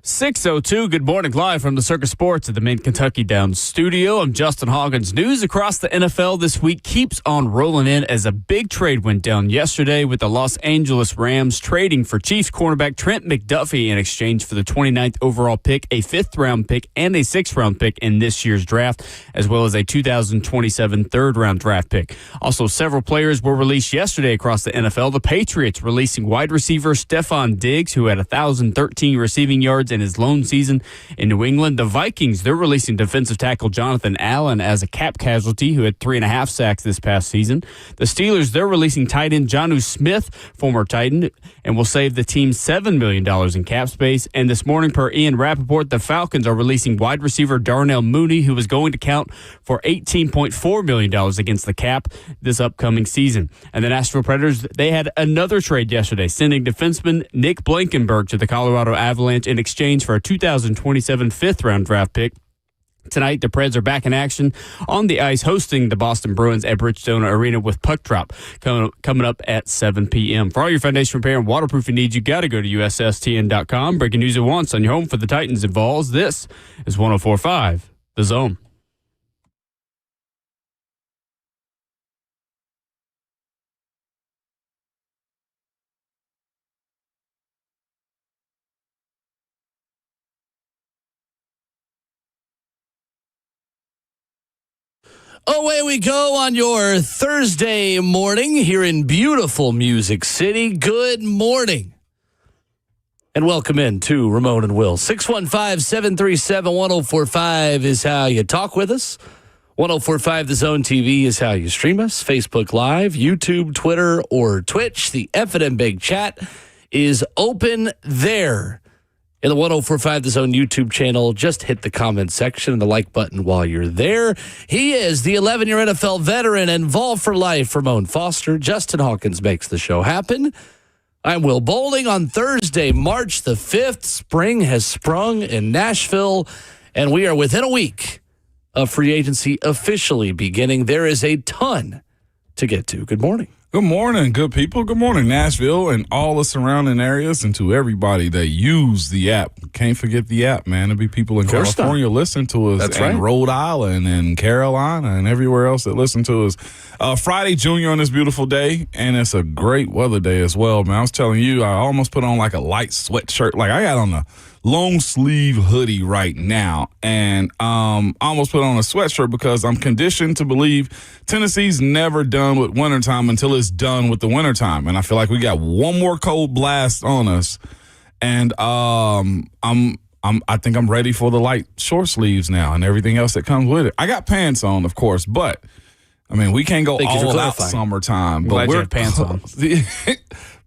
6:02, good morning, live from the Circus Sports at the main Kentucky Downs studio. I'm Justin Hawkins. News across the NFL this week keeps on rolling in as a big trade went down yesterday with the Los Angeles Rams trading for Chiefs cornerback Trent McDuffie in exchange for the 29th overall pick, a 5th-round pick, and a 6th-round pick in this year's draft, as well as a 2027 3rd-round draft pick. Also, several players were released yesterday across the NFL. The Patriots releasing wide receiver Stephon Diggs, who had 1,013 receiving yards in his lone season in New England. The Vikings, they're releasing defensive tackle Jonathan Allen as a cap casualty who had 3.5 sacks this past season. The Steelers, they're releasing tight end Jonnu Smith, former Titan, and will save the team $7 million in cap space. And this morning, per Ian Rappaport, the Falcons are releasing wide receiver Darnell Mooney, who is going to count for $18.4 million against the cap this upcoming season. And the Nashville Predators, they had another trade yesterday, sending defenseman Nick Blankenberg to the Colorado Avalanche in exchange for a 2027 5th-round draft pick. Tonight, the Preds are back in action on the ice, hosting the Boston Bruins at Bridgestone Arena with puck drop coming up at 7 p.m. For all your foundation repair and waterproofing needs, you got to go to USSTN.com. Breaking news at once on your home for the Titans and Vols. This is 104.5 The Zone. Away we go on your Thursday morning here in beautiful Music City. Good morning. And welcome in to Ramon and Will. 615-737-1045 is how you talk with us. 1045 The Zone TV is how you stream us. Facebook Live, YouTube, Twitter, or Twitch. The F&M Big Chat is open there. In the 1045 The Zone YouTube channel, just hit the comment section and the like button while you're there. He is the 11-year NFL veteran and Vol for life, Ramon Foster. Justin Hawkins makes the show happen. I'm Will Bowling on Thursday, March the 5th. Spring has sprung in Nashville, and we are within a week of free agency officially beginning. There is a ton to get to. Good morning. Good morning, good people. Good morning, Nashville and all the surrounding areas, and to everybody that use the app. Can't forget the app, man. There'll be people in California listening to us. That's and right. Rhode Island and Carolina and everywhere else that listen to us. Friday, Junior, on this beautiful day, and it's a great weather day as well, man. I was telling you, I almost put on like a light sweatshirt. Like I got on a long sleeve hoodie right now, and I almost put on a sweatshirt because I'm conditioned to believe Tennessee's never done with wintertime until it's done with the wintertime. And I feel like we got one more cold blast on us, and I think I'm ready for the light short sleeves now and everything else that comes with it. I got pants on, of course, but I mean, we can't go all out summertime. But you have pants on.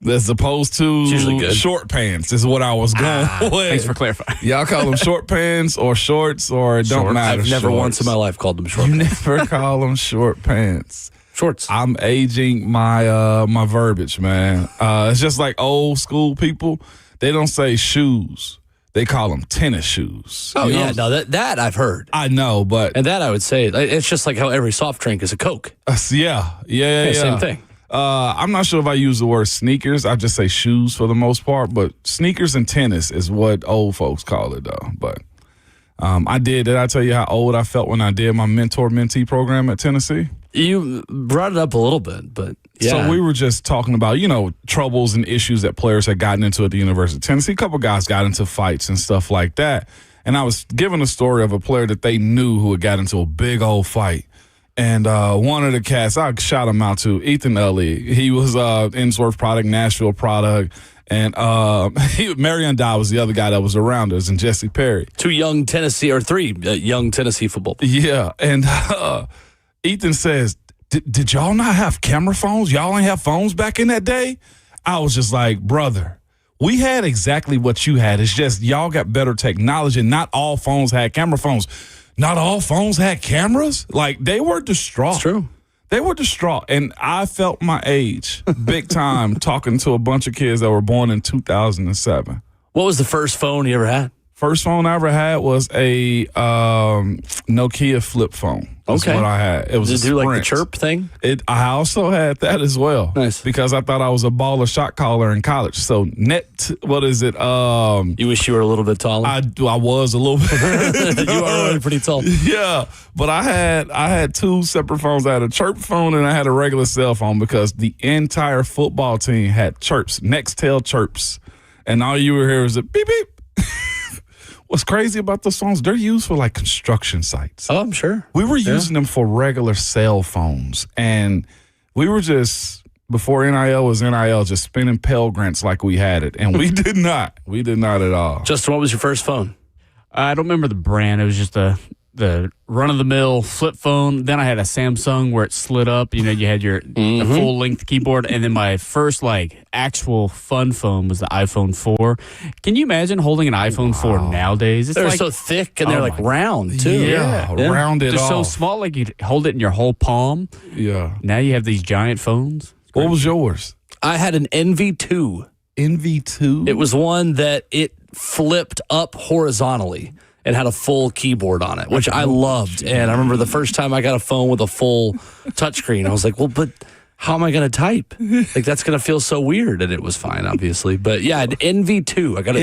As opposed to short pants is what I was going with. Thanks for clarifying. Y'all call them short pants or shorts, or it don't matter. I've never once in my life called them short pants. You never call them short pants. Shorts. I'm aging my my verbiage, man. It's just like old school people. They don't say shoes. They call them tennis shoes. Oh, yeah. No, that I've heard. I know, but... And that I would say, it's just like how every soft drink is a Coke. Yeah. Same thing. I'm not sure if I use the word sneakers. I just say shoes for the most part, but sneakers and tennis is what old folks call it, though. But did I tell you how old I felt when I did my mentor-mentee program at Tennessee? You brought it up a little bit, but yeah. So we were just talking about, troubles and issues that players had gotten into at the University of Tennessee. A couple guys got into fights and stuff like that. And I was giving a story of a player that they knew who had got into a big old fight. And one of the cats, I shout him out to, Ethan Ellie. He was Innsworth product, Nashville product. And Marion Dodd was the other guy that was around us, and Jesse Perry. Three young Tennessee football players. Yeah. And Ethan says, did y'all not have camera phones? Y'all ain't have phones back in that day? I was just like, brother, we had exactly what you had. It's just y'all got better technology. Not all phones had camera phones. Not all phones had cameras. Like, they were distraught. It's true. They were distraught. And I felt my age big time talking to a bunch of kids that were born in 2007. What was the first phone you ever had? First phone I ever had was a Nokia flip phone. That's Okay. what I had. It was Did a it do like the Sprint. chirp thing? I also had that as well. Nice. Because I thought I was a baller shot caller in college. So what is it? You wish you were a little bit taller. I was a little bit. You are really pretty tall. Yeah, but I had two separate phones. I had a chirp phone and I had a regular cell phone because the entire football team had chirps, Nextel chirps, and all you would hear was a beep beep. What's crazy about those phones? They're used for like construction sites. Oh, I'm sure. We were using them for regular cell phones, and we were just before NIL was NIL, just spinning Pell Grants like we had it, and we did not. We did not at all. Justin, what was your first phone? I don't remember the brand. It was just the run-of-the-mill flip phone. Then I had a Samsung where it slid up. You know, you had your the full-length keyboard. And then my first, actual fun phone was the iPhone 4. Can you imagine holding an iPhone 4 nowadays? It's They're so thick and they're round, too. Yeah, rounded They're so off. small, like you'd hold it in your whole palm. Yeah. Now you have these giant phones. What was yours? I had an NV2. NV2? It was one that it flipped up horizontally and had a full keyboard on it, which I loved. And I remember the first time I got a phone with a full touchscreen, I was like, well, but how am I going to type? Like, that's going to feel so weird. And it was fine, obviously. But yeah, an NV2. I got it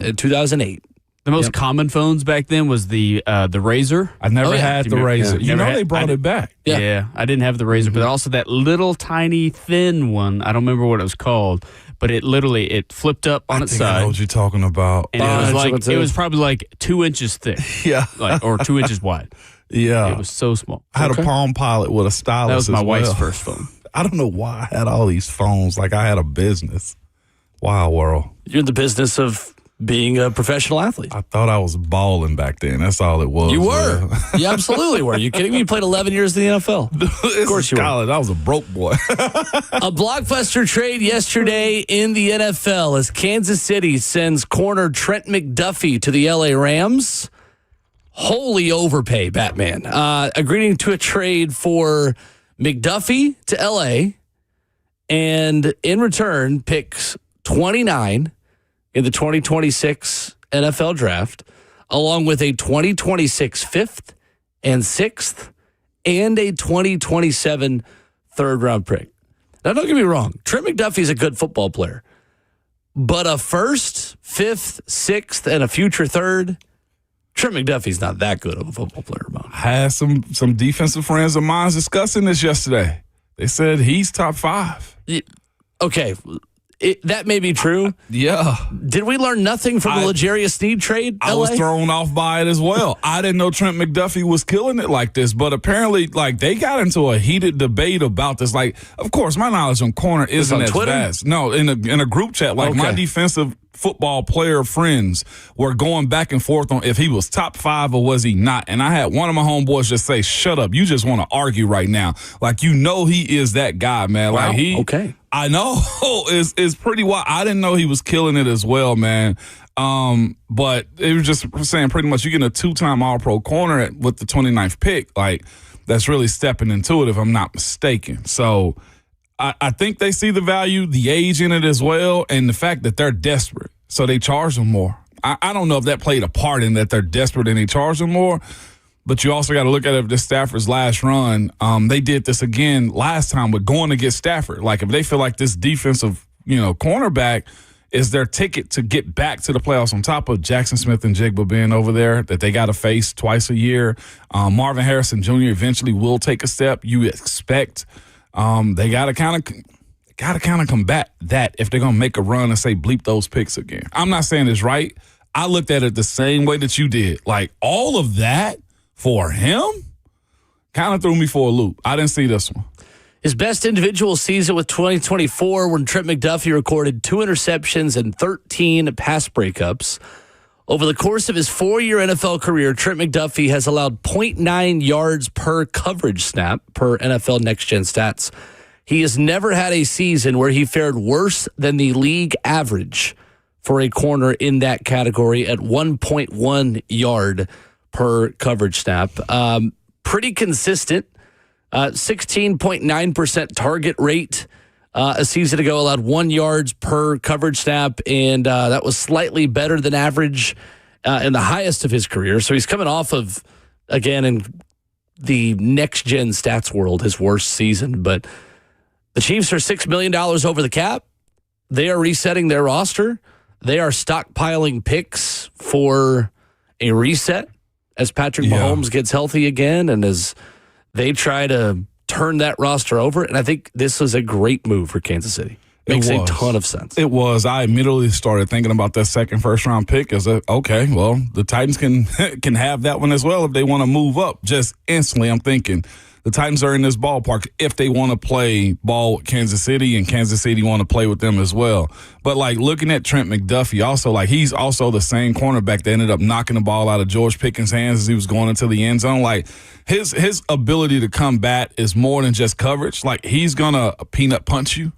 in 2008. The most common phones back then was the Razor. I never had the Razor. You never they had- brought it back. Yeah. I didn't have the Razor, but also that little tiny thin one. I don't remember what it was called, but it flipped up on I its think I know side. what you're talking about. And it was probably like 2 inches thick, Yeah. or 2 inches wide. Yeah. It was so small. I had a Palm Pilot with a stylus. That was my as wife's well. first phone. I don't know why I had all these phones. Like I had a business. Wow, world. You're in the business of being a professional athlete. I thought I was balling back then. That's all it was. You were. man. You absolutely were. You kidding me? You played 11 years in the NFL. Of course you were. college. I was a broke boy. A blockbuster trade yesterday in the NFL as Kansas City sends corner Trent McDuffie to the LA Rams. Holy overpay, Batman. Agreeing to a trade for McDuffie to LA and in return picks 29 in the 2026 NFL draft, along with a 2026 fifth and sixth and a 2027 third round pick. Now, don't get me wrong. Trent McDuffie's a good football player, but a first, fifth, sixth, and a future third, Trent McDuffie's not that good of a football player, Ron. I had some defensive friends of mine discussing this yesterday. They said he's top 5. Okay, that may be true. Yeah. Did we learn nothing from the L'Jarius Sneed trade? I LA? was thrown off by it as well. I didn't know Trent McDuffie was killing it like this, but apparently, they got into a heated debate about this. Of course, my knowledge on corner isn't on as Twitter? vast. No, in a group chat, my Okay. defensive football player friends were going back and forth on if he was top 5 or was he not. And I had one of my homeboys just say, "Shut up! You just want to argue right now. He is that guy, man. Wow. Okay." I know it's pretty wild. I didn't know he was killing it as well, man. But it was just saying pretty much you're getting a 2-time All-Pro corner with the 29th pick. That's really stepping into it if I'm not mistaken. So I think they see the value, the age in it as well, and the fact that they're desperate. So they charge them more. I don't know if that played a part in that they're desperate and they charge them more. But you also got to look at it, if this Stafford's last run. They did this again last time with going to get Stafford. If they feel like this defensive, cornerback is their ticket to get back to the playoffs on top of Jackson Smith and Jigba being over there that they got to face twice a year. Marvin Harrison Jr. eventually will take a step. You expect they got to kind of combat that if they're going to make a run and say bleep those picks again. I'm not saying it's right. I looked at it the same way that you did. All of that for him kind of threw me for a loop. I didn't see this one. His best individual season with 2024 when Trent McDuffie recorded 2 interceptions and 13 pass breakups. Over the course of his 4-year NFL career, Trent McDuffie has allowed 0.9 yards per coverage snap per NFL Next Gen Stats. He has never had a season where he fared worse than the league average for a corner in that category at 1.1 yard per coverage snap. Pretty consistent. 16.9% target rate A season ago, allowed 1 yards per coverage snap, and that was slightly better than average and the highest of his career. So he's coming off of, again, in the next-gen stats world, his worst season. But the Chiefs are $6 million over the cap. They are resetting their roster. They are stockpiling picks for a reset as Patrick Mahomes gets healthy again and as they try to turn that roster over. And I think this is a great move for Kansas City. Makes a ton of sense. It was. I immediately started thinking about that second first-round pick as okay, well, the Titans can have that one as well if they want to move up. Just instantly, I'm thinking the Titans are in this ballpark if they want to play ball with Kansas City and Kansas City want to play with them as well. But, like, looking at Trent McDuffie also, like, he's also the same cornerback that ended up knocking the ball out of George Pickens' hands as he was going into the end zone. Like, his ability to combat is more than just coverage. Like, he's going to peanut punch you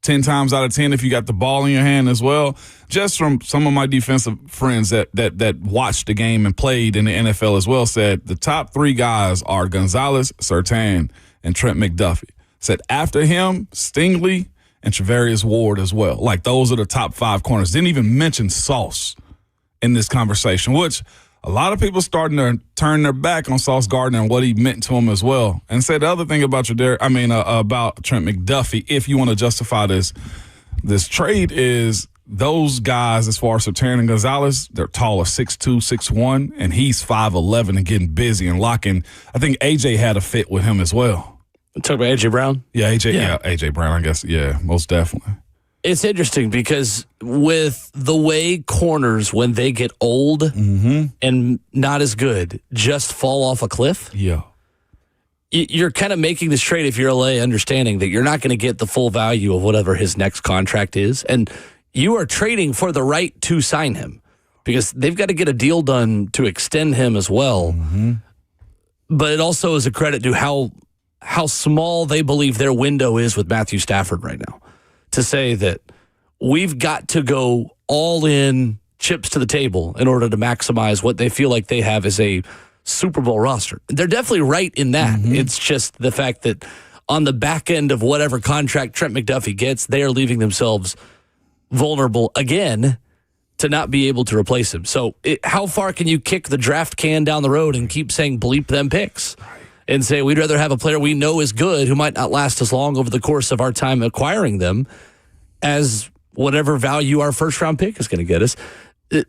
10 times out of 10 if you got the ball in your hand as well. Just from some of my defensive friends that watched the game and played in the NFL as well said the top 3 guys are Gonzalez, Surtain, and Trent McDuffie. Said after him, Stingley and Travarius Ward as well. Like, those are the top 5 corners. Didn't even mention Sauce in this conversation, which a lot of people starting to turn their back on Sauce Gardner and what he meant to him as well. And say the other thing about about Trent McDuffie, if you want to justify this trade, is those guys, as far as Surtain and Gonzalez, they're taller, 6'2", 6'1", and he's 5'11" and getting busy and locking. I think AJ had a fit with him as well. Talk about AJ Brown? Yeah, AJ Brown, I guess. Yeah, most definitely. It's interesting because with the way corners, when they get old and not as good, just fall off a cliff. Yeah. You're kind of making this trade if you're LA, understanding that you're not going to get the full value of whatever his next contract is. And you are trading for the right to sign him because they've got to get a deal done to extend him as well. Mm-hmm. But it also is a credit to how small they believe their window is with Matthew Stafford right now. To say that we've got to go all in, chips to the table in order to maximize what they feel like they have as a Super Bowl roster. They're definitely right in that. Mm-hmm. It's just the fact that on the back end of whatever contract Trent McDuffie gets, they are leaving themselves vulnerable again to not be able to replace him. So how far can you kick the draft can down the road and keep saying bleep them picks? And say we'd rather have a player we know is good who might not last as long over the course of our time acquiring them as whatever value our first-round pick is going to get us.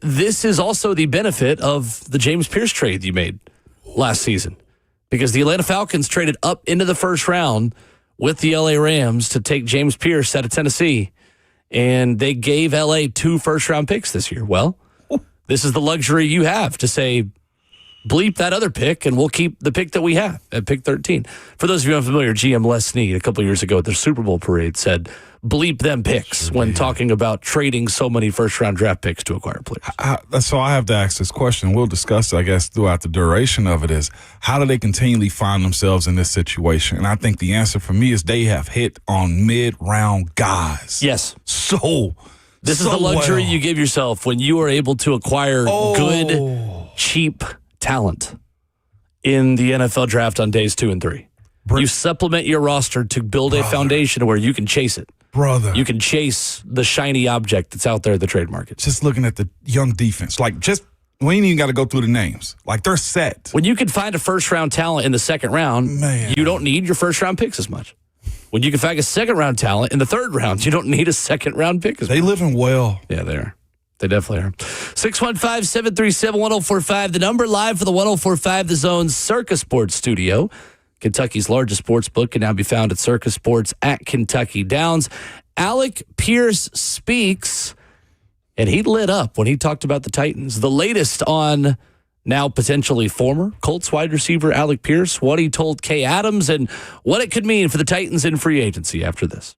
This is also the benefit of the James Pierce trade you made last season because the Atlanta Falcons traded up into the first round with the LA Rams to take James Pierce out of Tennessee, and they gave LA 2 first-round picks this year. Well, this is the luxury you have to say, bleep that other pick, and we'll keep the pick that we have at pick 13. For those of you unfamiliar, GM Les Snead a couple of years ago at the Super Bowl parade said, bleep them picks when talking about trading so many first-round draft picks to acquire players. So I have to ask this question. We'll discuss it, I guess, throughout the duration of it is, how do they continually find themselves in this situation? And I think the answer for me is they have hit on mid-round guys. Yes. This is the luxury you give yourself when you are able to acquire good, cheap talent in the NFL draft on days 2 and 3. You supplement your roster to build a foundation where you can chase it. You can chase the shiny object that's out there in the trade market. Just looking at the young defense, we ain't even got to go through the names. Like, they're set. When you can find a first-round talent in the second round, you don't need your first-round picks as much. When you can find a second-round talent in the third round, you don't need a second-round pick as much. They living well. Yeah, they are. They definitely are. 615-737-1045. The number live for the 1045 The Zone Circus Sports Studio. Kentucky's largest sports book can now be found at Circus Sports at Kentucky Downs. Alec Pierce speaks, and he lit up when he talked about the Titans. The latest on now potentially former Colts wide receiver Alec Pierce, what he told Kay Adams, and what it could mean for the Titans in free agency after this.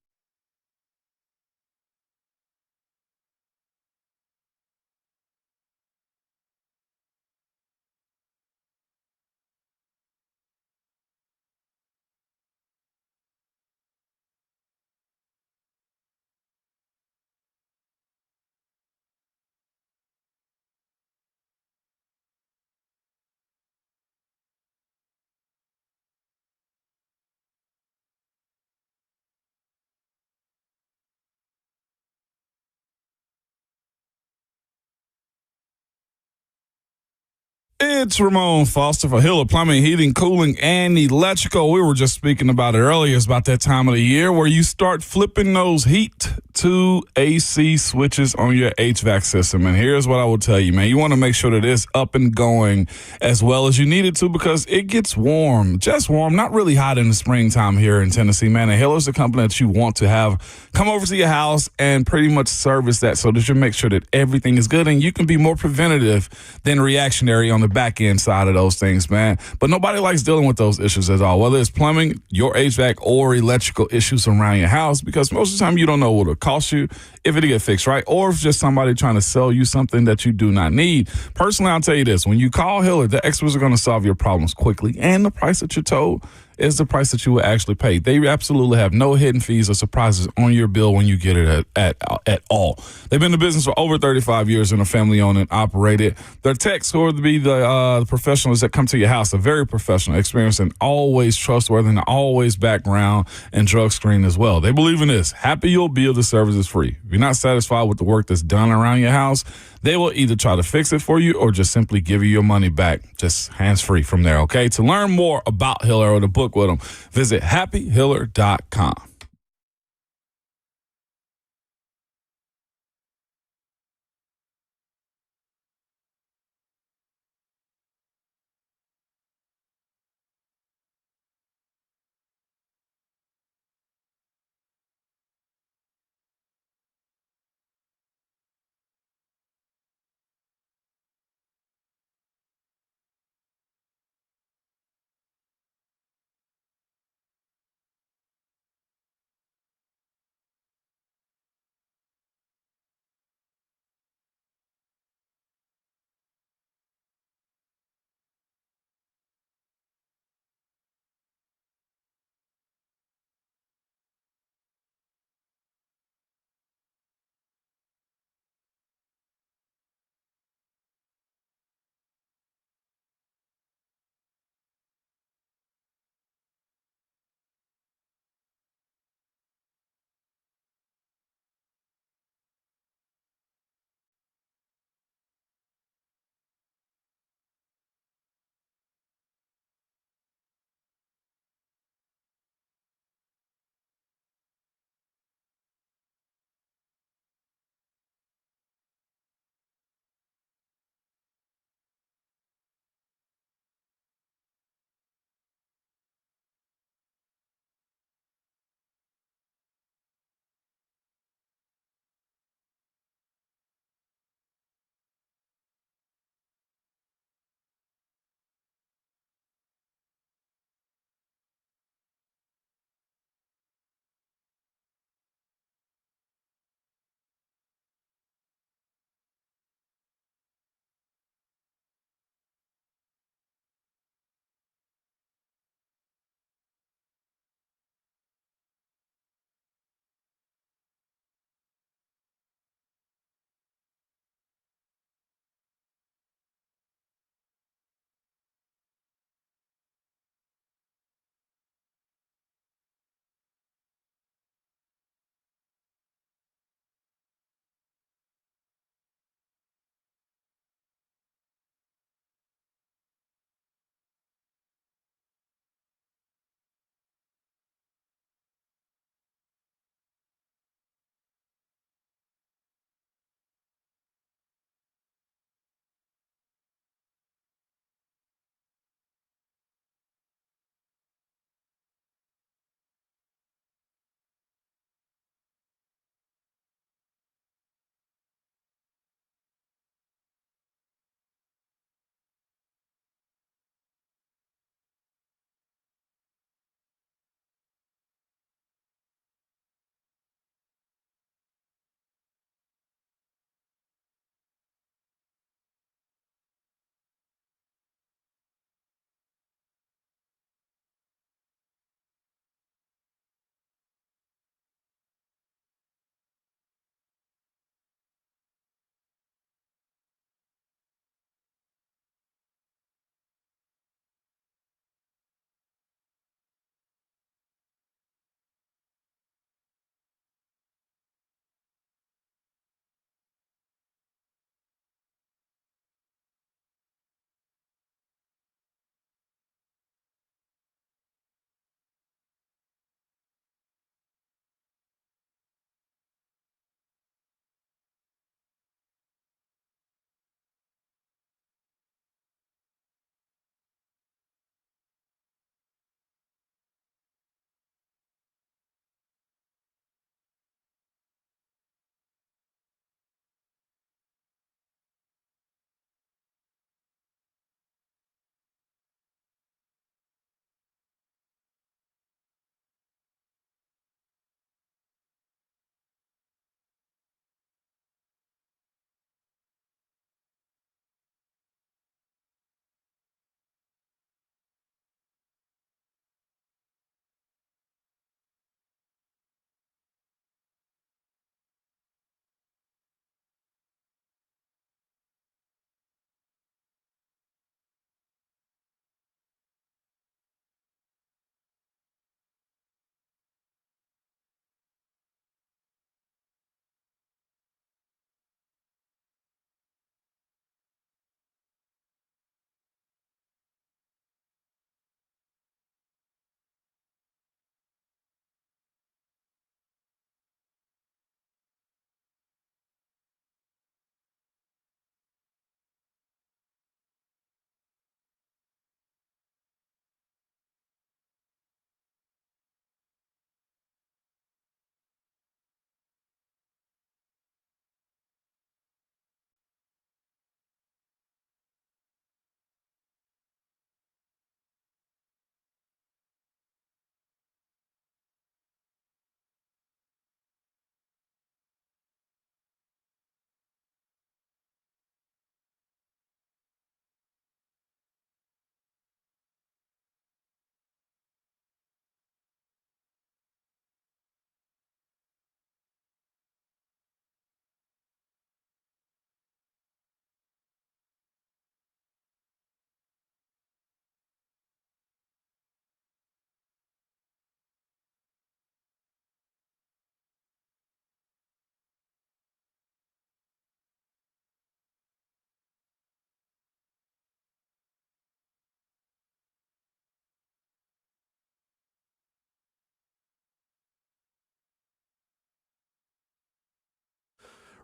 It's Ramon Foster for Hiller Plumbing, Heating, Cooling, and Electrical. We were just speaking about it earlier. It's about that time of the year where you start flipping those heat to AC switches on your HVAC system. And here's what I will tell you, man. You want to make sure that it's up and going as well as you need it to because it gets warm, just warm, not really hot in the springtime here in Tennessee, man. And Hiller's the company that you want to have come over to your house and pretty much service that so that you make sure that everything is good and you can be more preventative than reactionary on the back end side of those things, man. But nobody likes dealing with those issues at all, whether it's plumbing, your HVAC, or electrical issues around your house, because most of the time you don't know what it'll cost you if it'll get fixed, right? Or if it's just somebody trying to sell you something that you do not need. Personally, I'll tell you this. When you call Hiller, the experts are going to solve your problems quickly, and the price that you're told is the price that you will actually pay. They absolutely have no hidden fees or surprises on your bill when you get it at all. They've been in business for over 35 years and are family owned and operated. Their techs, who are to be the professionals that come to your house, are very professional, experienced, and always trustworthy, and always background and drug screen as well. They believe in this. Happy you'll be, the service is free. If you're not satisfied with the work that's done around your house, they will either try to fix it for you or just simply give you your money back, just hands-free from there, okay? To learn more about Hiller or to book with them, visit happyhiller.com.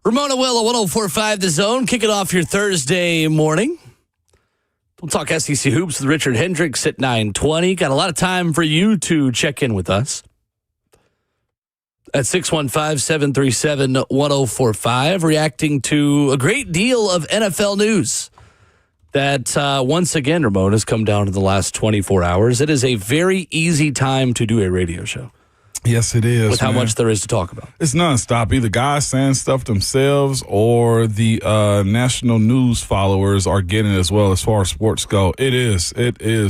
Ramon Will, 104.5 The Zone, kicking off your Thursday morning. We'll talk SEC hoops with Richard Hendricks at 9:20. Got a lot of time for you to check in with us at 615-737-1045, reacting to a great deal of NFL news that once again, Ramon, has come down in the last 24 hours. It is a very easy time to do a radio show. Yes, it is. With how much there is to talk about. It's nonstop. Either guys saying stuff themselves or the national news followers are getting it as well as far as sports go. It is,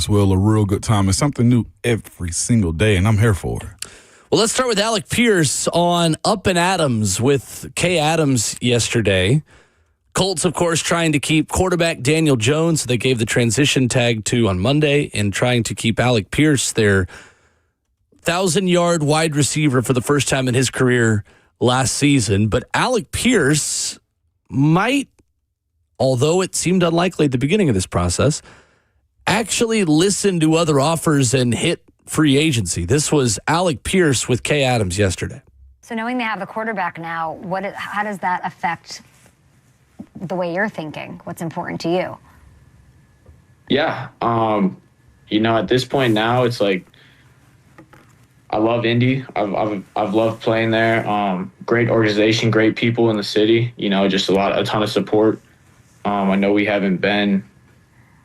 Will, a real good time. It's something new every single day, and I'm here for it. Well, let's start with Alec Pierce on Up and Adams with Kay Adams yesterday. Colts, of course, trying to keep quarterback Daniel Jones, they gave the transition tag to on Monday, and trying to keep Alec Pierce, their 1,000-yard wide receiver for the first time in his career last season. But Alec Pierce might, although it seemed unlikely at the beginning of this process, actually listen to other offers and hit free agency. This was Alec Pierce with Kay Adams yesterday. So knowing they have the quarterback now, how does that affect the way you're thinking? What's important to you? Yeah. At this point now, it's like, I love Indy. I've loved playing there. Great organization, great people in the city. Just a ton of support. I know we haven't been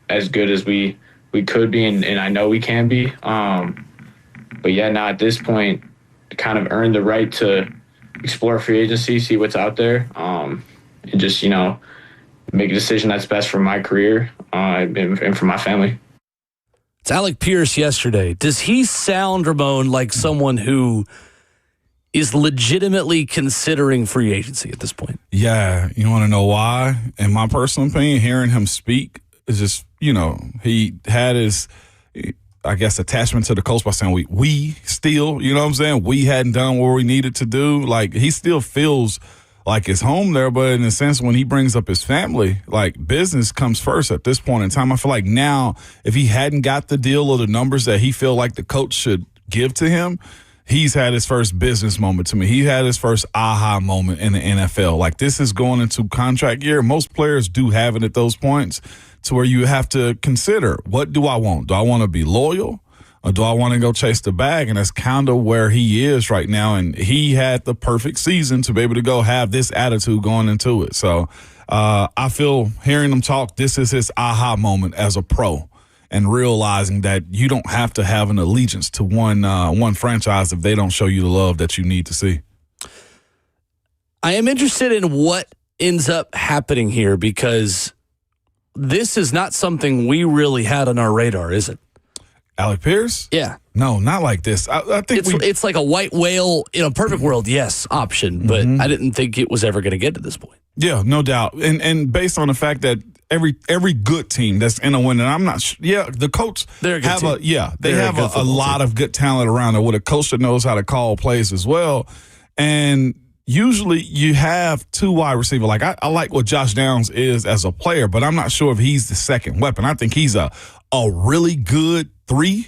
as good as we could be, and I know we can be. But yeah, now at this point, kind of earned the right to explore free agency, see what's out there, and just make a decision that's best for my career and for my family. It's Alec Pierce yesterday. Does he sound, Ramon, like someone who is legitimately considering free agency at this point? Yeah. You want to know why? In my personal opinion, hearing him speak is just, he had his, I guess, attachment to the Colts by saying we still, we hadn't done what we needed to do. Like, he still feels like it's home there, but in a sense, when he brings up his family, like, business comes first at this point in time. I feel like now, if he hadn't got the deal or the numbers that he feel like the coach should give to him, he's had his first business moment to me. He had his first aha moment in the NFL. Like, this is going into contract year. Most players do have it at those points to where you have to consider, what do I want? Do I want to be loyal? Or do I want to go chase the bag? And that's kind of where he is right now. And he had the perfect season to be able to go have this attitude going into it. So I feel, hearing him talk, this is his aha moment as a pro, and realizing that you don't have to have an allegiance to one franchise if they don't show you the love that you need to see. I am interested in what ends up happening here, because this is not something we really had on our radar, is it? Alec Pierce? Yeah. No, not like this. I think it's like a white whale in a perfect world, yes, option, but I didn't think it was ever going to get to this point. Yeah, no doubt. And based on the fact that every good team that's in a win, and I'm not the Colts have a lot of good talent around there with a coach that knows how to call plays as well. And usually you have two wide receivers. Like, I like what Josh Downs is as a player, but I'm not sure if he's the second weapon. I think he's a really good 3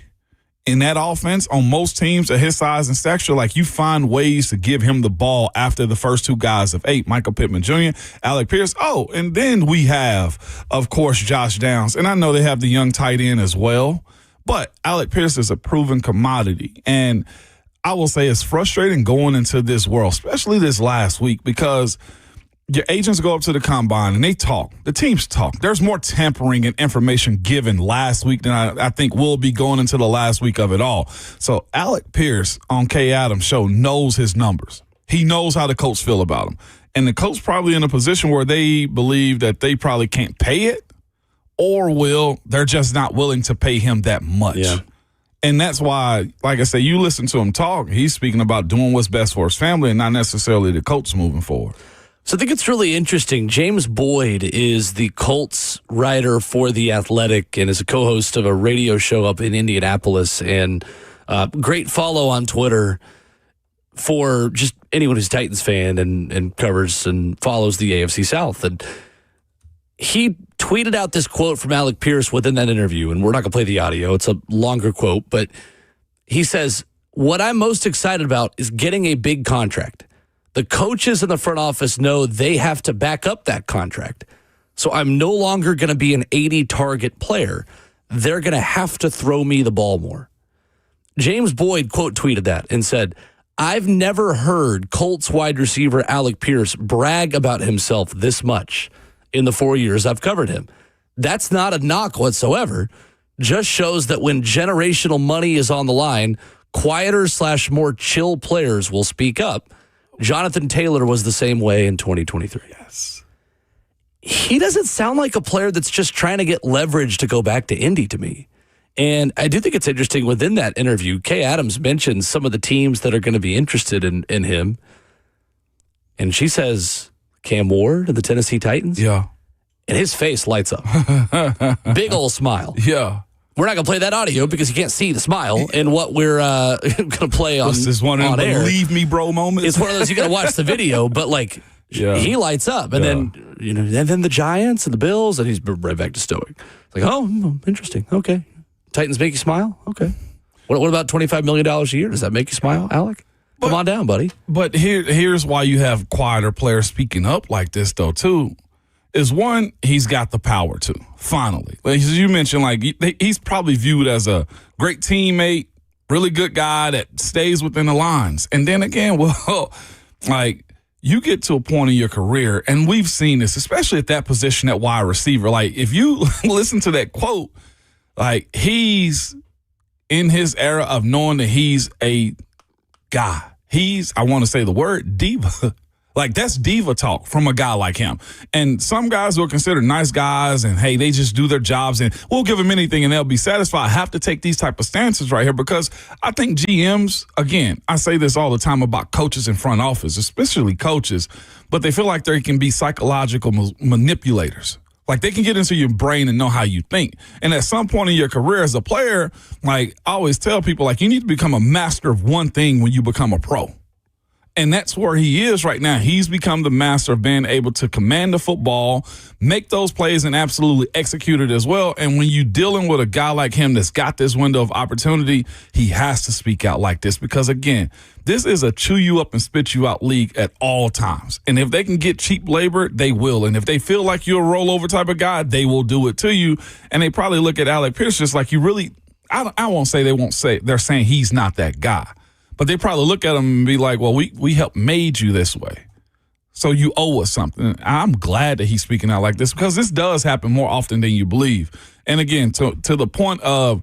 in that offense on most teams at his size and stature. Like, you find ways to give him the ball after the first two guys of 8, Michael Pittman Jr., Alec Pierce. Oh, and then we have, of course, Josh Downs. And I know they have the young tight end as well, but Alec Pierce is a proven commodity. And I will say it's frustrating going into this world, especially this last week, because your agents go up to the combine and they talk. The teams talk. There's more tampering and information given last week than I think will be going into the last week of it all. So Alec Pierce on Kay Adams' show knows his numbers. He knows how the Colts feel about him. And the Colts probably in a position where they believe that they probably can't pay it, or they're just not willing to pay him that much. Yeah. And that's why, like I say, you listen to him talk, he's speaking about doing what's best for his family and not necessarily the Colts moving forward. So I think it's really interesting. James Boyd is the Colts writer for The Athletic and is a co-host of a radio show up in Indianapolis, and great follow on Twitter for just anyone who's a Titans fan and covers and follows the AFC South. And he tweeted out this quote from Alec Pierce within that interview, and we're not going to play the audio. It's a longer quote, but he says, "What I'm most excited about is getting a big contract. The coaches in the front office know they have to back up that contract. So I'm no longer going to be an 80 target player. They're going to have to throw me the ball more. James Boyd quote tweeted that and said, I've never heard Colts wide receiver Alec Pierce brag about himself this much in the 4 years I've covered him. That's not a knock whatsoever. Just shows that when generational money is on the line, quieter / more chill players will speak up. Jonathan Taylor was the same way in 2023. Yes. He doesn't sound like a player that's just trying to get leverage to go back to Indy to me. And I do think it's interesting within that interview, Kay Adams mentions some of the teams that are going to be interested in him. And she says, Cam Ward and the Tennessee Titans? Yeah. And his face lights up. Big old smile. Yeah. We're not going to play that audio because you can't see the smile and what we're going to play on, This is one of on them air. believe me, bro moments. It's one of those you got to watch the video, but like he lights up. And then, and then the Giants and the Bills, and he's right back to stoic. It's like, oh, interesting. Okay. Titans make you smile? Okay. What about $25 million a year? Does that make you smile, Alec? Come on down, buddy. But here's why you have quieter players speaking up like this, though, too. Is one, he's got the power to, finally. Like, as you mentioned, like he's probably viewed as a great teammate, really good guy that stays within the lines. And then again, well, like you get to a point in your career, and we've seen this, especially at that position at wide receiver. Like if you listen to that quote, like he's in his era of knowing that he's a guy. He's, I want to say the word, diva. Like that's diva talk from a guy like him. And some guys who are considered nice guys and, hey, they just do their jobs and we'll give them anything and they'll be satisfied. Have to take these type of stances right here because I think GMs, again, I say this all the time about coaches in front office, especially coaches, but they feel like they can be psychological manipulators. Like they can get into your brain and know how you think. And at some point in your career as a player, like I always tell people, like you need to become a master of one thing when you become a pro. And that's where he is right now. He's become the master of being able to command the football, make those plays, and absolutely execute it as well. And when you're dealing with a guy like him that's got this window of opportunity, he has to speak out like this because, again, this is a chew you up and spit you out league at all times. And if they can get cheap labor, they will. And if they feel like you're a rollover type of guy, they will do it to you. And they probably look at Alec Pierce just like you really – I won't say they won't say – they're saying he's not that guy. But they probably look at him and be like, well, we helped made you this way. So you owe us something. I'm glad that he's speaking out like this because this does happen more often than you believe. And again, to the point of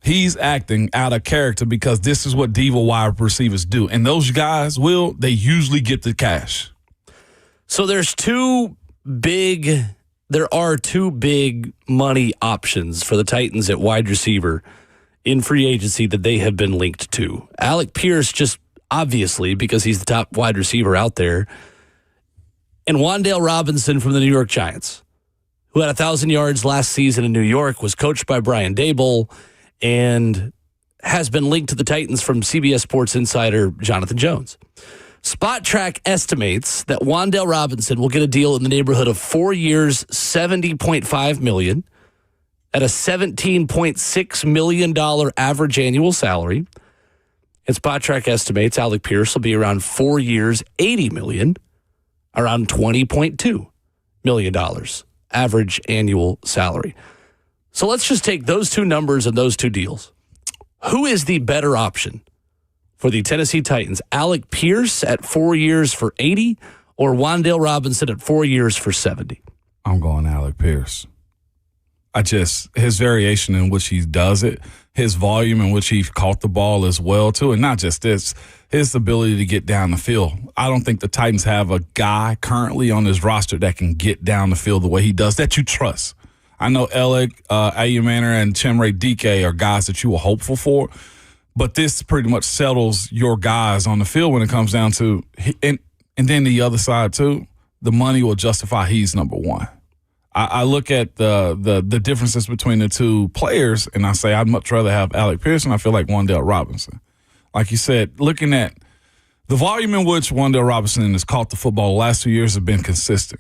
he's acting out of character because this is what diva wide receivers do. And those guys, they usually get the cash. So there are two big money options for the Titans at wide receiver in free agency that they have been linked to. Alec Pierce, just obviously, because he's the top wide receiver out there. And Wan'Dale Robinson from the New York Giants, who had 1,000 yards last season in New York, was coached by Brian Daboll, and has been linked to the Titans from CBS Sports insider Jonathan Jones. Spot Track estimates that Wan'Dale Robinson will get a deal in the neighborhood of 4 years, $70.5 million, at a $17.6 million average annual salary. And Spot Track estimates Alec Pierce will be around 4 years, $80 million, around $20.2 million average annual salary. So let's just take those two numbers and those two deals. Who is the better option for the Tennessee Titans? Alec Pierce at 4 years for 80 or Wan'Dale Robinson at 4 years for 70? I'm going Alec Pierce. His variation in which he does it, his volume in which he caught the ball as well, too. And not just this, his ability to get down the field. I don't think the Titans have a guy currently on his roster that can get down the field the way he does, that you trust. I know Alec, Ayumana, and Chimere Dike are guys that you were hopeful for, but this pretty much settles your guys on the field when it comes down to, and then the other side, too, the money will justify he's number one. I look at the differences between the two players, and I say I'd much rather have Alec Pierce, and I feel like Wan'Dale Robinson. Like you said, looking at the volume in which Wan'Dale Robinson has caught the football the last 2 years have been consistent.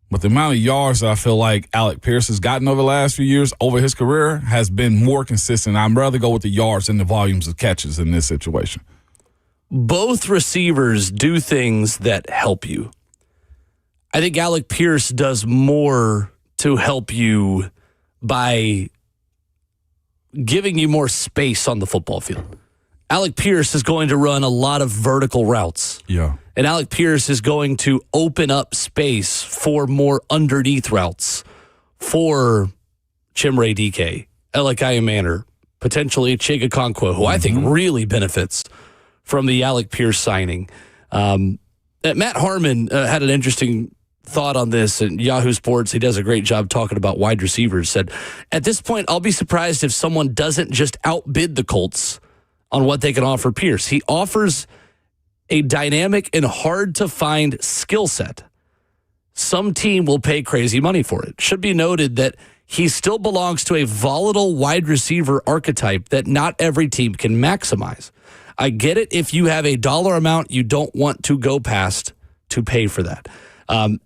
But the amount of yards that I feel like Alec Pierce has gotten over the last few years over his career has been more consistent. I'd rather go with the yards than the volumes of catches in this situation. both receivers do things that help you. I think Alec Pierce does more to help you by giving you more space on the football field. Alec Pierce is going to run a lot of vertical routes. Yeah. And Alec Pierce is going to open up space for more underneath routes for Chimere DK, Elikiah Manor, potentially Chiga Conquo, who I think really benefits from the Alec Pierce signing. Matt Harmon had an interesting thought on this in Yahoo Sports. He does a great job talking about wide receivers. Said, at this point, I'll be surprised if someone doesn't just outbid the Colts on what they can offer Pierce. He offers a dynamic and hard-to-find skill set. Some team will pay crazy money for it. Should be noted that he still belongs to a volatile wide receiver archetype that not every team can maximize. I get it if you have a dollar amount you don't want to go past to pay for that.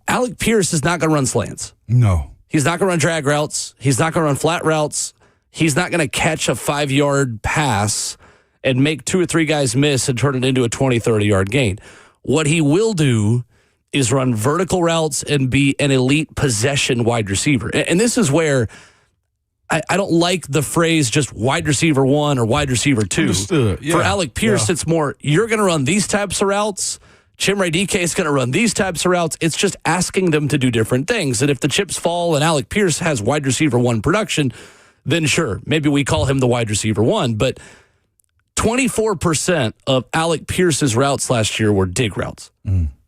Alec Pierce is not going to run slants. No. He's not going to run drag routes. He's not going to run flat routes. He's not going to catch a 5-yard pass and make 2 or 3 guys miss and turn it into a 20, 30-yard gain. What he will do is run vertical routes and be an elite possession wide receiver. And this is where I don't like the phrase just wide receiver 1 or wide receiver 2. Understood. Yeah. For Alec Pierce, it's more, you're going to run these types of routes. Chimere DK is going to run these types of routes. It's just asking them to do different things. And if the chips fall and Alec Pierce has wide receiver 1 production, then sure, maybe we call him the wide receiver 1. But 24% of Alec Pierce's routes last year were dig routes.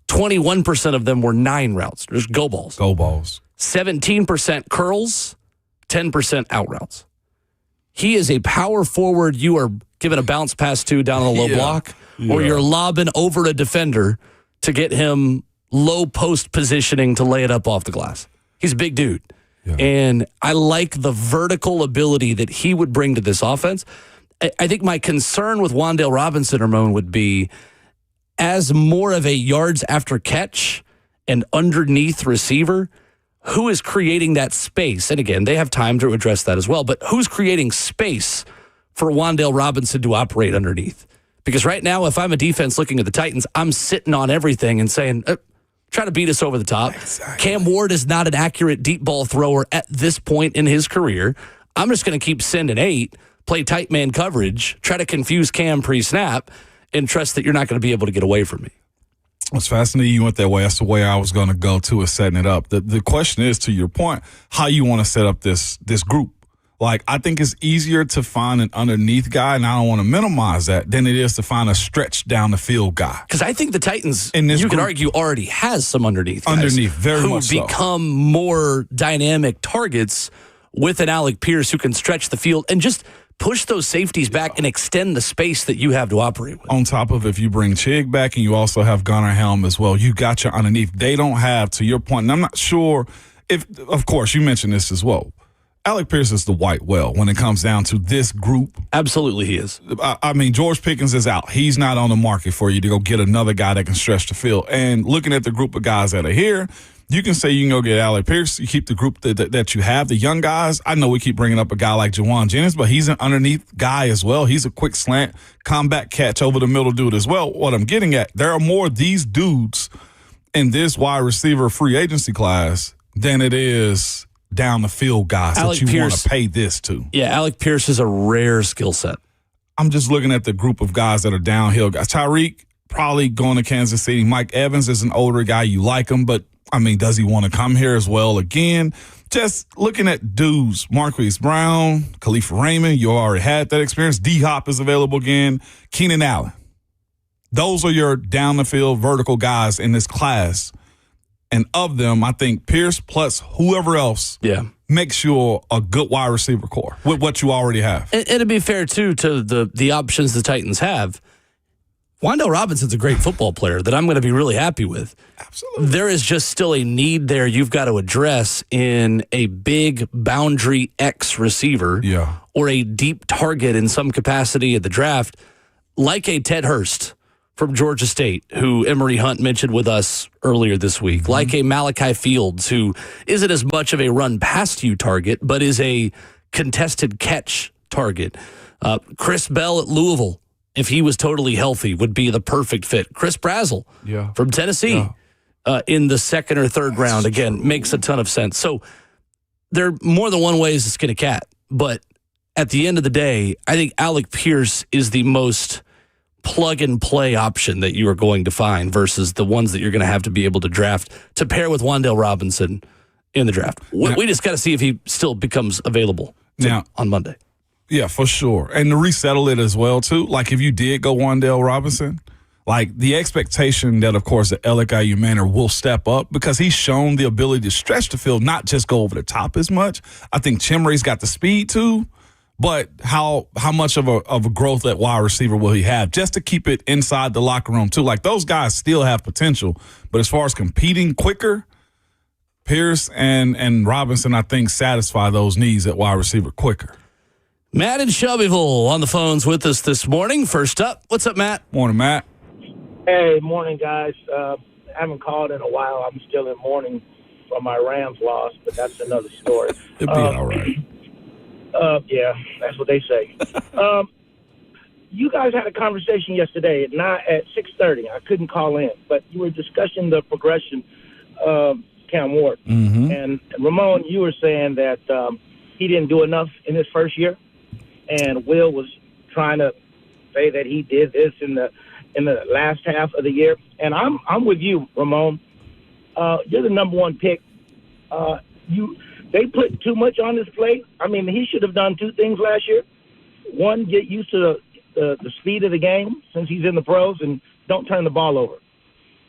21% of them were 9 routes. There's go balls. Go balls. 17% curls, 10% out routes. He is a power forward you are giving a bounce pass to down on the low block, or you're lobbing over a defender to get him low post positioning to lay it up off the glass. He's a big dude. Yeah. And I like the vertical ability that he would bring to this offense. I think my concern with Wan'Dale Robinson, Ramon, would be as more of a yards after catch and underneath receiver, who is creating that space? And again, they have time to address that as well, but who's creating space for Wan'Dale Robinson to operate underneath? Because right now, if I'm a defense looking at the Titans, I'm sitting on everything and saying, try to beat us over the top. Exactly. Cam Ward is not an accurate deep ball thrower at this point in his career. I'm just going to keep sending 8, play tight man coverage, try to confuse Cam pre-snap, and trust that you're not going to be able to get away from me. It's fascinating you went that way. That's the way I was going to go to, is setting it up. The question is, to your point, how you want to set up this group. Like, I think it's easier to find an underneath guy, and I don't want to minimize that, than it is to find a stretch down the field guy. Because I think the Titans, you could argue, already has some underneath guys. Underneath, very much so. Who become more dynamic targets with an Alec Pierce who can stretch the field and just push those safeties back and extend the space that you have to operate with. On top of, if you bring Chig back and you also have Gunnar Helm as well, you got your underneath. They don't have, to your point, and I'm not sure if, of course, you mentioned this as well, Alec Pierce is the white whale when it comes down to this group. Absolutely he is. I mean, George Pickens is out. He's not on the market for you to go get another guy that can stretch the field. And looking at the group of guys that are here, you can say you can go get Alec Pierce. You keep the group that you have, the young guys. I know we keep bringing up a guy like Jawan Jennings, but he's an underneath guy as well. He's a quick slant, combat catch over the middle dude as well. What I'm getting at, there are more of these dudes in this wide receiver free agency class than it is down the field guys Alec that you want Pierce, to pay this to. Yeah, Alec Pierce is a rare skill set. I'm just looking at the group of guys that are downhill guys. Tyreek probably going to Kansas City. Mike Evans is an older guy. You like him, but I mean, does he want to come here as well again? Just looking at dudes, Marquise Brown, Khalifa Raymond, you already had that experience. D-Hop is available again. Keenan Allen. Those are your down-the-field vertical guys in this class. And of them, I think Pierce plus whoever else makes you a good wide receiver core with what you already have. And to be fair, too, to the options the Titans have, Wan'Dale Robinson's a great football player that I'm going to be really happy with. Absolutely. There is just still a need there you've got to address in a big boundary X receiver or a deep target in some capacity at the draft, like a Ted Hurst from Georgia State, who Emory Hunt mentioned with us earlier this week, like a Malachi Fields, who isn't as much of a run past you target, but is a contested catch target. Chris Bell at Louisville, if he was totally healthy, would be the perfect fit. Chris Brazzell from Tennessee in the second or third round, again, makes a ton of sense. So there are more than one ways to skin a cat. But at the end of the day, I think Alec Pierce is the most plug-and-play option that you are going to find versus the ones that you're going to have to be able to draft to pair with Wan'Dale Robinson in the draft. We just got to see if he still becomes available on Monday. Yeah, for sure. And to resettle it as well, too, like if you did go Wan'Dale Robinson, like the expectation that, of course, the Alec Manor will step up because he's shown the ability to stretch the field, not just go over the top as much. I think Chimray's got the speed, too. But how much of a growth at wide receiver will he have just to keep it inside the locker room, too? Like, those guys still have potential. But as far as competing quicker, Pierce and Robinson, I think, satisfy those needs at wide receiver quicker. Matt in Shelbyville on the phones with us this morning. First up, what's up, Matt? Morning, Matt. Hey, morning, guys. I haven't called in a while. I'm still in mourning from my Rams loss, but that's another story. It'll be all right. Yeah, that's what they say. You guys had a conversation yesterday at 6:30. I couldn't call in, but you were discussing the progression of Cam Ward. Mm-hmm. And Ramon, you were saying that he didn't do enough in his first year, and Will was trying to say that he did this in the last half of the year. And I'm with you, Ramon. You're the number one pick. They put too much on his plate. I mean, he should have done two things last year. One, get used to the speed of the game since he's in the pros, and don't turn the ball over.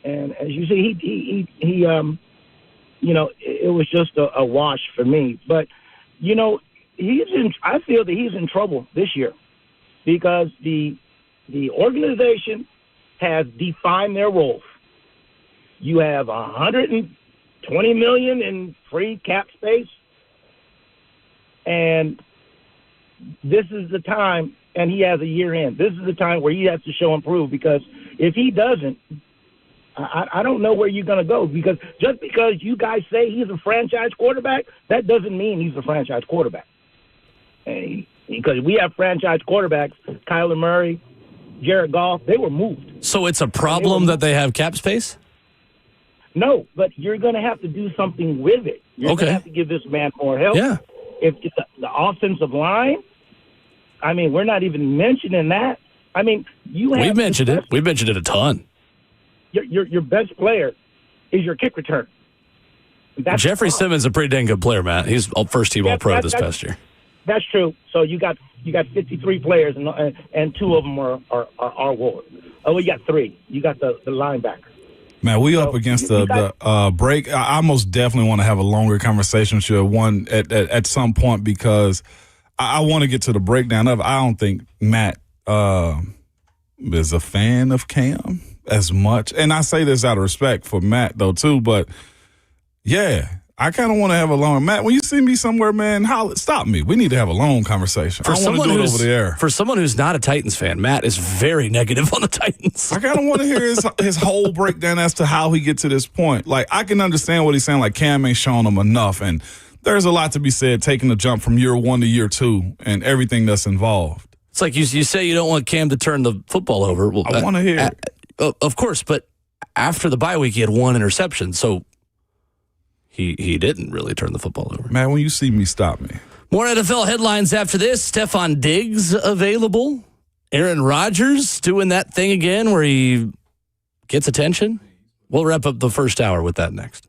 And as you see, he it was just a wash for me. But, I feel that he's in trouble this year because the organization has defined their roles. You have $120 million in free cap space, and this is the time. And he has a year in. This is the time where he has to show and prove, because if he doesn't, I don't know where you're going to go, because just because you guys say he's a franchise quarterback, that doesn't mean he's a franchise quarterback. Because we have franchise quarterbacks, Kyler Murray, Jared Goff, they were moved. So it's a problem that they have cap space? No, but you're going to have to do something with it. You're going to have to give this man more help. Yeah. If it's the offensive line, I mean, we're not even mentioning that. I mean, we've mentioned it. We've mentioned it a ton. Your best player is your kick return. Jeffrey Simmons is a pretty dang good player, Matt. He's first team All-Pro this past year. That's true. So you got 53 players, and two of them are Ward. Oh, well, you got three. You got the linebacker. Man, we up against the break. I most definitely want to have a longer conversation with you at some point, because I want to get to the breakdown of it. I don't think Matt is a fan of Cam as much. And I say this out of respect for Matt, though, too. But, yeah, I kind of want to have a long – Matt, when you see me somewhere, man, stop me. We need to have a long conversation. I want to do it over the air. For someone who's not a Titans fan, Matt is very negative on the Titans. I kind of want to hear his whole breakdown as to how he get to this point. Like, I can understand what he's saying, like Cam ain't showing him enough, and – there's a lot to be said taking the jump from year one to year two and everything that's involved. It's like you say you don't want Cam to turn the football over. Well, I want to hear it. Of course, but after the bye week, he had one interception, so he didn't really turn the football over. Man, when you see me, stop me. More NFL headlines after this. Stephon Diggs available. Aaron Rodgers doing that thing again where he gets attention. We'll wrap up the first hour with that next.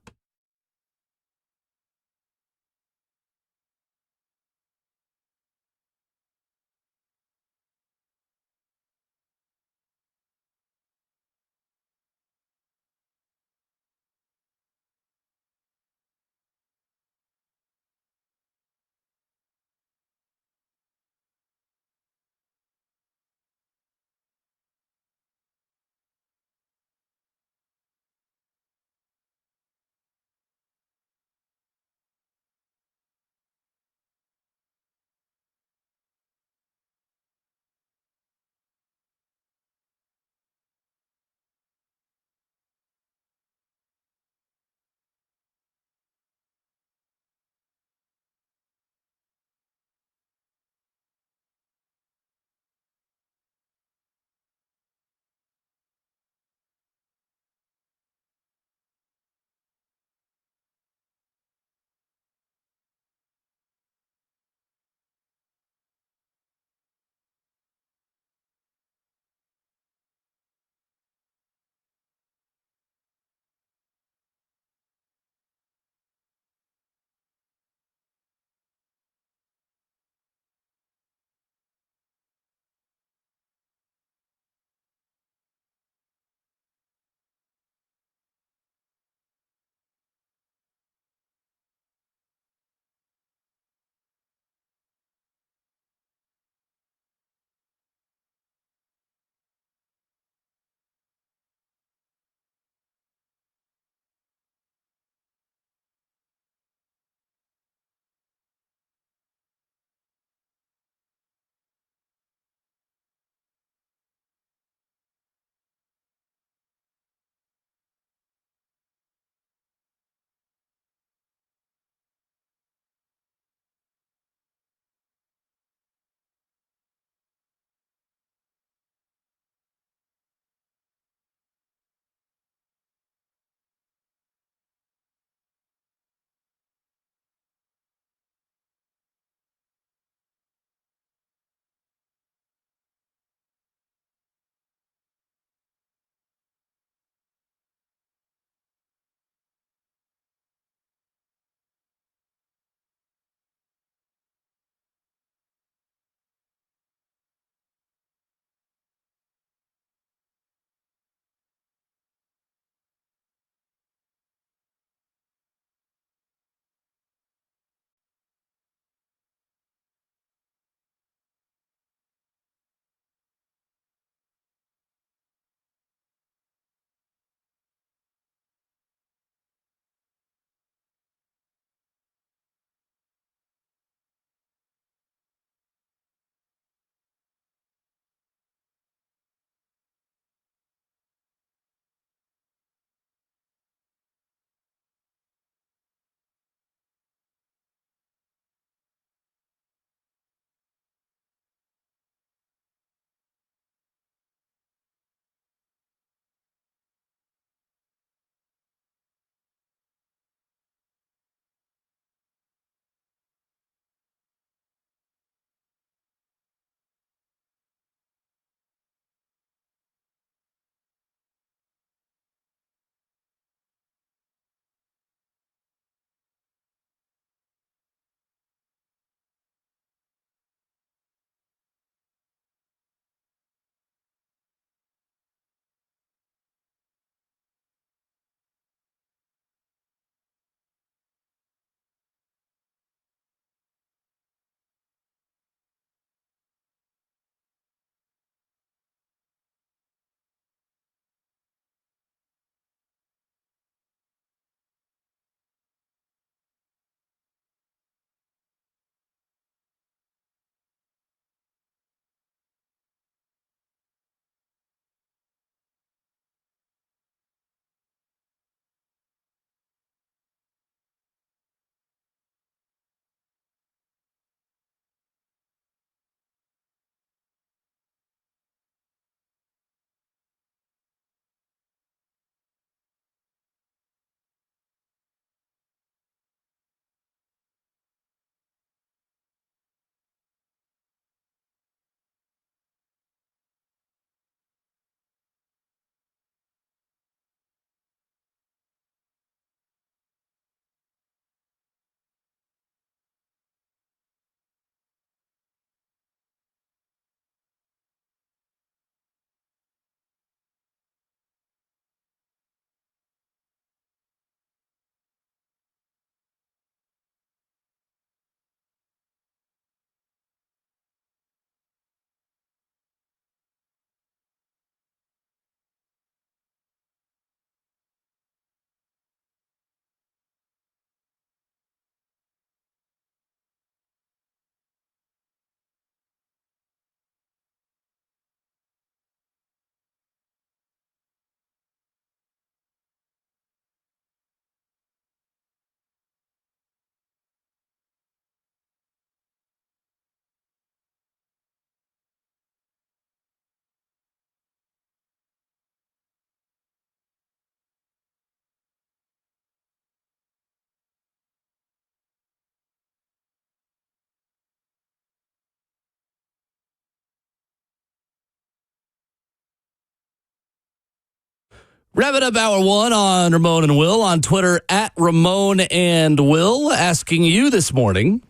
Wrapping up hour one on Ramon and Will on Twitter at Ramon and Will, asking you this morning,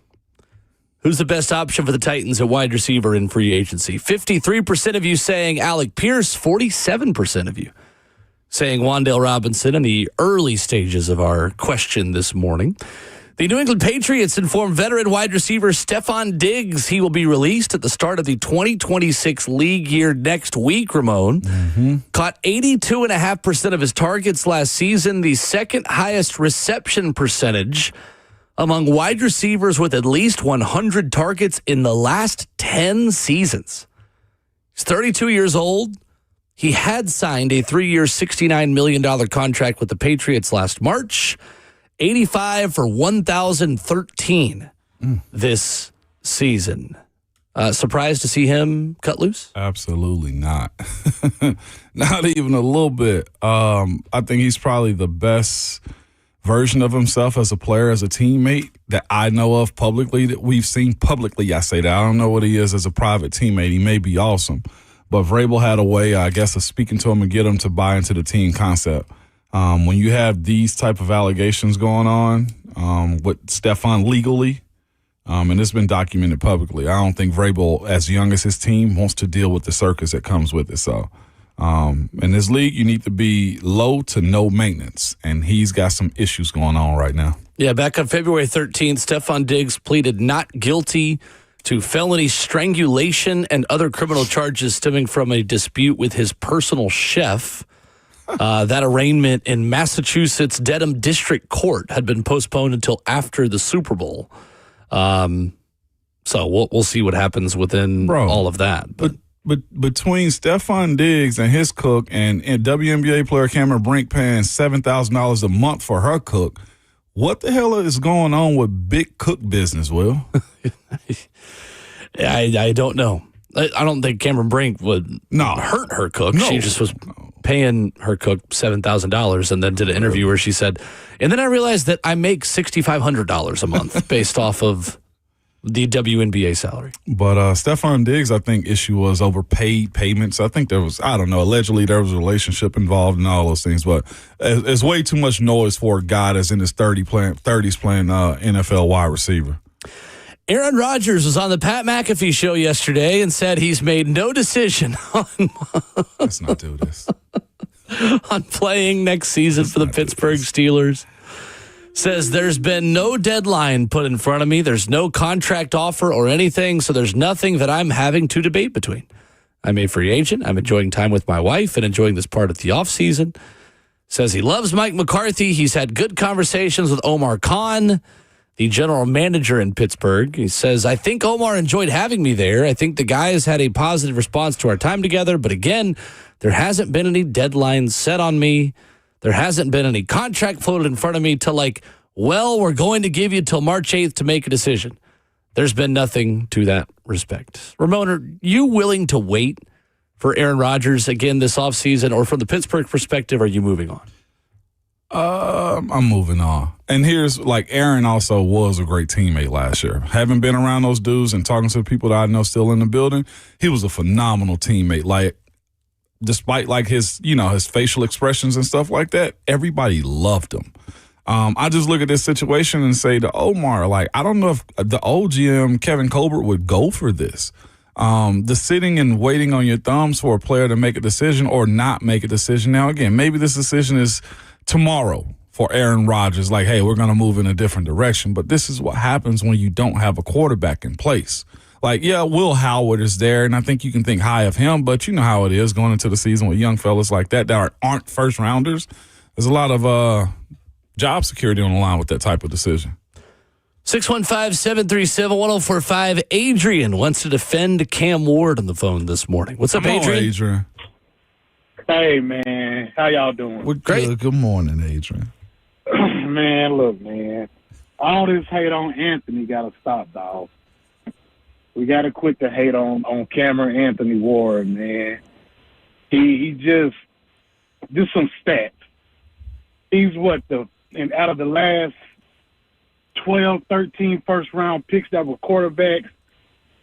who's the best option for the Titans at wide receiver in free agency? 53% of you saying Alec Pierce, 47% of you saying Wan'Dale Robinson in the early stages of our question this morning. The New England Patriots informed veteran wide receiver Stephon Diggs he will be released at the start of the 2026 league year next week, Ramon. Caught 82.5% of his targets last season, the second highest reception percentage among wide receivers with at least 100 targets in the last 10 seasons. He's 32 years old. He had signed a 3-year, $69 million contract with the Patriots last March. 85 for 1,013 this season. Surprised to see him cut loose? Absolutely not. Not even a little bit. I think he's probably the best version of himself as a player, as a teammate that I know of publicly, that we've seen publicly. I say that. I don't know what he is as a private teammate. He may be awesome. But Vrabel had a way, I guess, of speaking to him and get him to buy into the team concept. When you have these type of allegations going on with Stephon legally, and it's been documented publicly, I don't think Vrabel, as young as his team, wants to deal with the circus that comes with it. So in this league, you need to be low to no maintenance, and he's got some issues going on right now. Yeah, back on February 13th, Stephon Diggs pleaded not guilty to felony strangulation and other criminal charges stemming from a dispute with his personal chef. That arraignment in Massachusetts Dedham District Court had been postponed until after the Super Bowl. So we'll see what happens within all of that. But between Stephon Diggs and his cook and WNBA player Cameron Brink paying $7,000 a month for her cook, what the hell is going on with big cook business, Will? I don't know. I don't think Cameron Brink would hurt her cook. No. She just was paying her cook $7,000 and then did an interview where she said, and then I realized that I make $6,500 a month based off of the WNBA salary. But Stephon Diggs, I think issue was overpaid payments. I think there was, I don't know, allegedly there was a relationship involved and all those things. But it's way too much noise for a guy that's in his 30s playing NFL wide receiver. Aaron Rodgers was on the Pat McAfee show yesterday and said he's made no decision on Let's not do this. on playing next season for the Pittsburgh Steelers. Says there's been no deadline put in front of me. There's no contract offer or anything, so there's nothing that I'm having to debate between. I'm a free agent. I'm enjoying time with my wife and enjoying this part of the offseason. Says he loves Mike McCarthy. He's had good conversations with Omar Khan, the general manager in Pittsburgh. He says, I think Omar enjoyed having me there. I think the guys had a positive response to our time together. But again, there hasn't been any deadlines set on me. There hasn't been any contract floated in front of me to we're going to give you till March 8th to make a decision. There's been nothing to that respect. Ramon, are you willing to wait for Aaron Rodgers again this offseason? Or from the Pittsburgh perspective, are you moving on? I'm moving on. And here's Aaron also was a great teammate last year. Having been around those dudes and talking to the people that I know still in the building, he was a phenomenal teammate. Despite his facial expressions and stuff like that, everybody loved him. I just look at this situation and say to Omar, I don't know if the old GM Kevin Colbert would go for this. The sitting and waiting on your thumbs for a player to make a decision or not make a decision. Now, again, maybe this decision is tomorrow for Aaron Rodgers, hey, we're going to move in a different direction. But this is what happens when you don't have a quarterback in place. Will Howard is there, and I think you can think high of him, but you know how it is going into the season with young fellas like that aren't first-rounders. There's a lot of job security on the line with that type of decision. 615-737-1045. Adrian wants to defend Cam Ward on the phone this morning. What's up, Adrian? Hey, man. How y'all doing? We're great. Good morning, Adrian. Man, look, man. All this hate on Anthony got to stop, dog. We got to quit the hate on Cameron Anthony Ward, man. He just some stats. He's and out of the last 12, 13 first-round picks that were quarterbacks,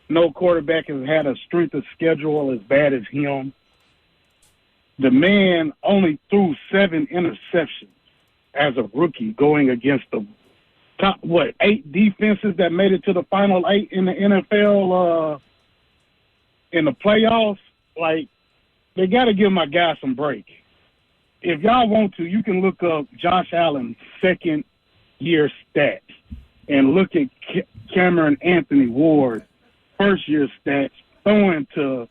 no quarterback has had a strength of schedule as bad as him. The man only threw 7 interceptions as a rookie going against the top, 8 defenses that made it to the final 8 in the NFL in the playoffs. Like, they got to give my guy some break. If y'all want to, you can look up Josh Allen's second-year stats and look at Cameron Anthony Ward's first-year stats, throwing to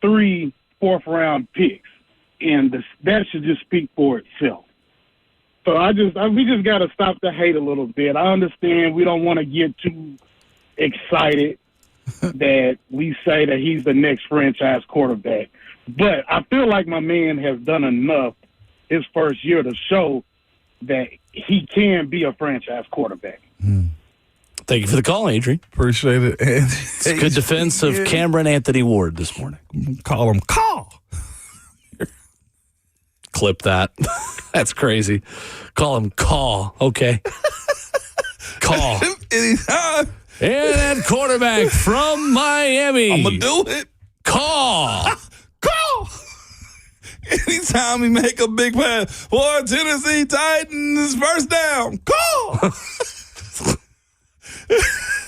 3 fourth-round picks, and that should just speak for itself. So we just got to stop the hate a little bit. I understand we don't want to get too excited that we say that he's the next franchise quarterback. But I feel like my man has done enough his first year to show that he can be a franchise quarterback. Thank you for the call, Adrian. Appreciate it. It's a good defense of Cameron Anthony Ward this morning. Call him call. Clip that. That's crazy. Call him call. Okay. Call. Anytime. And that quarterback from Miami. I'm going to do it. Call. Call. Anytime we make a big pass for Tennessee Titans, first down. Call.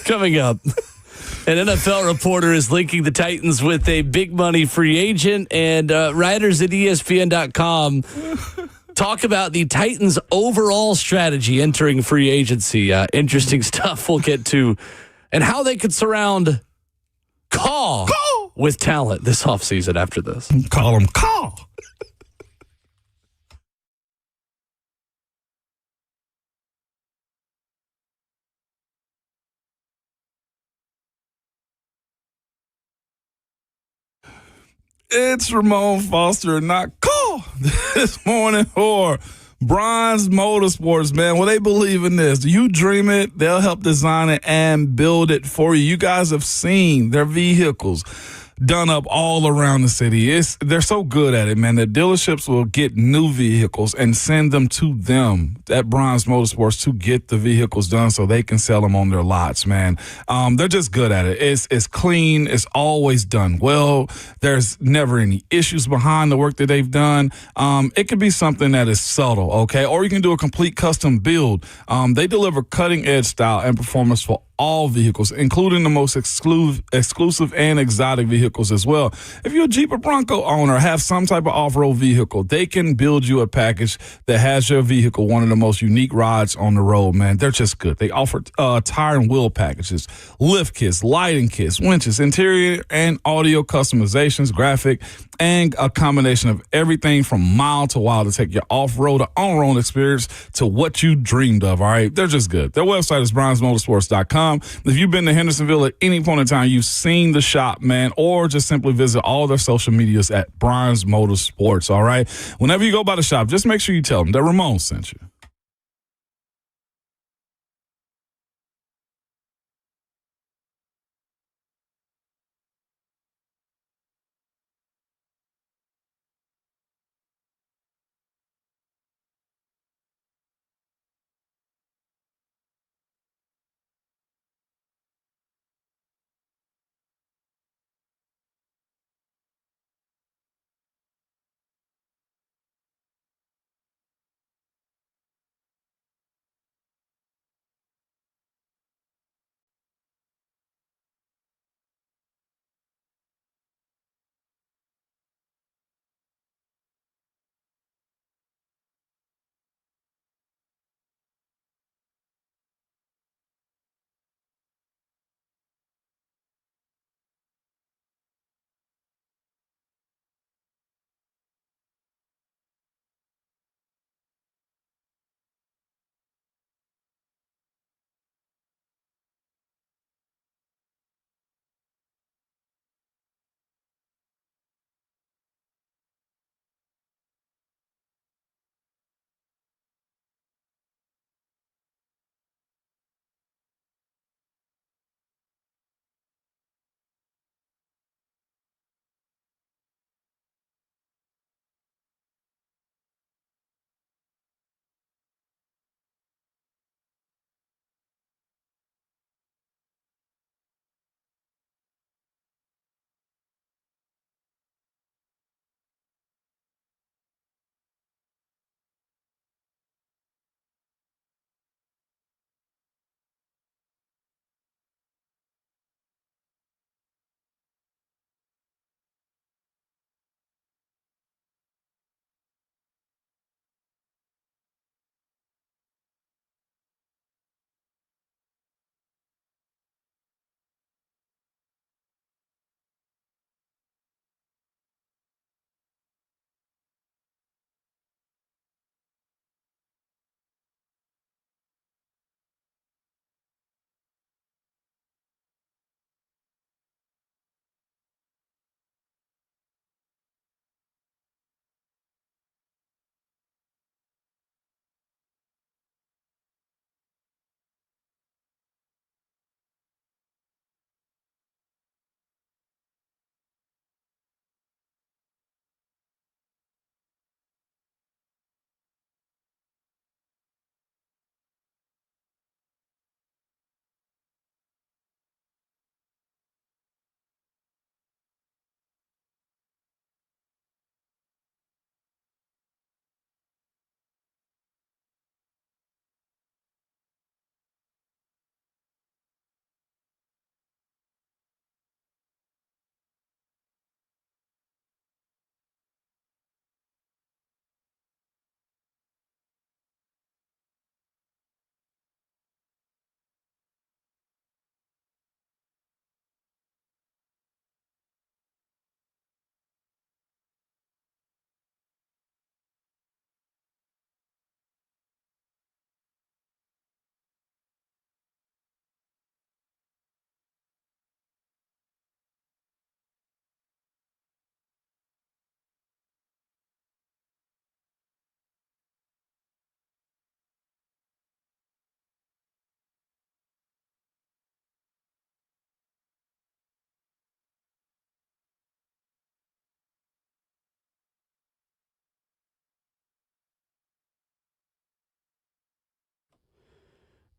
Coming up, an NFL reporter is linking the Titans with a big money free agent, and writers at ESPN.com talk about the Titans' overall strategy entering free agency. Interesting stuff we'll get to, and how they could surround Call with talent this offseason after this. Call him call. It's Ramon Foster, not call this morning for Bronze Motorsports, man. Well, they believe in this. You dream it, they'll help design it and build it for you. You guys have seen their vehicles done up all around the city. They're so good at it, man. The dealerships will get new vehicles and send them to them at Bronze Motorsports to get the vehicles done so they can sell them on their lots, man. They're just good at it. It's clean. It's always done well. There's never any issues behind the work that they've done. It could be something that is subtle, okay? Or you can do a complete custom build. They deliver cutting-edge style and performance for all vehicles, including the most exclusive and exotic vehicles as well. If you're a Jeep or Bronco owner, have some type of off-road vehicle, they can build you a package that has your vehicle one of the most unique rides on the road, man. They're just good. They offer tire and wheel packages, lift kits, lighting kits, winches, interior and audio customizations, graphic, and a combination of everything from mild to wild to take your off-road or on-road experience to what you dreamed of, all right? They're just good. Their website is bronzemotorsports.com. If you've been to Hendersonville at any point in time, you've seen the shop, man, or just simply visit all their social medias at Bronze Motorsports, all right? Whenever you go by the shop, just make sure you tell them that Ramon sent you.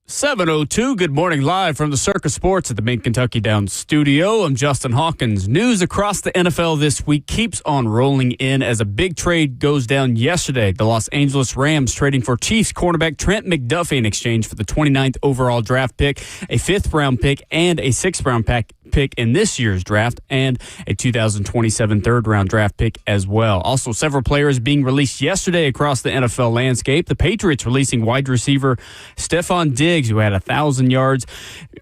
7:02. Good morning, live from the Circus Sports at the Main Kentucky Downs studio. I'm Justin Hawkins. News across the NFL this week keeps on rolling in as a big trade goes down yesterday. The Los Angeles Rams trading for Chiefs cornerback Trent McDuffie in exchange for the 29th overall draft pick, a 5th-round pick, and a 6th-round pick in this year's draft, and a 2027 third-round draft pick as well. Also, several players being released yesterday across the NFL landscape. The Patriots releasing wide receiver Stephon Diggs, who had 1,000 yards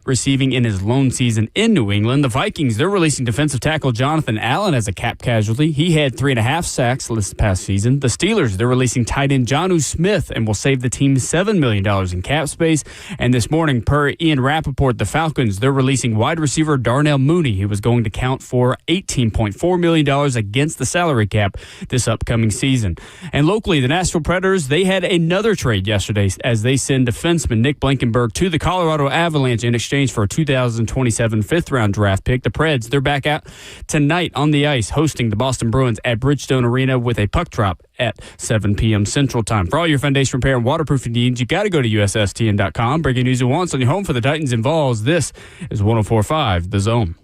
receiving in his lone season in New England. The Vikings, they're releasing defensive tackle Jonathan Allen as a cap casualty. He had 3.5 sacks this past season. The Steelers, they're releasing tight end Jonnu Smith and will save the team $7 million in cap space. And this morning, per Ian Rappaport, the Falcons, they're releasing wide receiver Darnell Mooney, who was going to count for $18.4 million against the salary cap this upcoming season. And locally, the Nashville Predators, they had another trade yesterday as they send defenseman Nick Blankenberg to the Colorado Avalanche in exchange for a 2027 5th-round draft pick. The Preds, they're back out tonight on the ice hosting the Boston Bruins at Bridgestone Arena with a puck drop at 7 p.m. Central Time. For all your foundation repair and waterproofing needs, you got to go to USSTN.com. Breaking news at once on your home for the Titans and Vols. This is 104.5 The Zone.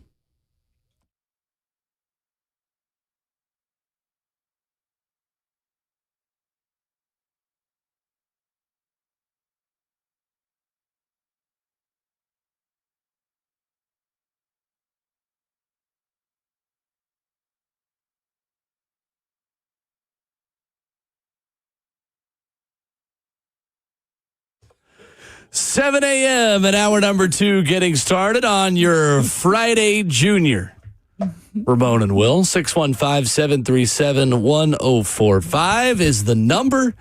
Seven a.m. at hour number 2 getting started on your Friday Junior. Ramon and Will, 615-737-1045 is the number.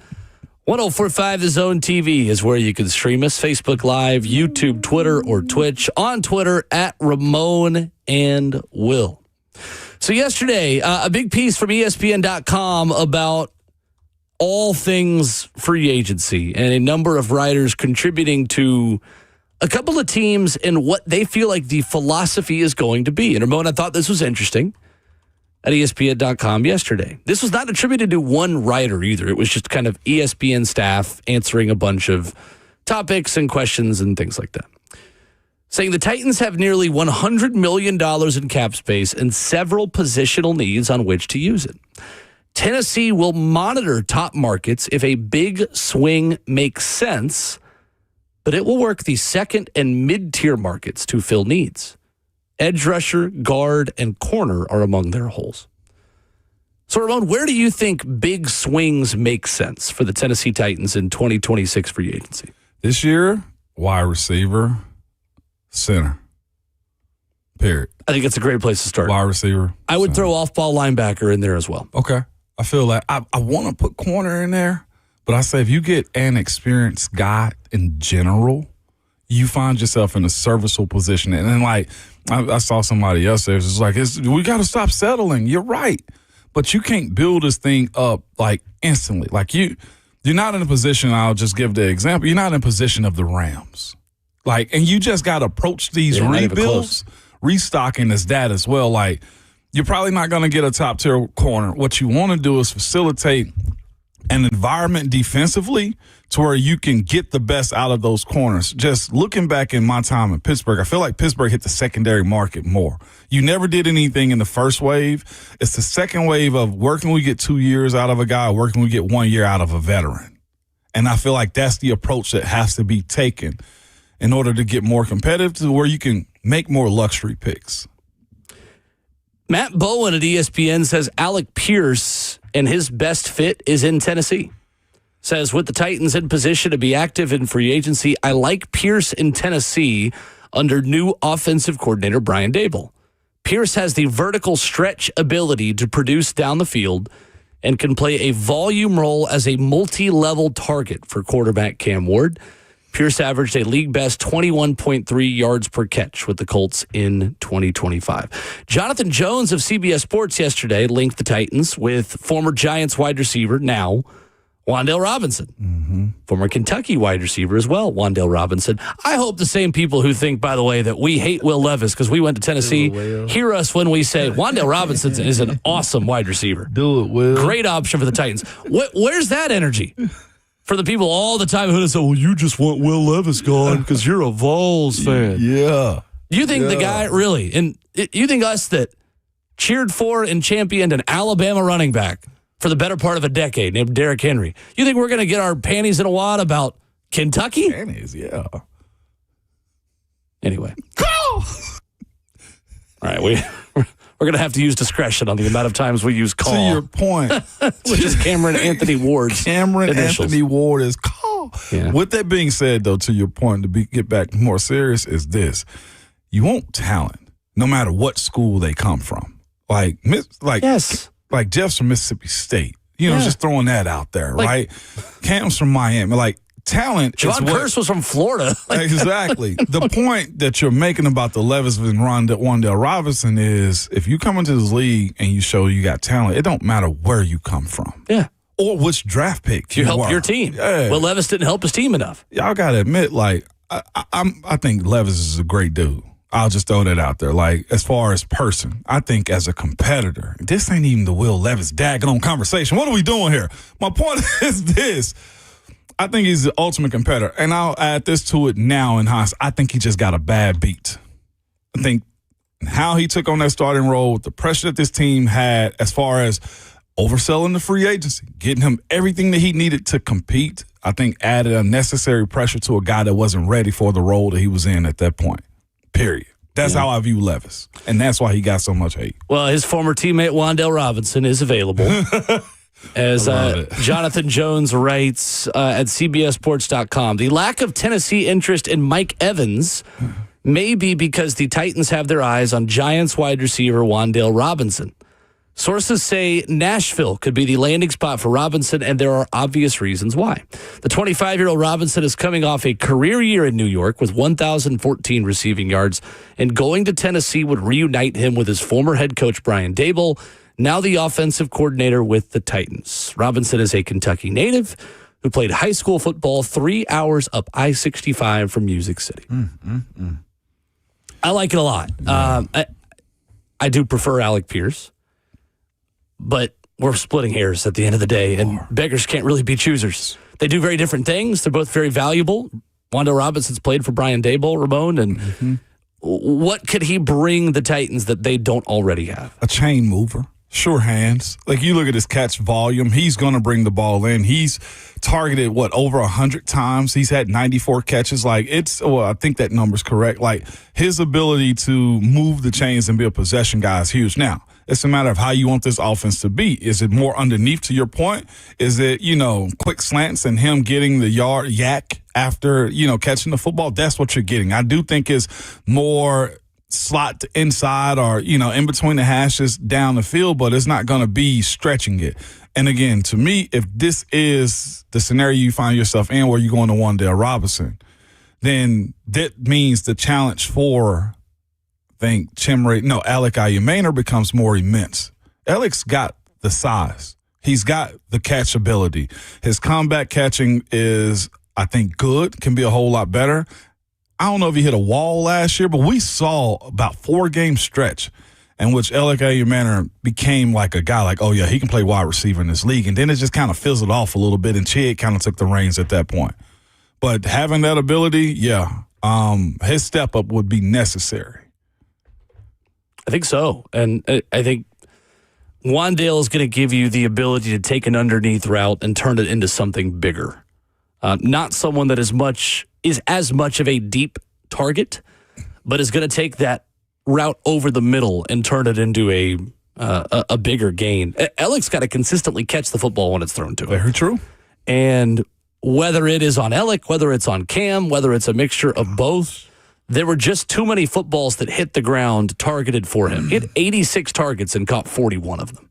1045 The Zone TV is where you can stream us. Facebook Live, YouTube, Twitter, or Twitch. On Twitter, at Ramon and Will. So yesterday, a big piece from ESPN.com about all things free agency and a number of writers contributing to a couple of teams and what they feel like the philosophy is going to be. And Ramon, I thought this was interesting at ESPN.com yesterday. This was not attributed to one writer either. It was just kind of ESPN staff answering a bunch of topics and questions and things like that. Saying the Titans have nearly $100 million in cap space and several positional needs on which to use it. Tennessee will monitor top markets if a big swing makes sense, but it will work the second and mid-tier markets to fill needs. Edge rusher, guard, and corner are among their holes. So, Ramon, where do you think big swings make sense for the Tennessee Titans in 2026 free agency? This year, wide receiver, center. Period. I think it's a great place to start. Wide receiver. I would throw off-ball linebacker in there as well. Okay. I feel like I want to put corner in there, but I say if you get an experienced guy in general, you find yourself in a serviceable position. And then, like, I saw somebody else there. It's like, we got to stop settling. You're right. But you can't build this thing up, like, instantly. Like, you're not in a position, I'll just give the example, you're not in a position of the Rams. Like, and you just got to approach these rebuilds. Restocking is that as well. Like, you're probably not going to get a top-tier corner. What you want to do is facilitate an environment defensively to where you can get the best out of those corners. Just looking back in my time in Pittsburgh, I feel like Pittsburgh hit the secondary market more. You never did anything in the first wave. It's the second wave of where can we get 2 years out of a guy, where can we get 1 year out of a veteran? And I feel like that's the approach that has to be taken in order to get more competitive to where you can make more luxury picks. Matt Bowen at ESPN says Alec Pierce and his best fit is in Tennessee. Says with the Titans in position to be active in free agency, I like Pierce in Tennessee under new offensive coordinator Brian Daboll. Pierce has the vertical stretch ability to produce down the field and can play a volume role as a multi-level target for quarterback Cam Ward. Pierce averaged a league-best 21.3 yards per catch with the Colts in 2025. Jonathan Jones of CBS Sports yesterday linked the Titans with former Giants wide receiver, now Wan'Dale Robinson. Former Kentucky wide receiver as well, Wan'Dale Robinson. I hope the same people who think, by the way, that we hate Will Levis because we went to Tennessee hear us when we say Wan'Dale Robinson is an awesome wide receiver. Do it, Will. Great option for the Titans. Where's that energy For the people all the time who say, well, you just want Will Levis gone because you're a Vols fan. Yeah. You think the guy, really, and you think us that cheered for and championed an Alabama running back for the better part of a decade named Derrick Henry, you think we're going to get our panties in a wad about Kentucky? Panties, yeah. Anyway. All right, we're going to have to use discretion on the amount of times we use call. To your point. Which is Cameron Anthony Ward's initials. Anthony Ward is call. Yeah. With that being said, though, to your point, get back more serious, is this. You want talent, no matter what school they come from. Yes. Like Jeff's from Mississippi State. Just throwing that out there, right? Cam's from Miami. Like, talent Javon Kearse was from Florida. Exactly. The point that you're making about the Levis and Wandale Robinson is if you come into this league and you show you got talent, it don't matter where you come from. Yeah. Or which draft pick you help your team. Yeah. Well, Levis didn't help his team enough. Y'all got to admit, I think Levis is a great dude. I'll just throw that out there. As far as person, I think as a competitor, this ain't even the Will Levis daggone conversation. What are we doing here? My point is this. I think he's the ultimate competitor. And I'll add this to it now in hindsight. I think he just got a bad beat. I think how he took on that starting role, the pressure that this team had as far as overselling the free agency, getting him everything that he needed to compete, I think added unnecessary pressure to a guy that wasn't ready for the role that he was in at that point. Period. That's how I view Levis. And that's why he got so much hate. Well, his former teammate Wandale Robinson is available. As Jonathan Jones writes at CBSSports.com, the lack of Tennessee interest in Mike Evans may be because the Titans have their eyes on Giants wide receiver Wandale Robinson. Sources say Nashville could be the landing spot for Robinson, and there are obvious reasons why. The 25-year-old Robinson is coming off a career year in New York with 1,014 receiving yards, and going to Tennessee would reunite him with his former head coach Brian Daboll, now the offensive coordinator with the Titans. Robinson is a Kentucky native who played high school football 3 hours up I-65 from Music City. I like it a lot. I do prefer Alec Pierce. But we're splitting hairs at the end of the day, and beggars can't really be choosers. They do very different things. They're both very valuable. Wandale Robinson's played for Brian Daboll, Ramon, and what could he bring the Titans that they don't already have? A chain mover. Sure hands. You look at his catch volume, he's going to bring the ball in. He's targeted, over 100 times. He's had 94 catches. I think that number's correct. His ability to move the chains and be a possession guy is huge. Now, it's a matter of how you want this offense to be. Is it more underneath, to your point? Is it, quick slants and him getting the yak after, catching the football? That's what you're getting. I do think it's more slot to inside or, in between the hashes down the field, but it's not going to be stretching it. And again, to me, if this is the scenario you find yourself in where you're going to Wandale Robinson, then that means the challenge for Alec Ayumaner becomes more immense. Alec's got the size. He's got the catch ability. His combat catching is, I think, good, can be a whole lot better. I don't know if he hit a wall last year, but we saw about 4-game stretch in which Alec Ayumaner became a guy he can play wide receiver in this league. And then it just kind of fizzled off a little bit, and Chig kind of took the reins at that point. But having that ability, his step up would be necessary. I think so. And I think Wandale is going to give you the ability to take an underneath route and turn it into something bigger. Not someone that is as much of a deep target, but is going to take that route over the middle and turn it into a bigger gain. Alec's got to consistently catch the football when it's thrown to him. Very true. And whether it is on Alec, whether it's on Cam, whether it's a mixture of both, there were just too many footballs that hit the ground targeted for him. He had 86 targets and caught 41 of them.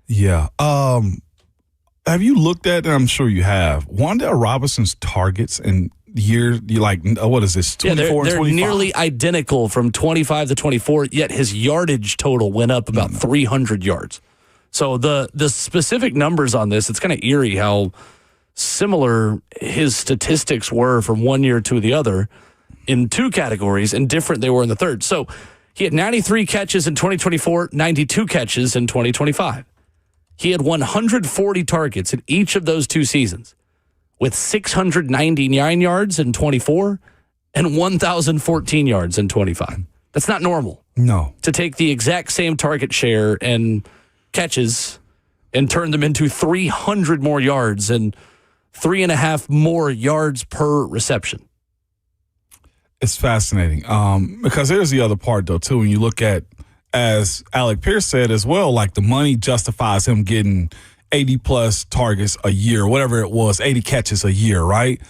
Yeah. Have you looked at, and I'm sure you have, Wandale Robinson's targets in years, what is this, 24 and 25? They're nearly identical from 25 to 24, yet his yardage total went up about 300 yards. So the specific numbers on this, it's kind of eerie how similar his statistics were from one year to the other in two categories, and different they were in the third. So he had 93 catches in 2024, 92 catches in 2025. He had 140 targets in each of those two seasons. with 699 yards in 24 and 1,014 yards in 25. That's not normal. No. To take the exact same target share and catches and turn them into 300 more yards and 3.5 more yards per reception. It's fascinating because there's the other part, though, too. When you look at, as Alec Pierce said as well, like the money justifies him getting 80-plus targets a year, whatever it was, 80 catches a year, right?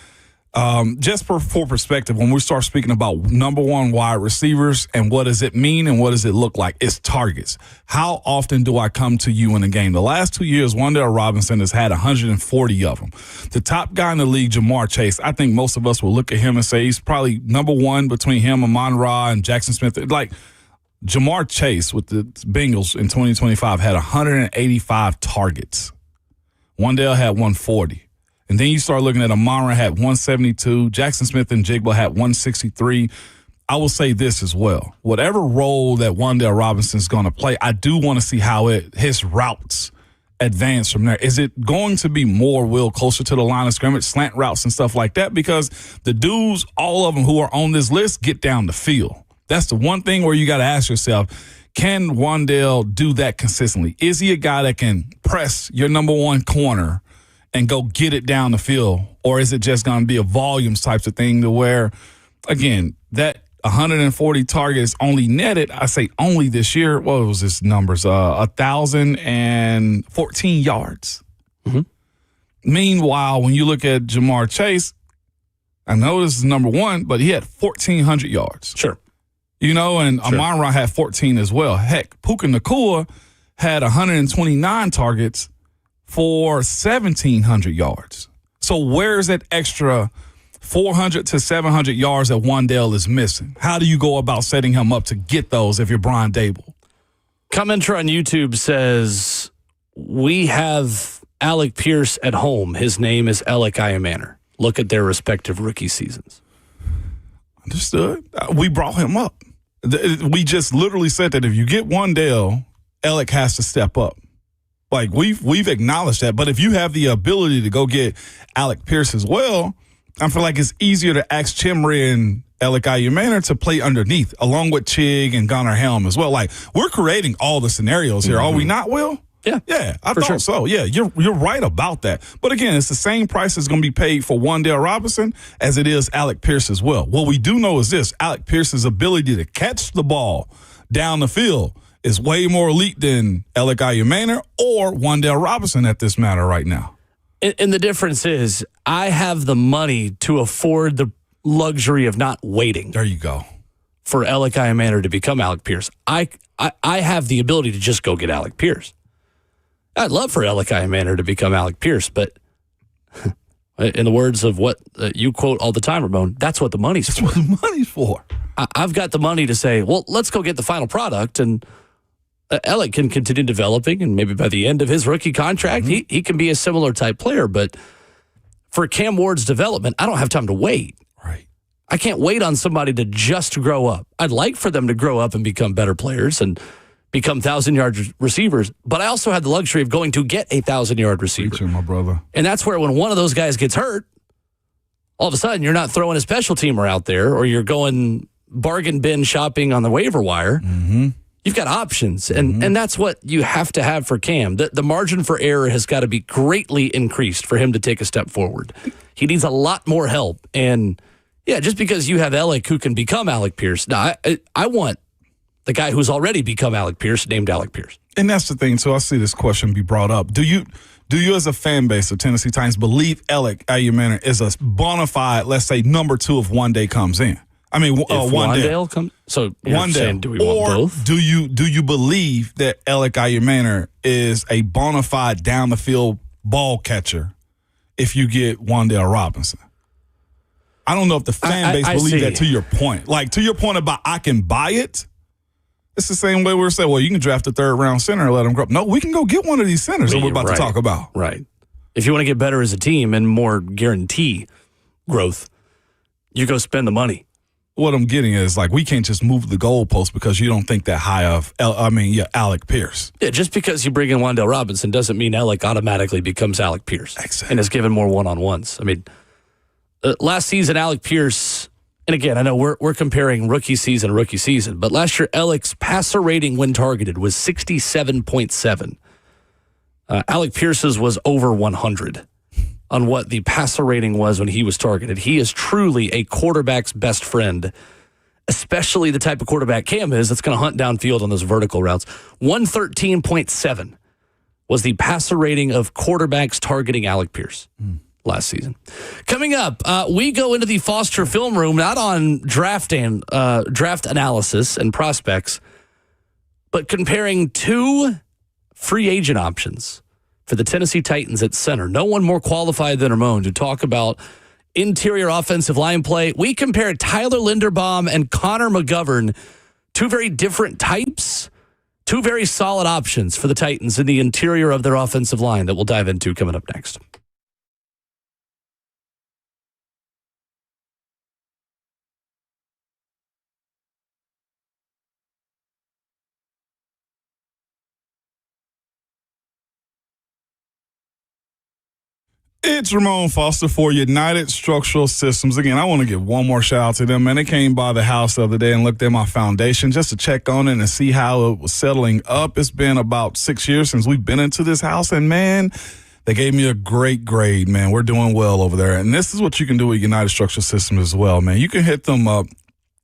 Just for perspective, when we start speaking about number one wide receivers and what does it mean and what does it look like, it's targets. How often do I come to you in a game? The last 2 years, Wan'Dale Robinson has had 140 of them. The top guy in the league, Jamar Chase, I think most of us will look at him and say he's probably number one between him, Amon-Ra, and Jackson Smith. Like, Jamar Chase with the Bengals in 2025 had 185 targets. Wan'Dale had 140. And then you start looking at Amon-Ra had 172. Jackson Smith and Jigba had 163. I will say this as well. Whatever role that Wan'Dale Robinson is going to play, I do want to see how his routes advance from there. Is it going to be more, Will, closer to the line of scrimmage, slant routes and stuff like that? Because the dudes, all of them who are on this list, get down the field. That's the one thing where you got to ask yourself, can Wan'Dale do that consistently? Is he a guy that can press your number one corner and go get it down the field? Or is it just going to be a volumes types of thing to where, again, that 140 targets only netted, I say only this year, what was his numbers? 1,014 yards. Mm-hmm. Meanwhile, when you look at Jamar Chase, I know this is number one, but he had 1,400 yards. Sure. You know, and sure. Amon-Ra had 14 as well. Heck, Puka Nacua had 129 targets for 1,700 yards. So where's that extra 400 to 700 yards that Wan'Dale is missing? How do you go about setting him up to get those if you're Brian Dable? Commenter on YouTube says, we have Alec Pierce at home. His name is Alec Iamaner. Look at their respective rookie seasons. Understood. We brought him up. We just literally said that if you get Wan'Dale, Alec has to step up. Like, we've acknowledged that. But if you have the ability to go get Alec Pierce as well, I feel like it's easier to ask Chimry and Alec Iamaner to play underneath, along with Chig and Gunnar Helm as well. Like, we're creating all the scenarios here. Are we not, Will? Yeah. Yeah, I thought so. Yeah, you're right about that. But again, it's the same price that's going to be paid for Wan'Dale Robinson as it is Alec Pierce as well. What we do know is this: Alec Pierce's ability to catch the ball down the field is way more elite than Alec Iamaner or Wan'Dale Robinson at this matter right now. And the difference is I have the money to afford the luxury of not waiting. There you go. For Alec Iamaner to become Alec Pierce. I have the ability to just go get Alec Pierce. I'd love for Alec Iamaner to become Alec Pierce, but in the words of what you quote all the time, Ramon, that's what the money's for. That's what the money's for. I've got the money to say, well, let's go get the final product, and Alec can continue developing, and maybe by the end of his rookie contract, he can be a similar type player. But for Cam Ward's development, I don't have time to wait. Right. I can't wait on somebody to just grow up. I'd like for them to grow up and become better players and become 1,000-yard receivers, but I also had the luxury of going to get a 1,000-yard receiver. Preaching, my brother. And that's where when one of those guys gets hurt, all of a sudden you're not throwing a special teamer out there or you're going bargain bin shopping on the waiver wire. Mm-hmm. You've got options, and that's what you have to have for Cam. The margin for error has got to be greatly increased for him to take a step forward. He needs a lot more help. And, yeah, just because you have Alec who can become Alec Pierce, now I want the guy who's already become Alec Pierce, named Alec Pierce. And that's the thing, so I see this question be brought up. Do you as a fan base of Tennessee Titans believe Alec Iamaner is a bona fide, let's say, number two if one day comes in? I mean, Wan'Dale comes. So you're saying, do we want both? Do you believe that Alec Iamaner is a bona fide down the field ball catcher if you get Wan'Dale Robinson? I don't know if the fan base believes that to your point. Like, to your point about I can buy it, it's the same way we're saying, well, you can draft a third-round center and let him grow up. No, we can go get one of these centers that we're about to talk about. Right. If you want to get better as a team and more guarantee growth, you go spend the money. what I'm getting is like we can't just move the goalpost because you don't think that high of Alec Pierce. Yeah, just because you bring in Wan'Dale Robinson doesn't mean Alec automatically becomes Alec Pierce and is given more one-on-ones. I mean, last season, Alec Pierce, and again, I know we're comparing rookie season, but last year, Alec's passer rating when targeted was 67.7. Alec Pierce's was over 100 on what the passer rating was when he was targeted. He is truly a quarterback's best friend, especially the type of quarterback Cam is that's going to hunt downfield on those vertical routes. 113.7 was the passer rating of quarterbacks targeting Alec Pierce last season. Coming up, we go into the Foster film room, not on draft analysis and prospects, but comparing two free agent options for the Tennessee Titans at center. No one more qualified than Ramon to talk about interior offensive line play. We compared Tyler Linderbaum and Connor McGovern, two very different types, two very solid options for the Titans in the interior of their offensive line that we'll dive into coming up next. It's Ramon Foster for United Structural Systems. Again, I want to give one more shout out to them, man. They came by the house the other day and looked at my foundation just to check on it and see how it was settling up. It's been about 6 years since we've been into this house, and man, they gave me a great grade, man. We're doing well over there. And this is what you can do with United Structural Systems as well, man. You can hit them up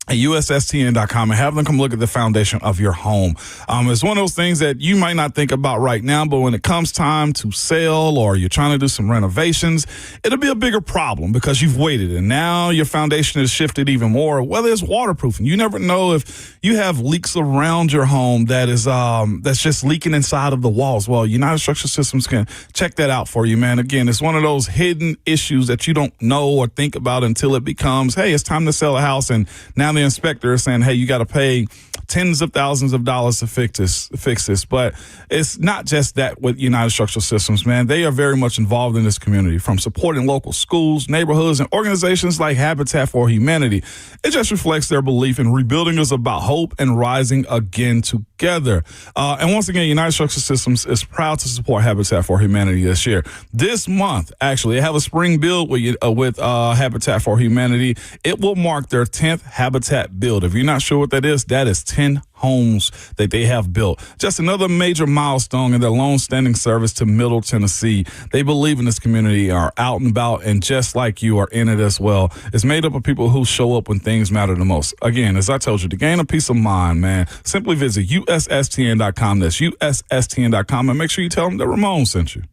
at USSTN.com and have them come look at the foundation of your home. It's one of those things that you might not think about right now, but when it comes time to sell or you're trying to do some renovations, it'll be a bigger problem because you've waited and now your foundation has shifted even more, whether it's waterproofing. You never know if you have leaks around your home that is that's just leaking inside of the walls. Well, United Structural Systems can check that out for you, man. Again, it's one of those hidden issues that you don't know or think about until it becomes, hey, it's time to sell a house, and now the inspector is saying, hey, you got to pay tens of thousands of dollars to fix this. But it's not just that with United Structural Systems, man. They are very much involved in this community, from supporting local schools, neighborhoods, and organizations like Habitat for Humanity. It just reflects their belief in rebuilding is about hope and rising again together. And once again, United Structural Systems is proud to support Habitat for Humanity this year. This month, actually, they have a spring build with Habitat for Humanity. It will mark their 10th Habitat build. If you're not sure what that is 10 homes that they have built. Just another major milestone in their long-standing service to Middle Tennessee. They believe in this community, are out and about, and just like you are in it as well. It's made up of people who show up when things matter the most. Again, as I told you, to gain a peace of mind, man, simply visit USSTN.com. That's USSTN.com, and make sure you tell them that Ramon sent you.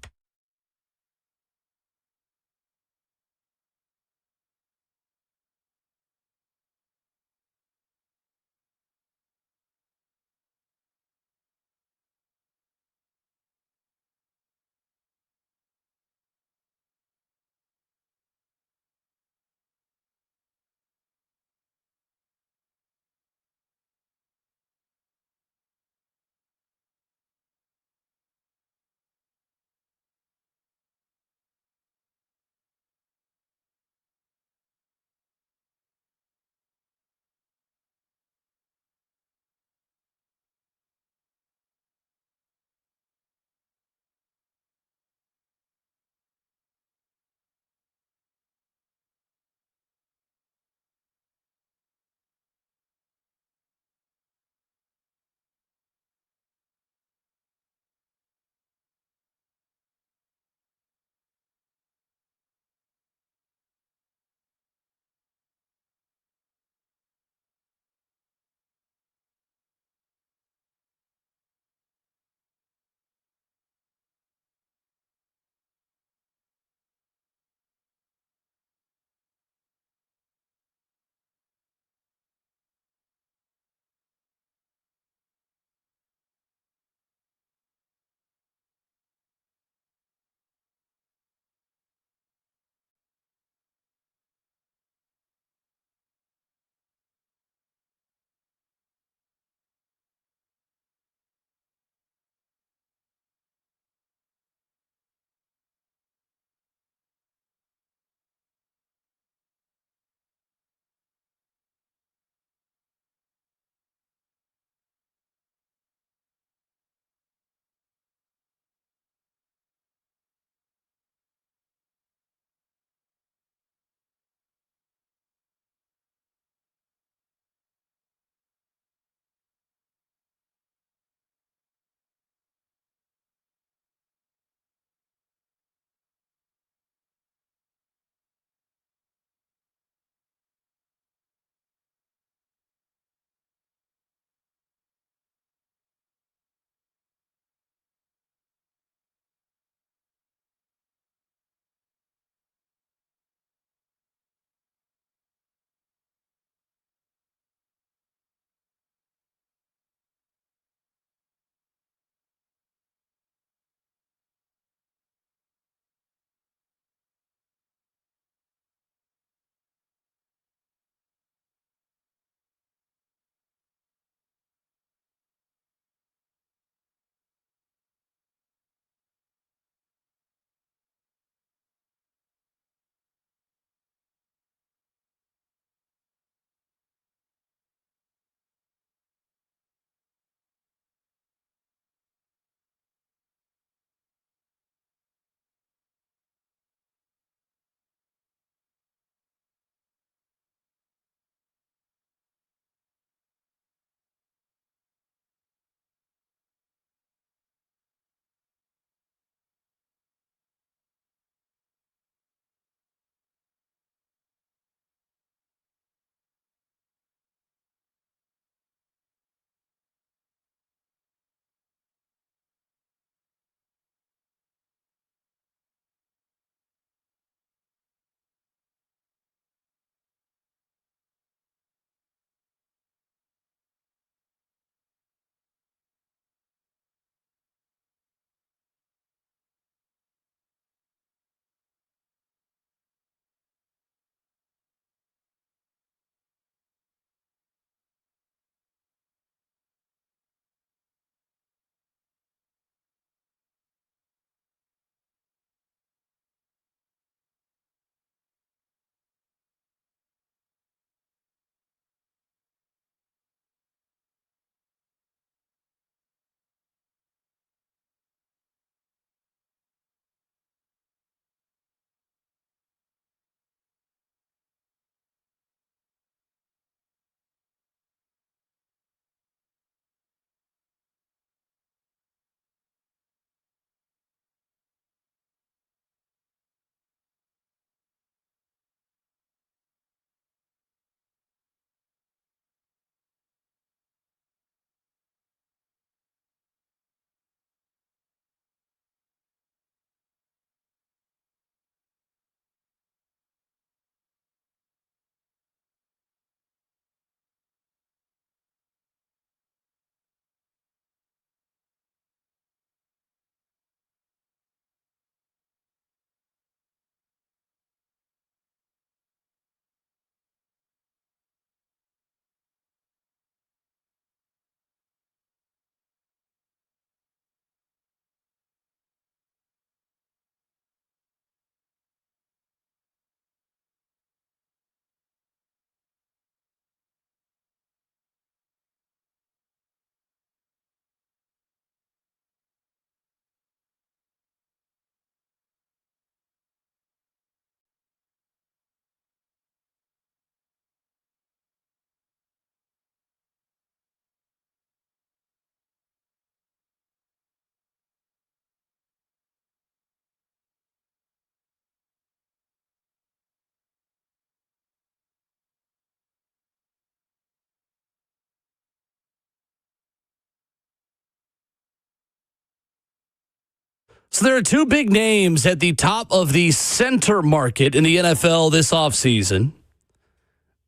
So there are two big names at the top of the center market in the NFL this offseason.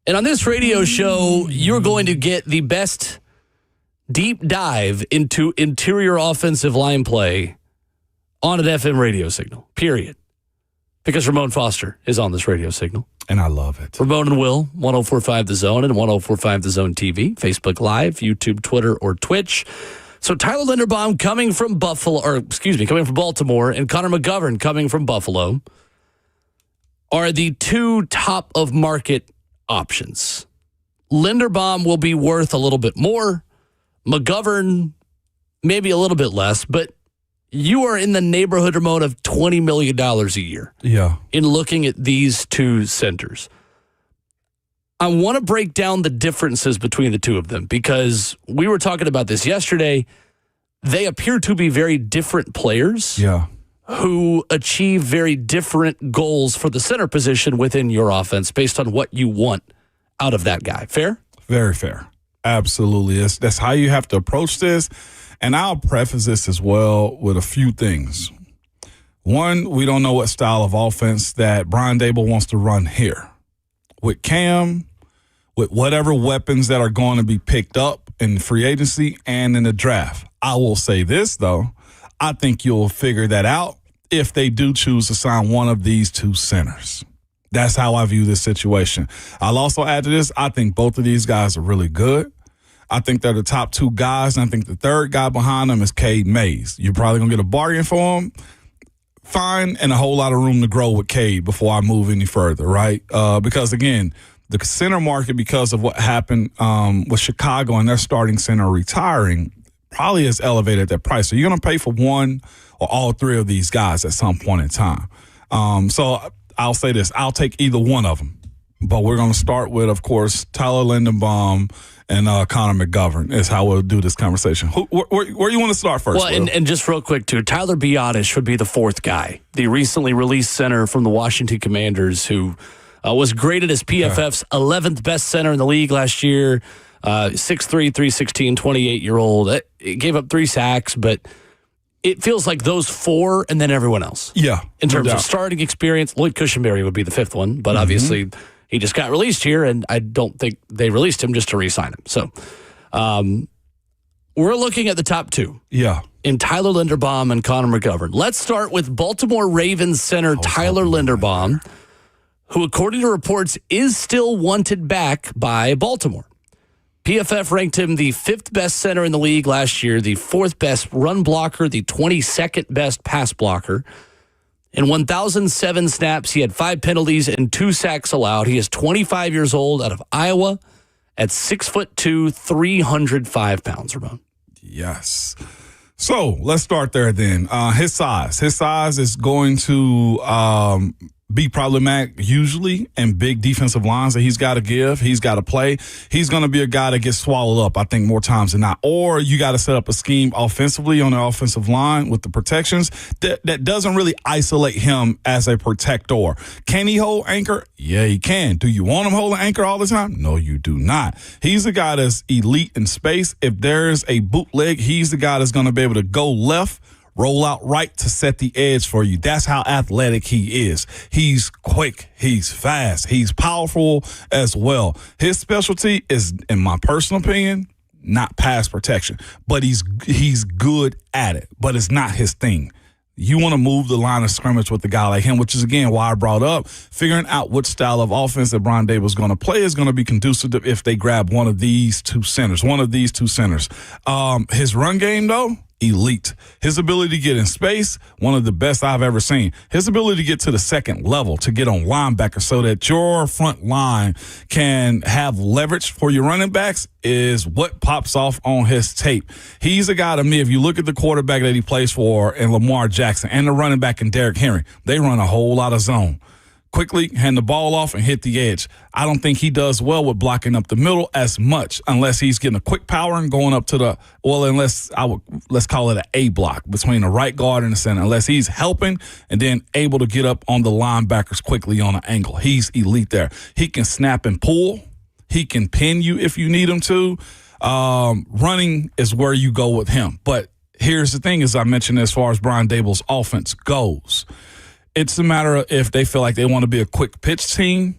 And on this radio show, you're going to get the best deep dive into interior offensive line play on an FM radio signal, period. Because Ramon Foster is on this radio signal. And I love it. Ramon and Will, 104.5 The Zone and 104.5 The Zone TV, Facebook Live, YouTube, Twitter, or Twitch. So Tyler Linderbaum coming from Baltimore, and Connor McGovern coming from Buffalo are the two top of market options. Linderbaum will be worth a little bit more. McGovern, maybe a little bit less, but you are in the neighborhood, Ramon, of $20 million a year. Yeah. In looking at these two centers. I want to break down the differences between the two of them because we were talking about this yesterday. They appear to be very different players who achieve very different goals for the center position within your offense based on what you want out of that guy. Fair? Very fair. Absolutely. That's how you have to approach this. And I'll preface this as well with a few things. One, we don't know what style of offense that Brian Daboll wants to run here. With Cam, with whatever weapons that are going to be picked up in free agency and in the draft. I will say this, though. I think you'll figure that out if they do choose to sign one of these two centers. That's how I view this situation. I'll also add to this, I think both of these guys are really good. I think they're the top two guys, and I think the third guy behind them is Cade Mays. You're probably going to get a bargain for him. Fine, and a whole lot of room to grow with Cade before I move any further, right? Because, again, the center market, because of what happened with Chicago and their starting center retiring, probably has elevated that price. So you're going to pay for one or all three of these guys at some point in time. So I'll say this. I'll take either one of them. But we're going to start with, of course, Tyler Linderbaum and Connor McGovern is how we'll do this conversation. Where you want to start first? Well, and just real quick, too, Tyler Biotish would be the fourth guy, the recently released center from the Washington Commanders who was graded as PFF's 11th best center in the league last year, 6'3", 316, 28-year-old. It gave up 3 sacks, but it feels like those four and then everyone else. Yeah. In terms of starting experience, Lloyd Cushenberry would be the fifth one, but obviously he just got released here, and I don't think they released him just to re-sign him. So we're looking at the top two. Yeah. In Tyler Linderbaum and Connor McGovern. Let's start with Baltimore Ravens center Tyler Linderbaum, who, according to reports, is still wanted back by Baltimore. PFF ranked him the 5th best center in the league last year, the 4th best run blocker, the 22nd best pass blocker. In 1,007 snaps, he had 5 penalties and 2 sacks allowed. He is 25 years old, out of Iowa, at 6'2", 305 pounds, Ramon. Yes. So let's start there then. His size. His size is going to be problematic usually in big defensive lines that he's got to give. He's got to play. He's going to be a guy that gets swallowed up, I think, more times than not. Or you got to set up a scheme offensively on the offensive line with the protections that doesn't really isolate him as a protector. Can he hold anchor? Yeah, he can. Do you want him holding anchor all the time? No, you do not. He's a guy that's elite in space. If there's a bootleg, he's the guy that's going to be able to go left, roll out right to set the edge for you. That's how athletic he is. He's quick. He's fast. He's powerful as well. His specialty is, in my personal opinion, not pass protection, but he's good at it, but it's not his thing. You want to move the line of scrimmage with a guy like him, which is, again, why I brought up figuring out what style of offense that Brian Daboll is going to play is going to be conducive to if they grab one of these two centers. His run game, though, elite. His ability to get in space, one of the best I've ever seen. His ability to get to the second level, to get on linebackers so that your front line can have leverage for your running backs is what pops off on his tape. He's a guy to me, if you look at the quarterback that he plays for in Lamar Jackson and the running back in Derrick Henry, they run a whole lot of zone. Quickly hand the ball off and hit the edge. I don't think he does well with blocking up the middle as much unless he's getting a quick power and going up to let's call it an A block between the right guard and the center, unless he's helping and then able to get up on the linebackers quickly on an angle. He's elite there. He can snap and pull. He can pin you if you need him to. Running is where you go with him. But here's the thing, as I mentioned, as far as Brian Dable's offense goes, it's a matter of if they feel like they want to be a quick pitch team,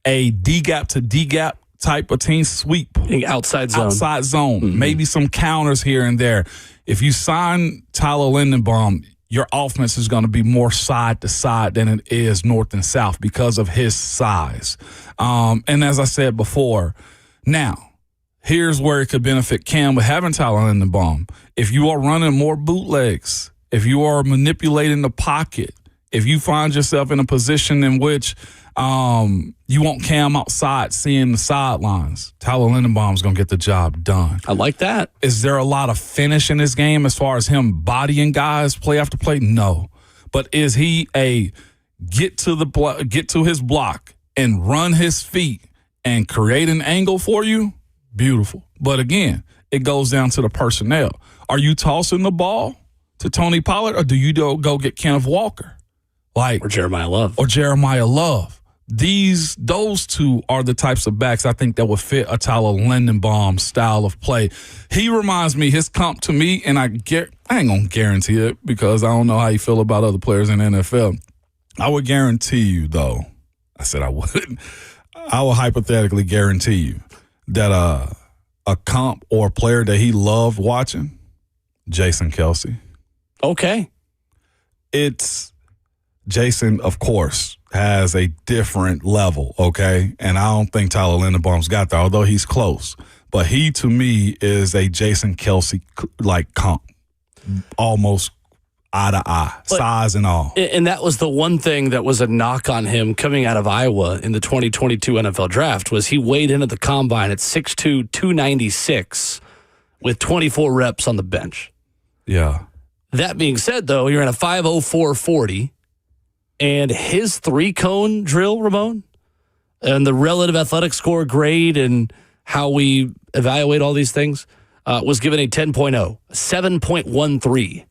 a D-gap to D-gap type of team sweep. Outside zone. Mm-hmm. Maybe some counters here and there. If you sign Tyler Linderbaum, your offense is going to be more side to side than it is north and south because of his size. And as I said before, now, here's where it could benefit Cam with having Tyler Linderbaum. If you are running more bootlegs, if you are manipulating the pocket, if you find yourself in a position in which you want Cam outside seeing the sidelines, Tyler Linderbaum's going to get the job done. I like that. Is there a lot of finish in this game as far as him bodying guys play after play? No. But is he a get to his block and run his feet and create an angle for you? Beautiful. But again, it goes down to the personnel. Are you tossing the ball to Tony Pollard, or do you go get Kenneth Walker? Or Jeremiah Love. Those two are the types of backs I think that would fit a Tyler Linderbaum style of play. He reminds me, his comp to me, and I ain't going to guarantee it because I don't know how you feel about other players in the NFL. I would guarantee you, though, I said I wouldn't. I will hypothetically guarantee you that a comp or a player that he loved watching, Jason Kelce. Okay. Jason, of course, has a different level, okay? And I don't think Tyler Linderbaum's got there, although he's close. But he, to me, is a Jason Kelce like comp, almost eye to eye, size and all. And that was the one thing that was a knock on him coming out of Iowa in the 2022 NFL draft was he weighed in at the combine at 6'2", 296 with 24 reps on the bench. Yeah. That being said, though, you're in a 5.04 40, and his 3-cone drill, Ramon, and the relative athletic score grade and how we evaluate all these things was given a 10.0, 7.13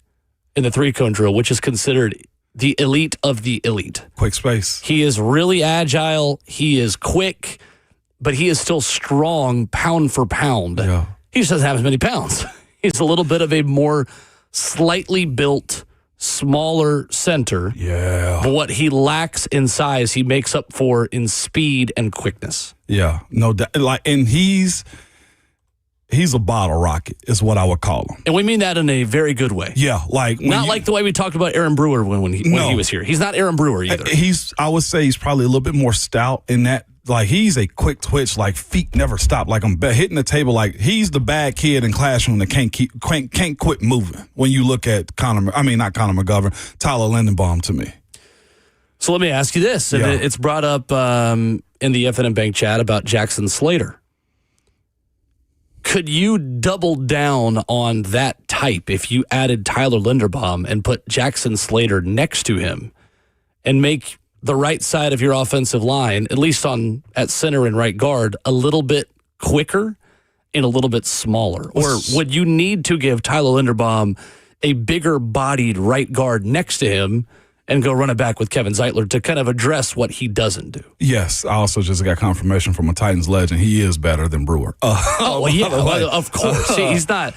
in the 3-cone drill, which is considered the elite of the elite. Quick space. He is really agile. He is quick, but he is still strong pound for pound. Yeah. He just doesn't have as many pounds. He's a little bit of a more slightly built, smaller center. Yeah. But what he lacks in size, he makes up for in speed and quickness. Yeah. No doubt. And he's a bottle rocket is what I would call him. And we mean that in a very good way. Yeah. Not like the way we talked about Aaron Brewer when he was here. He's not Aaron Brewer either. I would say he's probably a little bit more stout in that. Like, he's a quick twitch, like, feet never stop. Like, I'm hitting the table. Like, he's the bad kid in classroom that can't quit moving when you look at not Connor McGovern, Tyler Linderbaum to me. So let me ask you this. And it's brought up in the F&M Bank chat about Jackson Slater. Could you double down on that type if you added Tyler Linderbaum and put Jackson Slater next to him and make the right side of your offensive line, at least at center and right guard, a little bit quicker and a little bit smaller? Or would you need to give Tyler Linderbaum a bigger bodied right guard next to him and go run it back with Kevin Zeitler to kind of address what he doesn't do? Yes, I also just got confirmation from a Titans legend. He is better than Brewer. Of course. See, he's not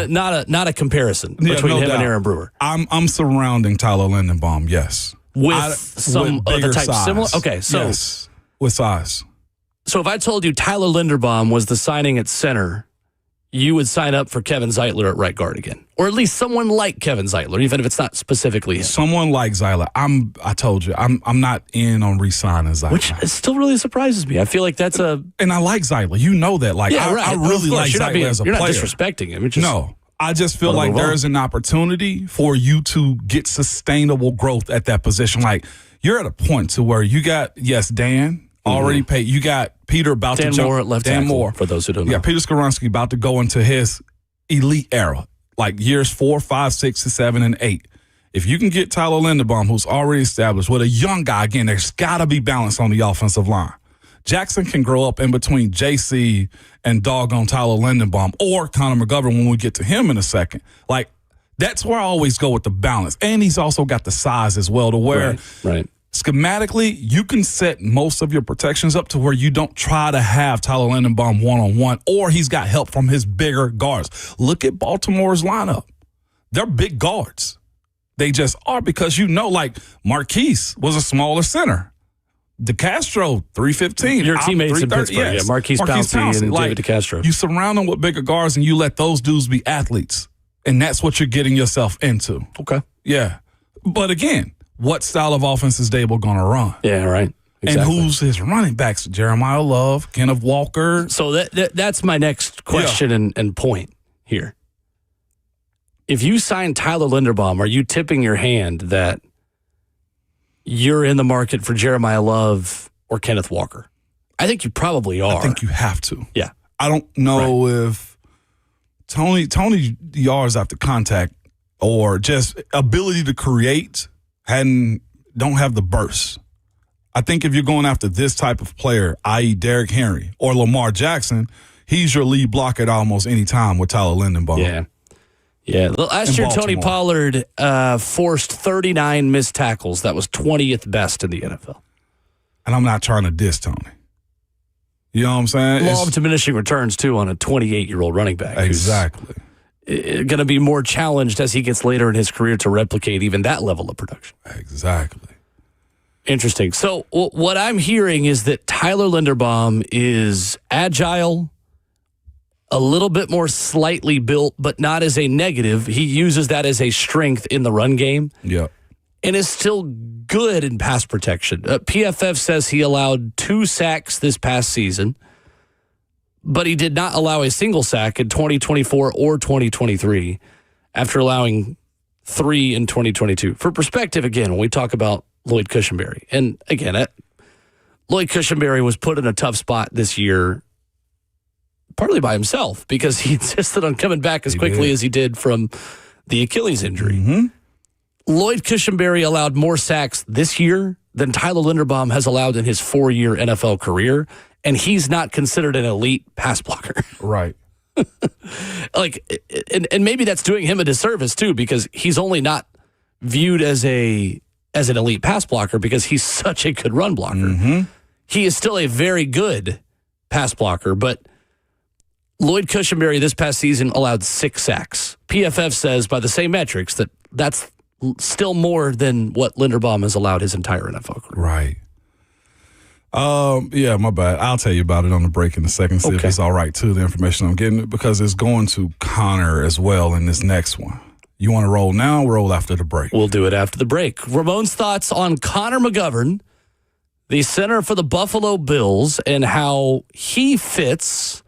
not a comparison between him and Aaron Brewer. I'm surrounding Tyler Linderbaum, yes. With some of the type similar? Okay, so. Yes, with size. So if I told you Tyler Linderbaum was the signing at center, you would sign up for Kevin Zeitler at right guard again. Or at least someone like Kevin Zeitler, even if it's not specifically him. Someone like Zeitler. I told you, I'm not in on re-signing Zeitler. Which still really surprises me. I feel like that's a... And I like Zeitler. You know that. Like, yeah, right. I really like Zeitler as a player. You're not disrespecting him. No. I just feel like there is an opportunity for you to get sustainable growth at that position. Like, you're at a point to where you got, Dan already paid. You got Peter about Dan to jump. Moore at left Dan tackle, Moore. for those who don't know. Yeah, Peter Skoronski about to go into his elite era, like years 4, 5, 6, 7, and 8. If you can get Tyler Linderbaum, who's already established, with a young guy, again, there's got to be balance on the offensive line. Jackson can grow up in between JC and doggone Tyler Linderbaum or Connor McGovern when we get to him in a second. Like, that's where I always go with the balance. And he's also got the size as well to where schematically you can set most of your protections up to where you don't try to have Tyler Linderbaum one-on-one, or he's got help from his bigger guards. Look at Baltimore's lineup. They're big guards. They just are because like Marquise was a smaller center. DeCastro, 315. Your teammates in Pittsburgh, yes. yeah, Marquise Pouncey and David DeCastro. You surround them with bigger guards and you let those dudes be athletes. And that's what you're getting yourself into. Okay. Yeah. But again, what style of offense is Dable going to run? Yeah, right. Exactly. And who's his running backs? Jeremiah Love, Kenneth Walker. So that's my next question and point here. If you sign Tyler Linderbaum, are you tipping your hand that you're in the market for Jeremiah Love or Kenneth Walker? I think you probably are. I think you have to. Yeah. I don't know if Tony yards after contact or just ability to create don't have the burst. I think if you're going after this type of player, i.e. Derrick Henry or Lamar Jackson, he's your lead blocker at almost any time with Tyler Linderbaum. Yeah. Yeah. Last year, Tony Pollard forced 39 missed tackles. That was 20th best in the NFL. And I'm not trying to diss Tony. You know what I'm saying? Law of diminishing returns, too, on a 28-year-old running back. Exactly. Going to be more challenged as he gets later in his career to replicate even that level of production. Exactly. Interesting. So what I'm hearing is that Tyler Linderbaum is agile, a little bit more slightly built, but not as a negative. He uses that as a strength in the run game. Yeah. And is still good in pass protection. PFF says he allowed 2 sacks this past season, but he did not allow a single sack in 2024 or 2023 after allowing 3 in 2022. For perspective, again, when we talk about Lloyd Cushenberry, and again, Lloyd Cushenberry was put in a tough spot this year, partly by himself, because he insisted on coming back as quickly as he did from the Achilles injury. Mm-hmm. Lloyd Cushenberry allowed more sacks this year than Tyler Linderbaum has allowed in his 4-year NFL career, and he's not considered an elite pass blocker. Right. And maybe that's doing him a disservice too, because he's only not viewed as an elite pass blocker because he's such a good run blocker. Mm-hmm. He is still a very good pass blocker, but Lloyd Cushenberry this past season allowed 6 sacks. PFF says by the same metrics that's still more than what Linderbaum has allowed his entire NFL career. Right. Yeah, my bad. I'll tell you about it on the break in a second, see if it's all right, too, the information I'm getting, because it's going to Connor as well in this next one. You want to roll now or roll after the break? We'll do it after the break. Ramon's thoughts on Connor McGovern, the center for the Buffalo Bills, and how he fits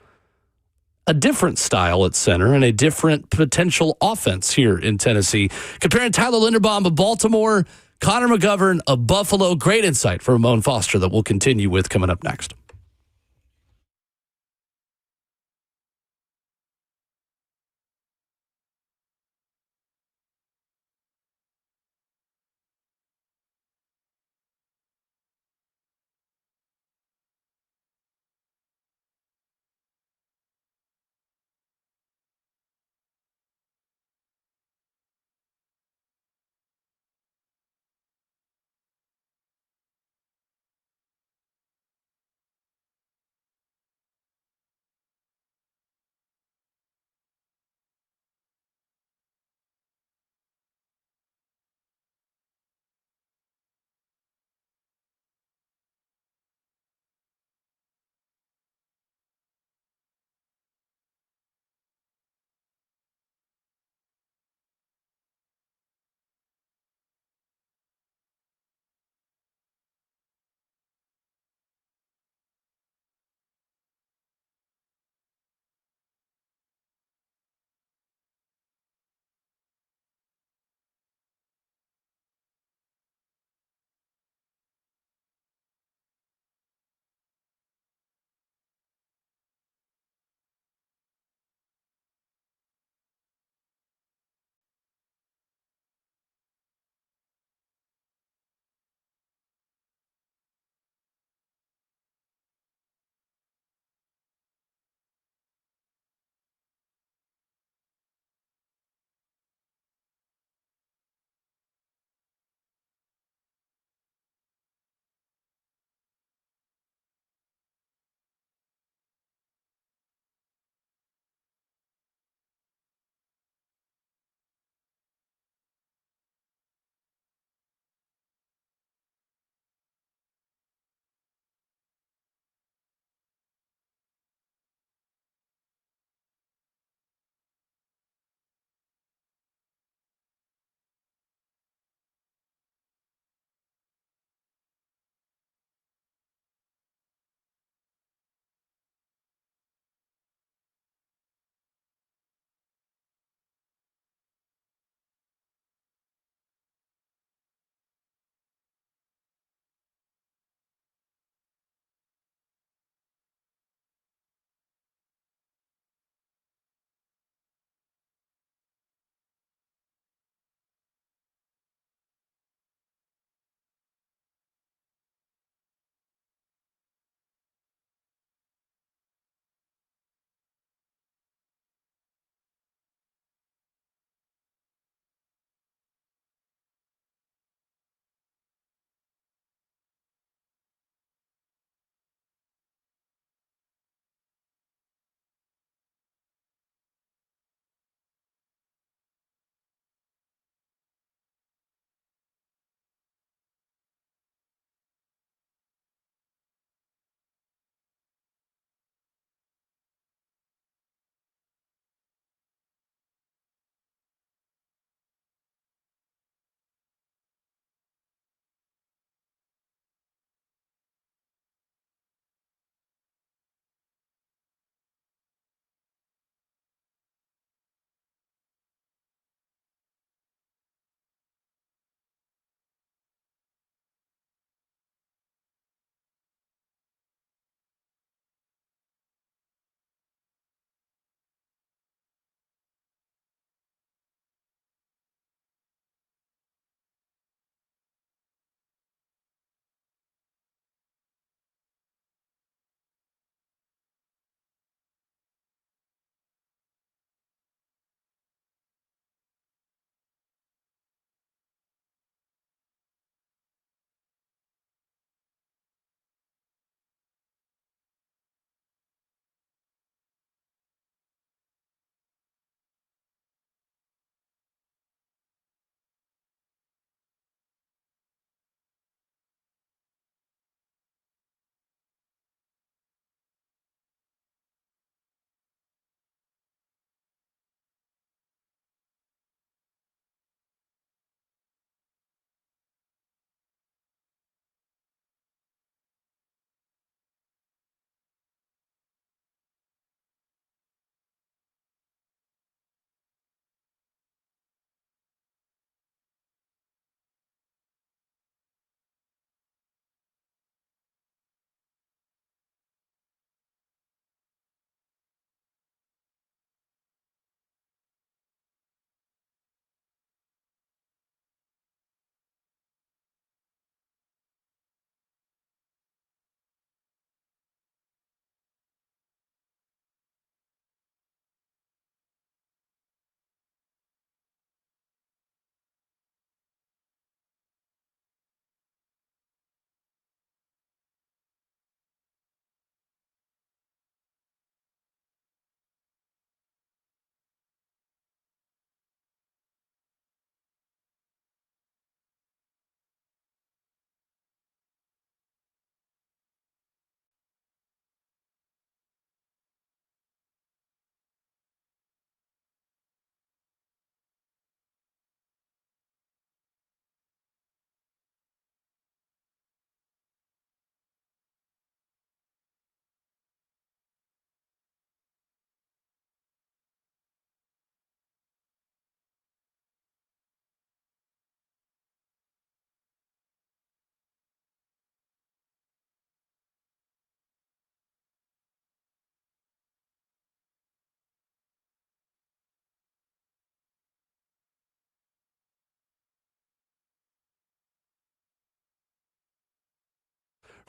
a different style at center and a different potential offense here in Tennessee. Comparing Tyler Linderbaum of Baltimore, Connor McGovern of Buffalo. Great insight from Ramon Foster that we'll continue with coming up next.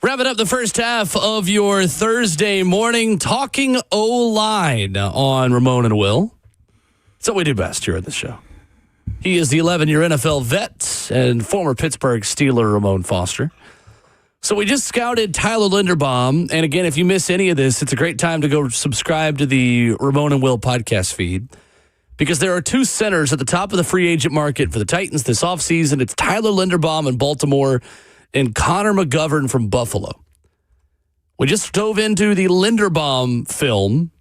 Wrapping up the first half of your Thursday morning, talking O-line on Ramon and Will. It's what we do best here at the show. He is the 11-year NFL vet and former Pittsburgh Steeler Ramon Foster. So we just scouted Tyler Linderbaum. And again, if you miss any of this, it's a great time to go subscribe to the Ramon and Will podcast feed. Because there are two centers at the top of the free agent market for the Titans this offseason. It's Tyler Linderbaum in Baltimore and Connor McGovern from Buffalo. We just dove into the Linderbaum film.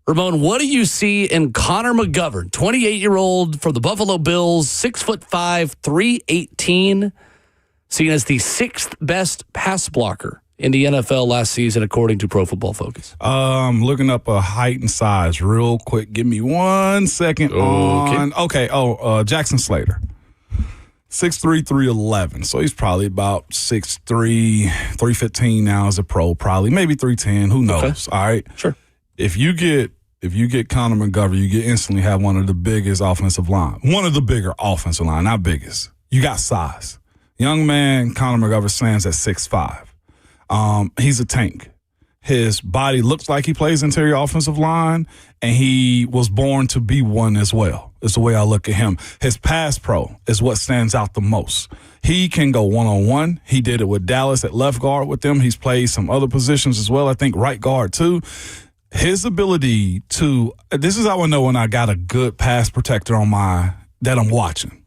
Ramon, what do you see in Connor McGovern, 28-year-old from the Buffalo Bills, 6'5", 318, seen as the sixth best pass blocker in the NFL last season, according to Pro Football Focus? Looking up a height and size real quick. Give me 1 second. Jackson Slater. 6'3", 311. So he's probably about 6'3", 315 now as a pro, probably. Maybe 310. Who knows? Okay. All right. Sure. If you get Connor McGovern, you get instantly have one of the biggest offensive line. One of the bigger offensive line, not biggest. You got size. Young man, Connor McGovern stands at 6'5". He's a tank. His body looks like he plays interior offensive line, and he was born to be one as well. Is the way I look at him. His pass pro is what stands out the most. He can go one-on-one. He did it with Dallas at left guard with them. He's played some other positions as well. I think right guard too. His ability to – this is how I know when I got a good pass protector on that I'm watching.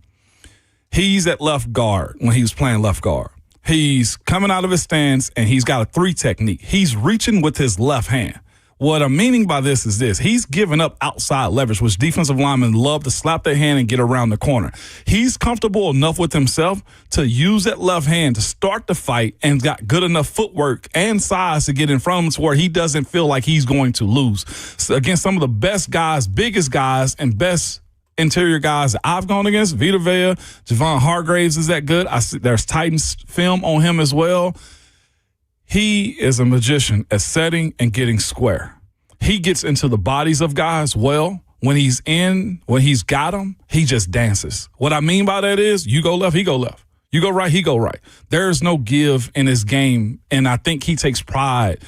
He's at left guard when he was playing left guard. He's coming out of his stance, and he's got a 3 technique. He's reaching with his left hand. What I'm meaning by this is this. He's giving up outside leverage, which defensive linemen love to slap their hand and get around the corner. He's comfortable enough with himself to use that left hand to start the fight and got good enough footwork and size to get in front of him to where he doesn't feel like he's going to lose. So against some of the best guys, biggest guys, and best interior guys that I've gone against, Vita Vea, Javon Hargraves is that good. There's Titans film on him as well. He is a magician at setting and getting square. He gets into the bodies of guys well. When he's got them, he just dances. What I mean by that is you go left, he go left. You go right, he go right. There's no give in his game, and I think he takes pride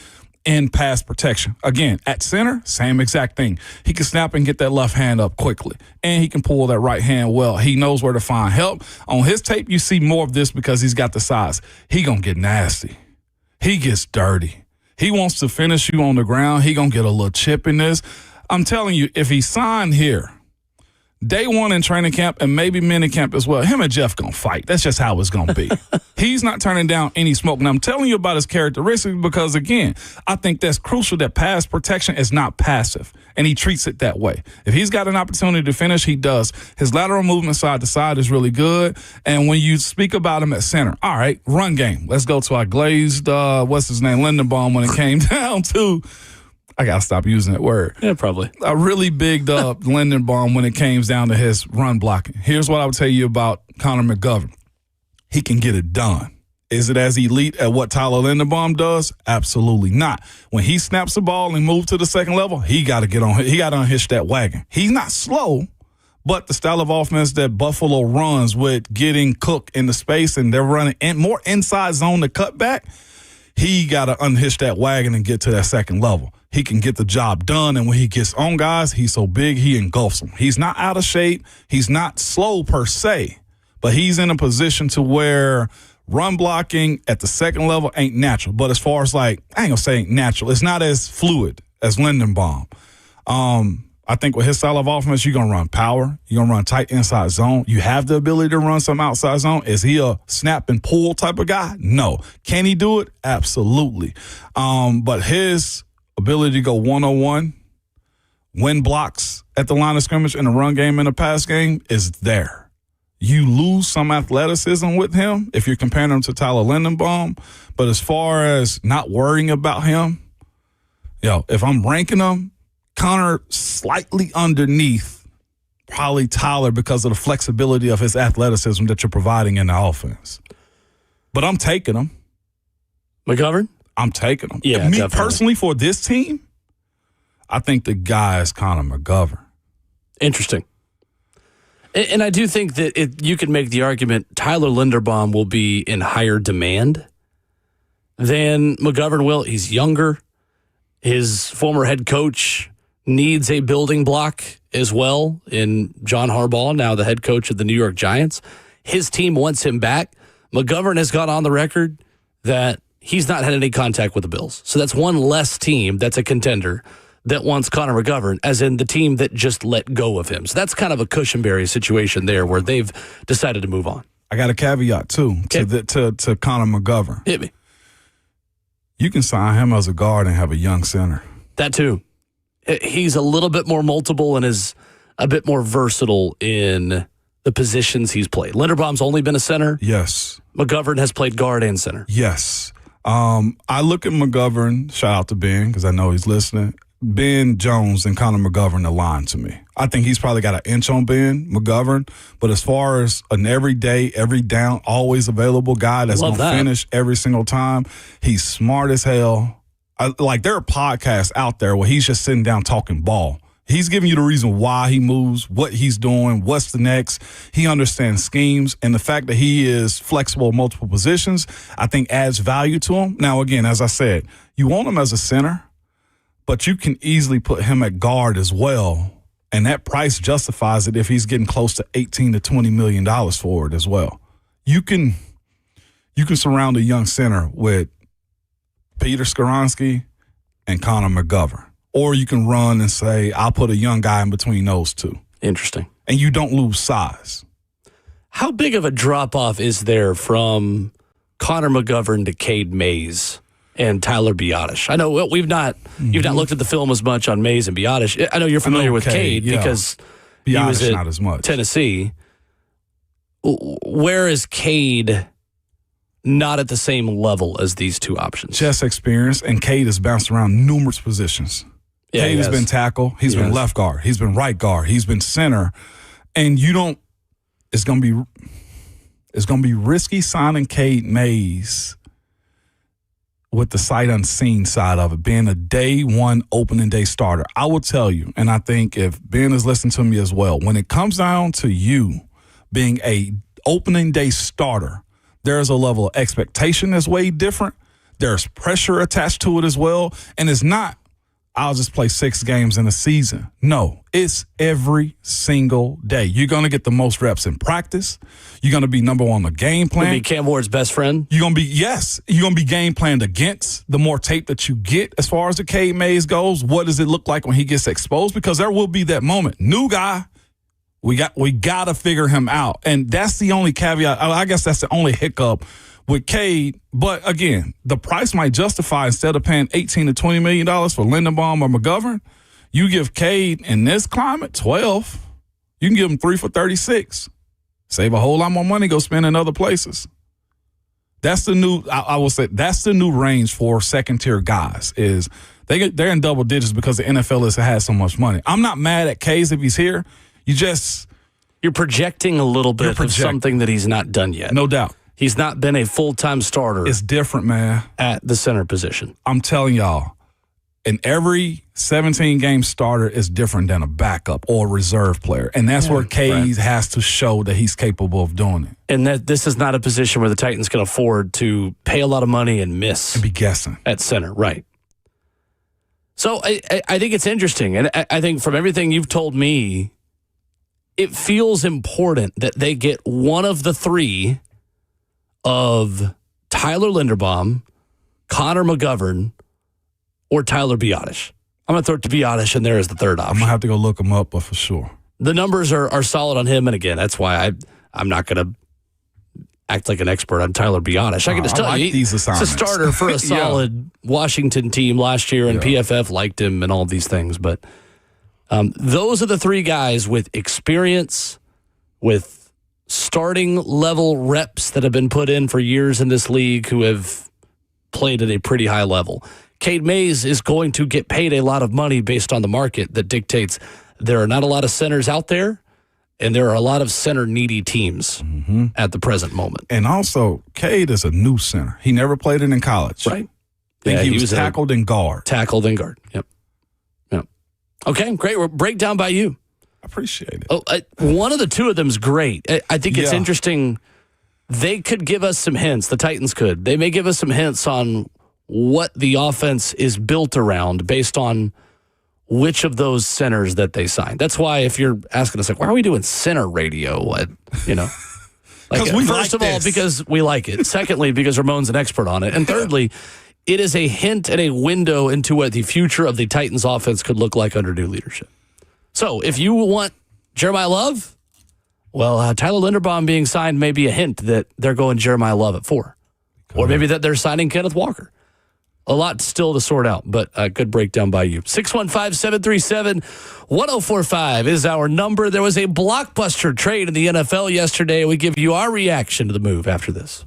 in pass protection. Again, at center, same exact thing. He can snap and get that left hand up quickly, and he can pull that right hand well. He knows where to find help. On his tape, you see more of this because he's got the size. He gonna get nasty. He gets dirty. He wants to finish you on the ground. He going to get a little chip in this. I'm telling you, if he signed here, day one in training camp and maybe mini camp as well, him and Jeff going to fight. That's just how it's going to be. He's not turning down any smoke. And I'm telling you about his characteristics because, again, I think that's crucial that pass protection is not passive, and he treats it that way. If he's got an opportunity to finish, he does. His lateral movement side to side is really good. And when you speak about him at center, all right, run game. Let's go to our glazed, Lindenbaum when it came down to – I got to stop using that word. Yeah, probably. I really bigged up Lindenbaum when it came down to his run blocking. Here's what I would tell you about Connor McGovern. He can get it done. Is it as elite at what Tyler Linderbaum does? Absolutely not. When he snaps the ball and moves to the second level, he got to get on. He got to unhitch that wagon. He's not slow, but the style of offense that Buffalo runs with getting Cook in the space and they're running more inside zone to cut back, he got to unhitch that wagon and get to that second level. He can get the job done, and when he gets on guys, he's so big he engulfs them. He's not out of shape. He's not slow per se, but he's in a position to where run blocking at the second level ain't natural. But as far as I ain't going to say ain't natural. It's not as fluid as Lindenbaum. I think with his style of offense, you're going to run power. You're going to run tight inside zone. You have the ability to run some outside zone. Is he a snap and pull type of guy? No. Can he do it? Absolutely. But his ability to go one-on-one, win blocks at the line of scrimmage in the run game and the pass game is there. You lose some athleticism with him if you're comparing him to Tyler Lindenbaum. But as far as not worrying about him, if I'm ranking him, Connor slightly underneath probably Tyler because of the flexibility of his athleticism that you're providing in the offense. But I'm taking him. McGovern? I'm taking him. Yeah, Me definitely. Personally, for this team, I think the guy is Connor McGovern. Interesting. And I do think that you could make the argument Tyler Linderbaum will be in higher demand than McGovern will. He's younger. His former head coach needs a building block as well in John Harbaugh, now the head coach of the New York Giants. His team wants him back. McGovern has got on the record that he's not had any contact with the Bills. So that's one less team that's a contender that wants Connor McGovern, as in the team that just let go of him. So that's kind of a Cushenberry situation there where they've decided to move on. I got a caveat, too, to Connor McGovern. Hit me. You can sign him as a guard and have a young center. That, too. He's a little bit more multiple and is a bit more versatile in the positions he's played. Linderbaum's only been a center. Yes. McGovern has played guard and center. Yes. I look at McGovern, shout out to Ben, because I know he's listening. Ben Jones and Connor McGovern align to me. I think he's probably got an inch on Ben McGovern, but as far as an everyday, every down, always available guy that's going to finish every single time, he's smart as hell. There are podcasts out there where he's just sitting down talking ball. He's giving you the reason why he moves, what he's doing, what's the next. He understands schemes, and the fact that he is flexible in multiple positions, I think adds value to him. Now, again, as I said, you want him as a center, but you can easily put him at guard as well, and that price justifies it if he's getting close to $18 to $20 million for it as well. You can surround a young center with Peter Skoronski and Connor McGovern. Or you can run and say, I'll put a young guy in between those two. Interesting. And you don't lose size. How big of a drop-off is there from Connor McGovern to Cade Mays and Tyler Biadasz? I know you've not looked at the film as much on Mays and Biadasz. I know you're familiar with Cade because he was at not as much. Tennessee. Where is Cade not at the same level as these two options? Just experience, and Cade has bounced around numerous positions. Yeah, Cade has been tackle. He's been left guard. He's been right guard. He's been center. And it's going to be risky signing Cade Mays with the sight unseen side of it, being a day one opening day starter. I will tell you, and I think if Ben is listening to me as well, when it comes down to you being a opening day starter, there's a level of expectation that's way different. There's pressure attached to it as well. And it's not, I'll just play 6 games in a season. No, it's every single day. You're going to get the most reps in practice. You're going to be number one on the game plan. You're going to be Cam Ward's best friend? You're going to be game planned against the more tape that you get as far as the Cade Mays goes. What does it look like when he gets exposed? Because there will be that moment. New guy, we got to figure him out. And that's the only caveat. I guess that's the only hiccup with Cade. But again, the price might justify, instead of paying $18 to $20 million for Linderbaum or McGovern, you give Cade in this climate 12. You can give him 3 for 36. Save a whole lot more money, go spend in other places. That's the new, I will say, that's the new range for second tier guys, is they're in double digits because the NFL has had so much money. I'm not mad at Cade if he's here. You're projecting a little bit of something that he's not done yet. No doubt. He's not been a full-time starter. It's different, man. At the center position. I'm telling y'all, in every 17-game starter is different than a backup or a reserve player. And that's where Cade has to show that he's capable of doing it. And that this is not a position where the Titans can afford to pay a lot of money and miss. And be guessing. At center, right. So I think it's interesting. And I think from everything you've told me, it feels important that they get one of the three of Tyler Linderbaum, Connor McGovern, or Tyler Biadasz. I'm going to throw it to Biadasz in there as the third option. I'm going to have to go look him up, but for sure. The numbers are solid on him, and again, that's why I'm not going to act like an expert on Tyler Biadasz. I can just tell you, he's a starter for a solid Washington team last year, and PFF liked him and all these things. But those are the three guys with experience, with starting level reps that have been put in for years in this league, who have played at a pretty high level. Cade Mays is going to get paid a lot of money based on the market that dictates there are not a lot of centers out there, and there are a lot of center-needy teams at the present moment. And also, Cade is a new center. He never played it in college. Right. He was tackled and guard. Tackled and guard, yep. Okay, great. Breakdown by you. Appreciate it. Oh, one of the two of them is great. I think it's interesting they could give us some hints. The Titans could. They may give us some hints on what the offense is built around based on which of those centers that they signed. That's why if you're asking us, like, why are we doing center radio? What, you know? Like, we first like of all, this. because we like it. Secondly, because Ramon's an expert on it. And thirdly, it is a hint and a window into what the future of the Titans offense could look like under new leadership. So if you want Jeremiah Love, well, Tyler Linderbaum being signed may be a hint that they're going Jeremiah Love at 4. Or maybe that they're signing Kenneth Walker. A lot still to sort out, but a good breakdown by you. 615-737-1045 is our number. There was a blockbuster trade in the NFL yesterday. We give you our reaction to the move after this.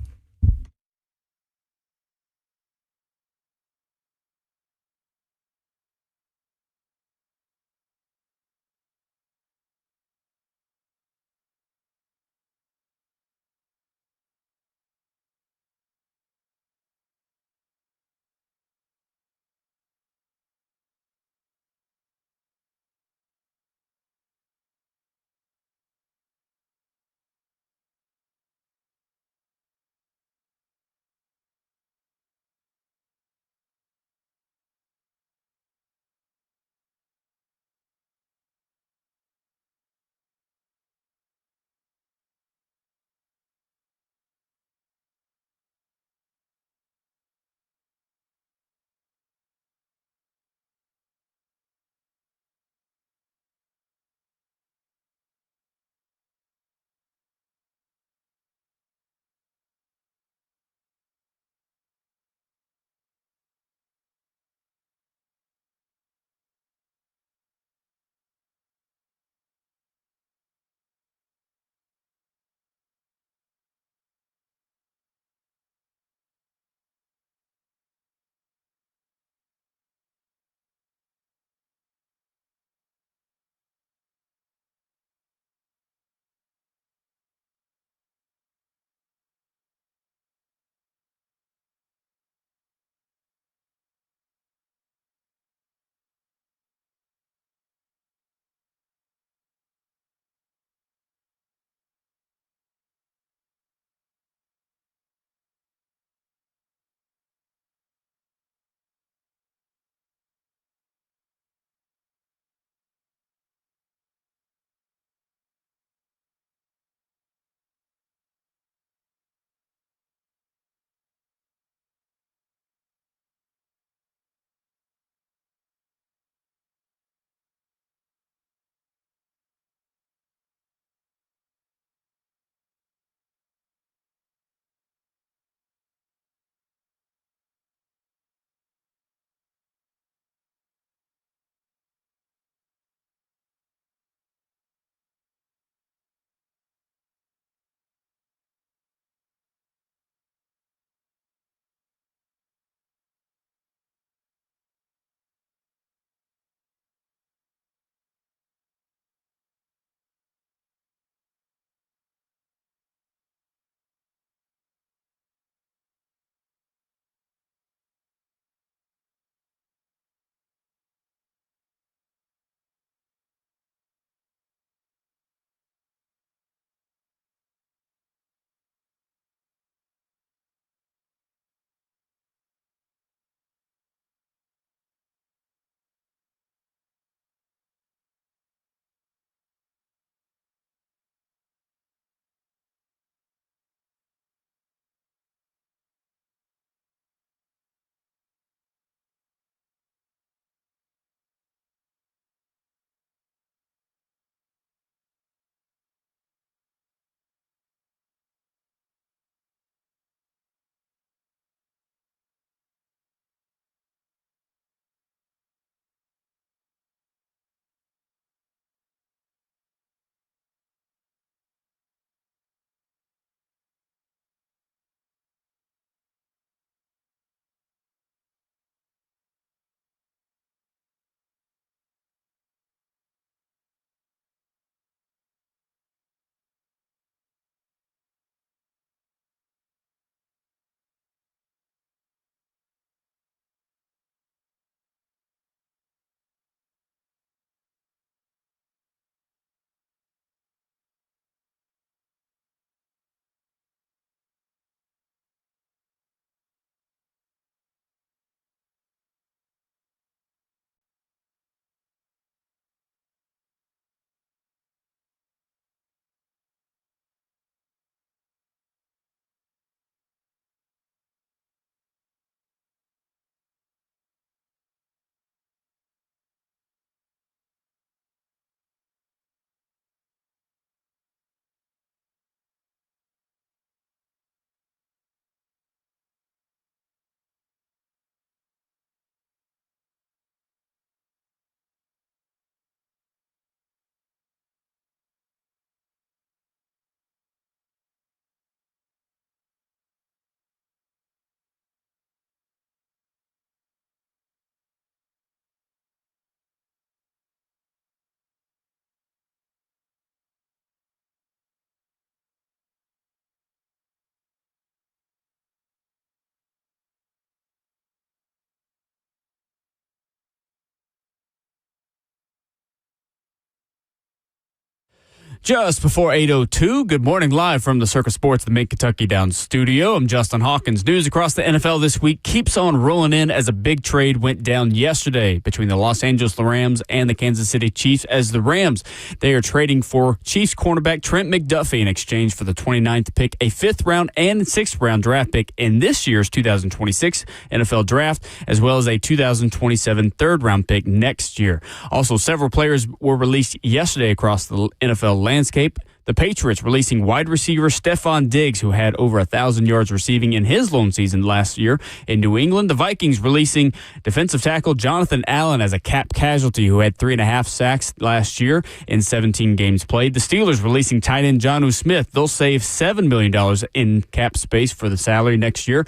Just before 8:02, good morning live from the Circus Sports, the Mid-Kentucky Downs studio. I'm Justin Hawkins. News across the NFL this week keeps on rolling in as a big trade went down yesterday between the Los Angeles Rams and the Kansas City Chiefs, as the Rams, they are trading for Chiefs cornerback Trent McDuffie in exchange for the 29th pick, a 5th round and 6th round draft pick in this year's 2026 NFL draft, as well as a 2027 3rd round pick next year. Also, several players were released yesterday across the NFL landscape. The Patriots releasing wide receiver Stephon Diggs, who had over 1,000 yards receiving in his lone season last year in New England. The Vikings releasing defensive tackle Jonathan Allen as a cap casualty, who had 3.5 sacks last year in 17 games played. The Steelers releasing tight end Jonnu Smith. They'll save $7 million in cap space for the salary next year.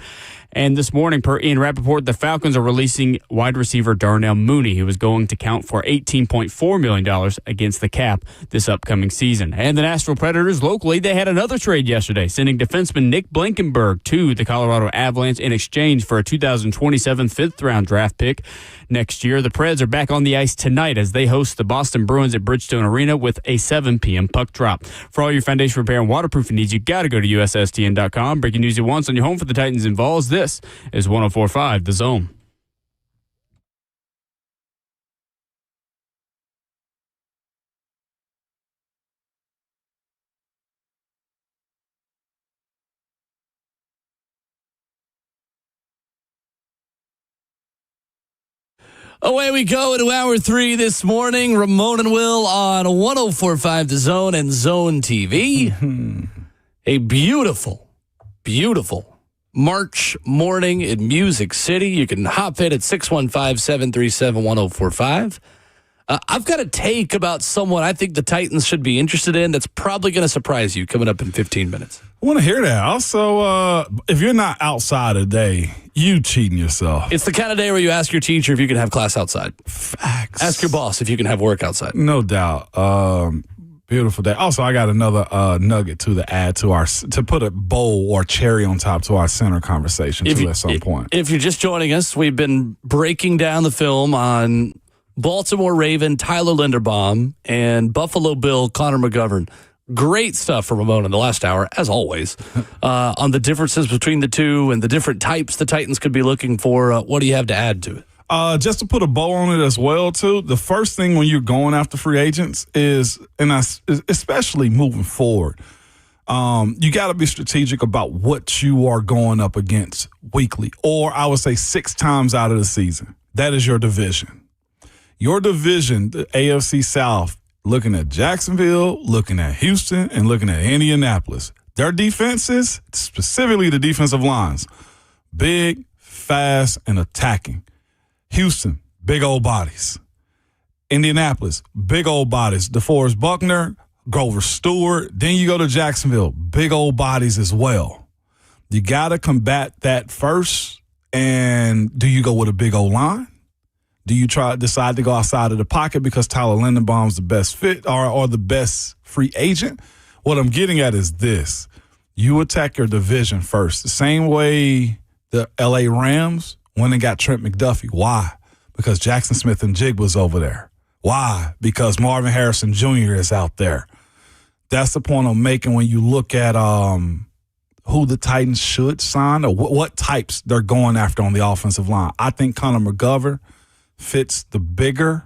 And this morning, per Ian Rappaport, the Falcons are releasing wide receiver Darnell Mooney, who is going to count for $18.4 million against the cap this upcoming season. And the Nashville Predators, locally, they had another trade yesterday, sending defenseman Nick Blankenberg to the Colorado Avalanche in exchange for a 2027 5th-round draft pick next year. The Preds are back on the ice tonight as they host the Boston Bruins at Bridgestone Arena with a 7 p.m. puck drop. For all your foundation repair and waterproofing needs, you got to go to USSTN.com. Breaking news at once on your home for the Titans and Vols. This is 104.5 The Zone. Away we go into hour 3 this morning. Ramon and Will on 104.5 The Zone and Zone TV. A beautiful, beautiful March morning in Music City. You can hop in at 615-737-1045. I've got a take about someone I think the Titans should be interested in that's probably going to surprise you coming up in 15 minutes. I want to hear that. Also, if you're not outside today, you cheating yourself. It's the kind of day where you ask your teacher if you can have class outside. Facts. Ask your boss if you can have work outside. No doubt. Beautiful day. Also, I got another nugget to add to put a bow or cherry on top to our center conversation at some point. If you're just joining us, we've been breaking down the film on Baltimore Raven Tyler Linderbaum and Buffalo Bill Connor McGovern. Great stuff from Ramon in the last hour, as always, on the differences between the two and the different types the Titans could be looking for. What do you have to add to it? Just to put a bow on it as well, too, the first thing when you're going after free agents is, especially moving forward, you got to be strategic about what you are going up against weekly, or I would say 6 times out of the season. That is your division. Your division, the AFC South, looking at Jacksonville, looking at Houston, and looking at Indianapolis. Their defenses, specifically the defensive lines, big, fast, and attacking. Houston, big old bodies. Indianapolis, big old bodies. DeForest Buckner, Grover Stewart. Then you go to Jacksonville, big old bodies as well. You got to combat that first. And do you go with a big old line? Do you decide to go outside of the pocket because Tyler Linderbaum's the best fit or the best free agent? What I'm getting at is this. You attack your division first. The same way the L.A. Rams went and got Trent McDuffie. Why? Because Jackson Smith and Jig was over there. Why? Because Marvin Harrison Jr. is out there. That's the point I'm making when you look at who the Titans should sign or what types they're going after on the offensive line. I think Connor McGovern fits the bigger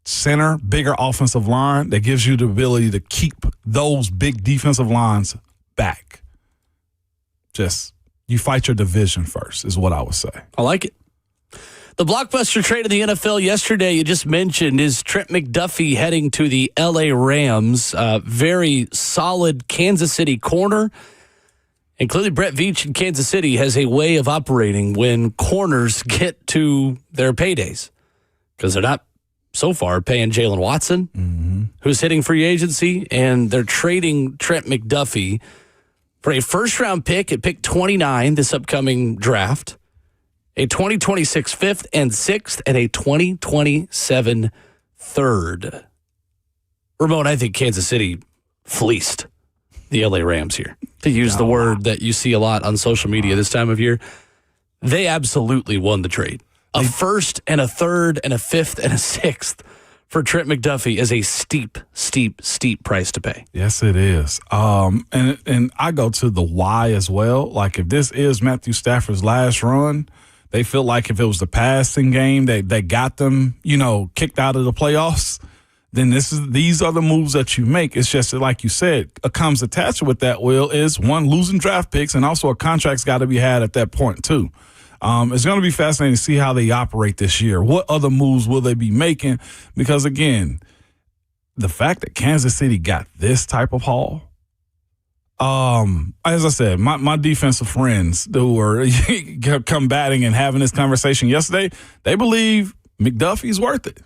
center, bigger offensive line that gives you the ability to keep those big defensive lines back. Just, you fight your division first is what I would say. I like it. The blockbuster trade in the NFL yesterday you just mentioned is Trent McDuffie heading to the L.A. Rams. Very solid Kansas City corner. And clearly Brett Veach in Kansas City has a way of operating when corners get to their paydays. Because they're not, so far, paying Jalen Watson, who's hitting free agency, and they're trading Trent McDuffie for a first-round pick at pick 29 this upcoming draft, a 2026 5th and 6th, and a 2027 3rd. Ramon, I think Kansas City fleeced the LA Rams here, to use the word that you see a lot on social media this time of year. They absolutely won the trade. A first and a third and a fifth and a sixth for Trent McDuffie is a steep price to pay. Yes, it is. And I go to the why as well. Like, if this is Matthew Stafford's last run, they feel like if it was the passing game, they got them, kicked out of the playoffs, then these are the moves that you make. It's just that, like you said, comes attached with that, Will, is one, losing draft picks, and also a contract's got to be had at that point too. It's going to be fascinating to see how they operate this year. What other moves will they be making? Because, again, the fact that Kansas City got this type of haul, as I said, my defensive friends who were combating and having this conversation yesterday, they believe McDuffie's worth it.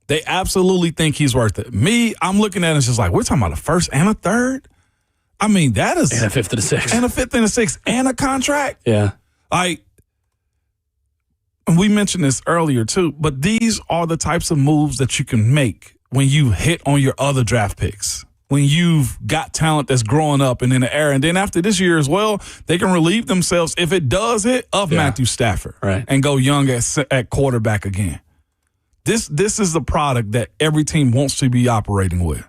They absolutely think he's worth it. Me, I'm looking at it, it's just like, we're talking about a first and a third? I mean, that is... And a fifth and a sixth. And a fifth and a sixth and a contract? Yeah. Like... We mentioned this earlier, too, but these are the types of moves that you can make when you hit on your other draft picks, when you've got talent that's growing up and in the air. And then after this year as well, they can relieve themselves, if it does hit, of Matthew Stafford and go young at quarterback again. This is the product that every team wants to be operating with,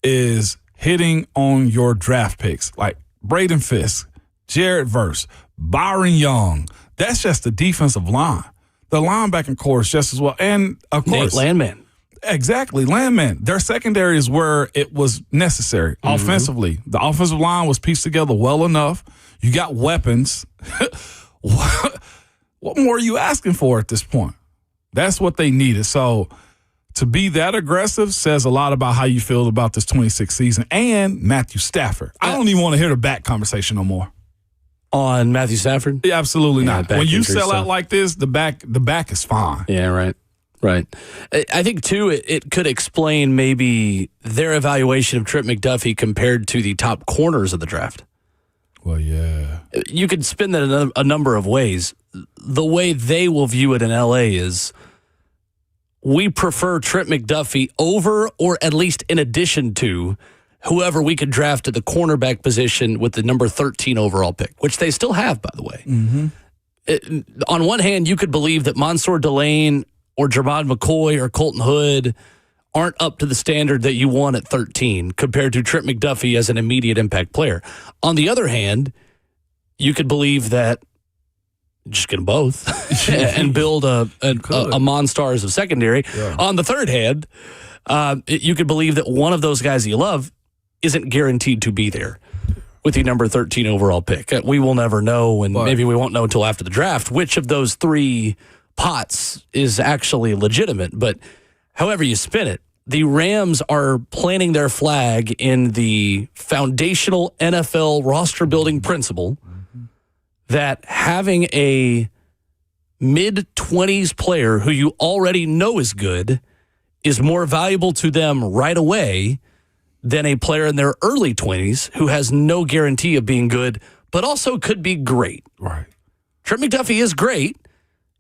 is hitting on your draft picks, like Braden Fisk, Jared Verse, Byron Young. That's just the defensive line. The linebacking core is just as well. And, of course, Nate Landman. Exactly, Landman. Their secondary is where it was necessary offensively. The offensive line was pieced together well enough. You got weapons. What more are you asking for at this point? That's what they needed. So to be that aggressive says a lot about how you feel about this 26th season and Matthew Stafford. I don't even want to hear the back conversation no more. On Matthew Stafford? Yeah, absolutely not. When you sell out stuff. like this, the back is fine. Yeah, right. I think, too, it could explain maybe their evaluation of Trent McDuffie compared to the top corners of the draft. Well, yeah. You could spin that a number of ways. The way they will view it in L.A. is we prefer Trent McDuffie over, or at least in addition to, whoever we could draft at the cornerback position with the number 13 overall pick, which they still have, by the way. Mm-hmm. On one hand, you could believe that Mansour Delane or Jermod McCoy or Colton Hood aren't up to the standard that you want at 13 compared to Trent McDuffie as an immediate impact player. On the other hand, you could believe that just get them both and build a Monstars of secondary. Yeah. On the third hand, you could believe that one of those guys you love isn't guaranteed to be there with the number 13 overall pick. We will never know, and maybe we won't know until after the draft, which of those three pots is actually legitimate. But however you spin it, the Rams are planting their flag in the foundational NFL roster-building principle that having a mid-20s player who you already know is good is more valuable to them right away than a player in their early 20s who has no guarantee of being good, but also could be great. Right. Trent McDuffie is great.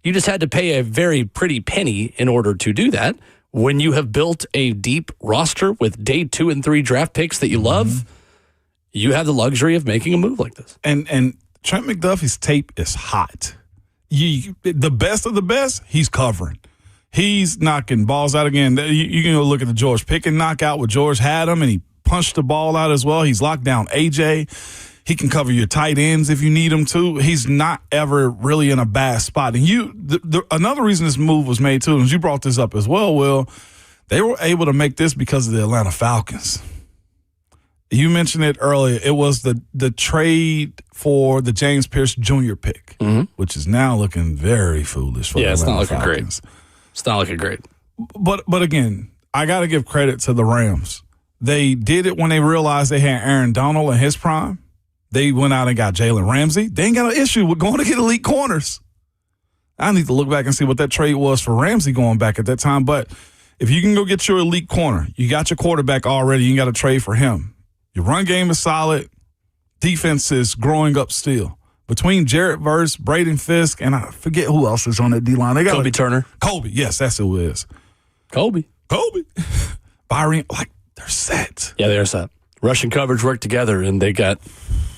You just had to pay a very pretty penny in order to do that. When you have built a deep roster with day 2 and 3 draft picks that you love, you have the luxury of making a move like this. And Trent McDuffie's tape is hot. The best of the best, he's covering. He's knocking balls out again. You can go look at the George Pickens knockout where George had him, and he punched the ball out as well. He's locked down A.J. He can cover your tight ends if you need him to. He's not ever really in a bad spot. And another reason this move was made, too, and you brought this up as well, Will, they were able to make this because of the Atlanta Falcons. You mentioned it earlier. It was the trade for the James Pierce Jr. pick, which is now looking very foolish for the Atlanta Falcons. It's not looking great. But again, I got to give credit to the Rams. They did it when they realized they had Aaron Donald in his prime. They went out and got Jalen Ramsey. They ain't got an issue with going to get elite corners. I need to look back and see what that trade was for Ramsey going back at that time. But if you can go get your elite corner, you got your quarterback already, you got to trade for him. Your run game is solid. Defense is growing up still. Between Jared Verse, Braden Fisk, and I forget who else is on that D-line. They got Kobe Turner. Kobe, yes, that's who it is. Kobe. Byron, they're set. Yeah, they are set. Rush and coverage work together, and they got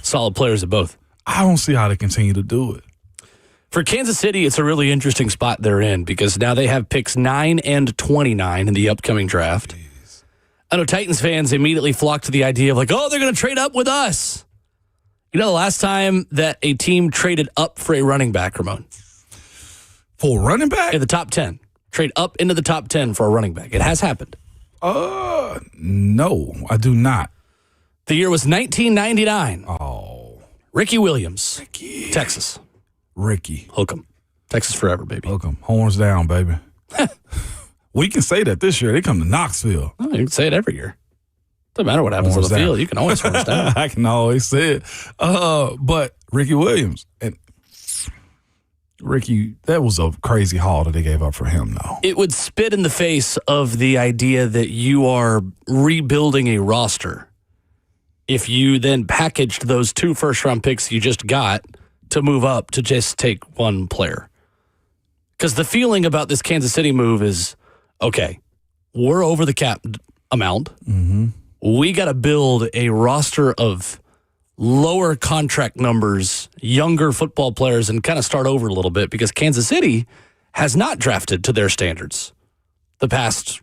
solid players at both. I don't see how they continue to do it. For Kansas City, it's a really interesting spot they're in because now they have picks 9 and 29 in the upcoming draft. I know Titans fans immediately flock to the idea of like, oh, they're going to trade up with us. You know the last time that a team traded up for a running back, Ramon? For running back? In the top 10. Trade up into the top 10 for a running back. It has happened. No, I do not. The year was 1999. Oh. Ricky Williams, Texas. Ricky. Hook 'em. Texas forever, baby. Hook 'em. Horns down, baby. We can say that this year. They come to Knoxville. Oh, you can say it every year. Doesn't matter what happens on the Horns down. field. You can always horns down. I can always say it. But Ricky Williams and Ricky, that was a crazy haul that they gave up for him, though. It would spit in the face of the idea that you are rebuilding a roster if you then packaged those 2 first-round picks you just got to move up to just take one player. Because the feeling about this Kansas City move is, okay, we're over the cap amount. Mm-hmm. We got to build a roster of lower contract numbers, younger football players, and kind of start over a little bit because Kansas City has not drafted to their standards the past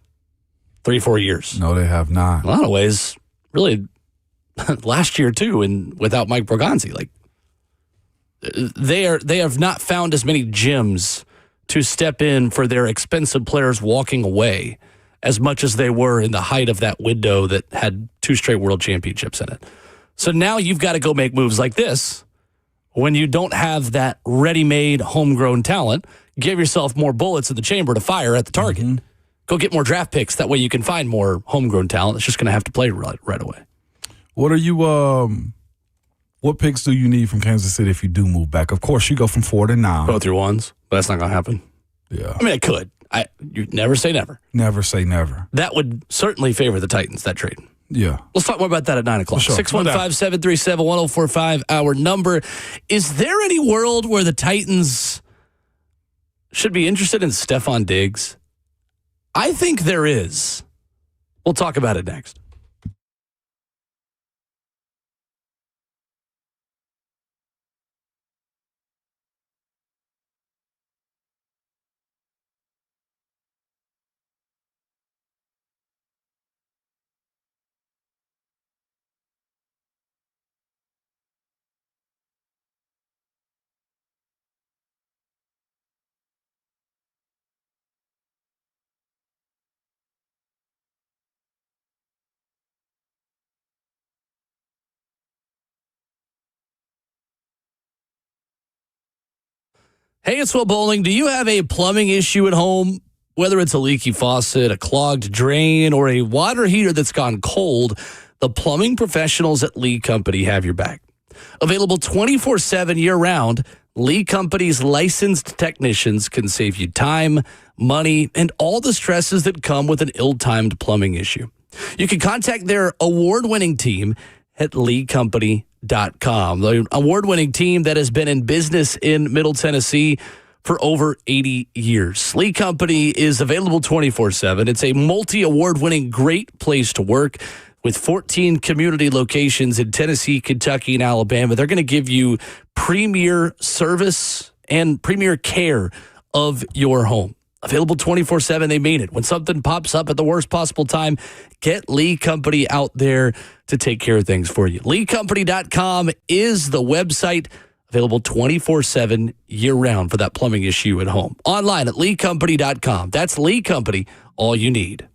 3-4 years. No, they have not. In a lot of ways, really, last year too, and without Mike Borgonzi, like they have not found as many gems to step in for their expensive players walking away as much as they were in the height of that window that had 2 straight world championships in it. So now you've got to go make moves like this when you don't have that ready-made homegrown talent. Give yourself more bullets in the chamber to fire at the target. Mm-hmm. Go get more draft picks. That way you can find more homegrown talent. It's just going to have to play right away. What are you, what picks do you need from Kansas City if you do move back? Of course, you go from 4 to 9. Both your ones, but that's not going to happen. Yeah. I mean, it could. You never say never. Never say never. That would certainly favor the Titans, that trade. Yeah. Let's talk more about that at 9 o'clock. Sure. 615-737-1045, our number. Is there any world where the Titans should be interested in Stephon Diggs? I think there is. We'll talk about it next. Hey, it's Will Bowling. Do you have a plumbing issue at home? Whether it's a leaky faucet, a clogged drain, or a water heater that's gone cold, the plumbing professionals at Lee Company have your back. Available 24/7 year-round, Lee Company's licensed technicians can save you time, money, and all the stresses that come with an ill-timed plumbing issue. You can contact their award-winning team at leecompany.com. The award-winning team that has been in business in Middle Tennessee for over 80 years. Lee Company is available 24/7. It's a multi-award-winning great place to work with 14 community locations in Tennessee, Kentucky, and Alabama. They're going to give you premier service and premier care of your home. Available 24/7, they mean it. When something pops up at the worst possible time, get Lee Company out there to take care of things for you. LeeCompany.com is the website. Available 24/7 year-round for that plumbing issue at home. Online at LeeCompany.com. That's Lee Company, all you need.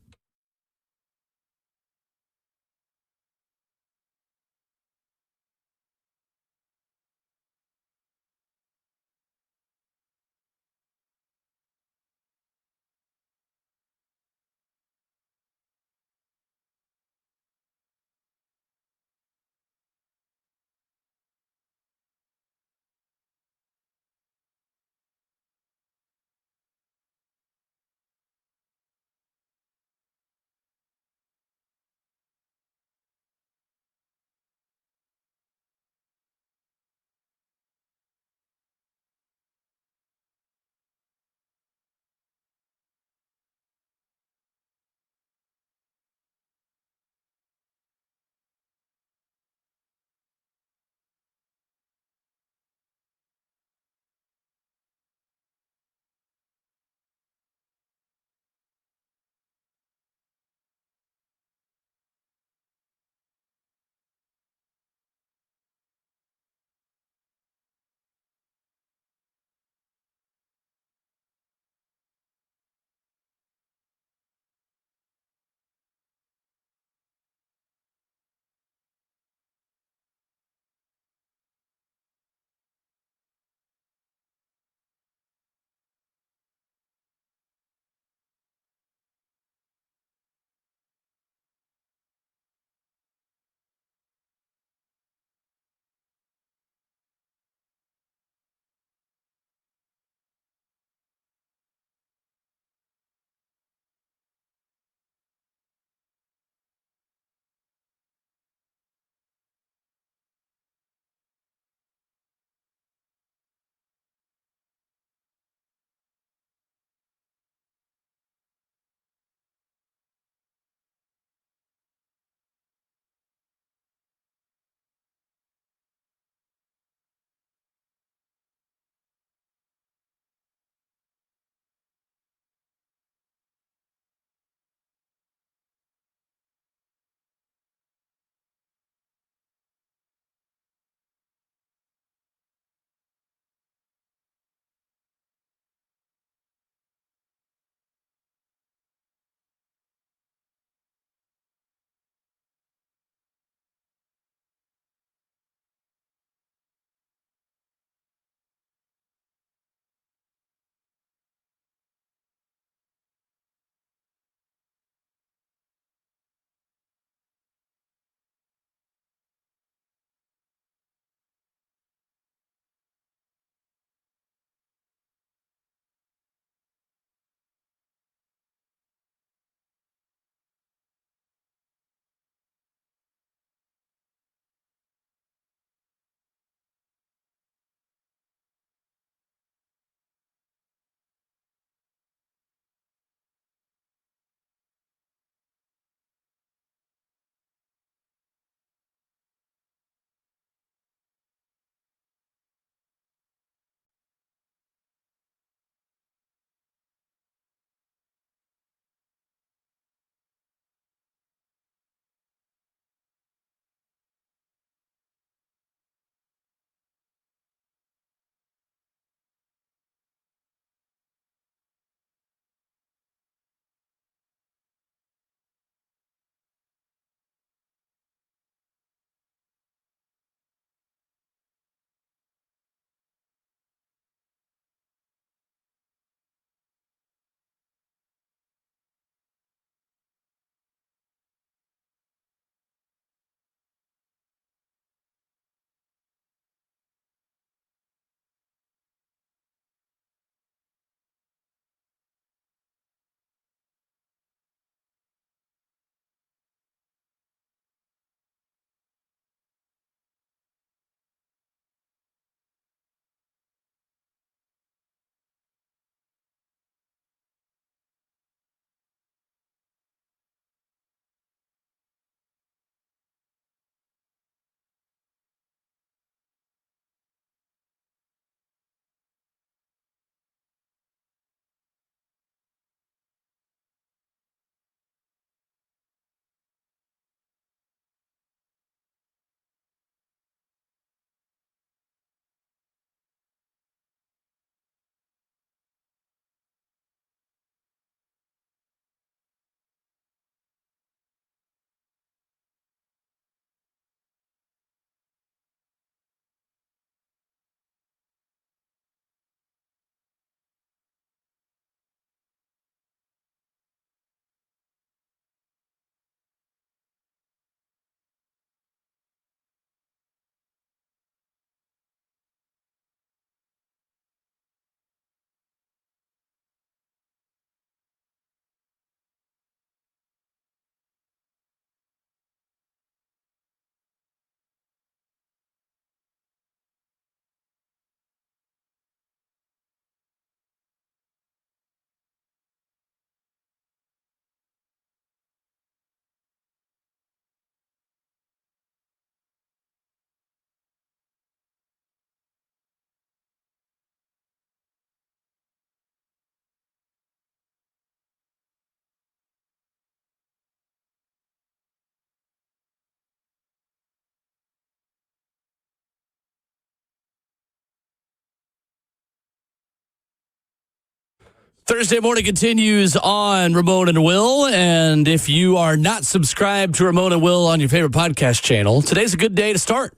Thursday morning continues on Ramon and Will. And if you are not subscribed to Ramon and Will on your favorite podcast channel, today's a good day to start.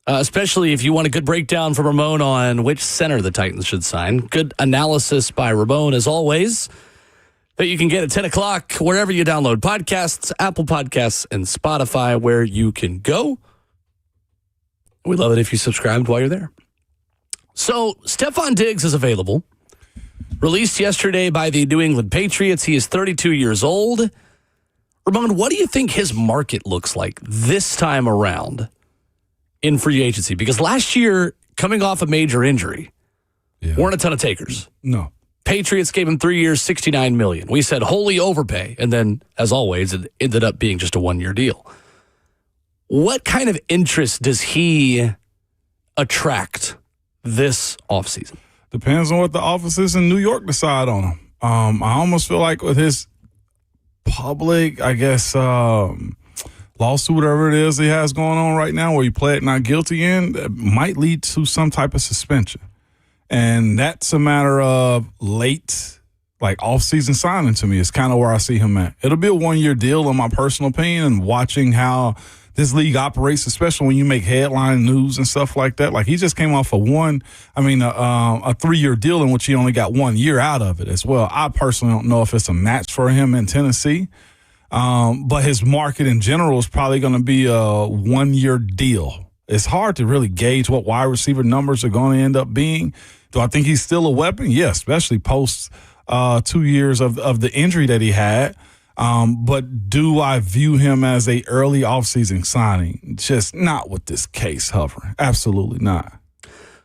Especially if you want a good breakdown from Ramon on which center the Titans should sign. Good analysis by Ramon, as always, that you can get at 10 o'clock wherever you download podcasts, Apple Podcasts, and Spotify, where you can go. We love it if you subscribed while you're there. So, Stephon Diggs is available. Released yesterday by the New England Patriots. He is 32 years old. Ramon, what do you think his market looks like this time around in free agency? Because last year, coming off a major injury, weren't a ton of takers. No. Patriots gave him 3 years, $69 million. We said wholly overpay. And then, as always, it ended up being just a one-year deal. What kind of interest does he attract this offseason? Depends on what the offices in New York decide on him. I almost feel like with his public, I guess, lawsuit, whatever it is he has going on right now, where he pled not guilty in, that might lead to some type of suspension. And that's a matter of late, like off-season signing to me. It's kind of where I see him at. It'll be a one-year deal, in my personal opinion, and watching how this league operates, especially when you make headline news and stuff like that. Like, he just came off a 3-year deal in which he only got 1 year out of it as well. I personally don't know if it's a match for him in Tennessee, but his market in general is probably going to be a 1-year deal. It's hard to really gauge what wide receiver numbers are going to end up being. Do I think he's still a weapon? Yeah, especially post 2 years of the injury that he had. But do I view him as a early offseason signing? Just not with this case hovering. Absolutely not.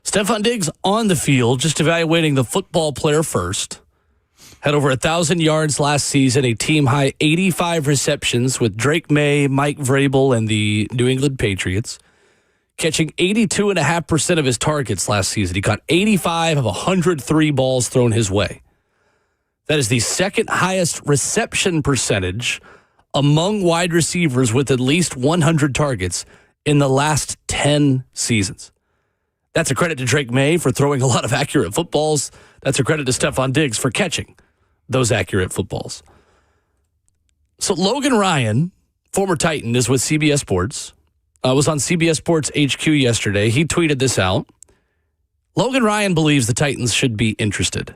Stephon Diggs on the field, just evaluating the football player first. Had over 1,000 yards last season, a team-high 85 receptions with Drake May, Mike Vrabel, and the New England Patriots. Catching 82.5% of his targets last season. He caught 85 of 103 balls thrown his way. That is the second highest reception percentage among wide receivers with at least 100 targets in the last 10 seasons. That's a credit to Drake May for throwing a lot of accurate footballs. That's a credit to Stephon Diggs for catching those accurate footballs. So Logan Ryan, former Titan, is with CBS Sports. Was on CBS Sports HQ yesterday. He tweeted this out. Logan Ryan believes the Titans should be interested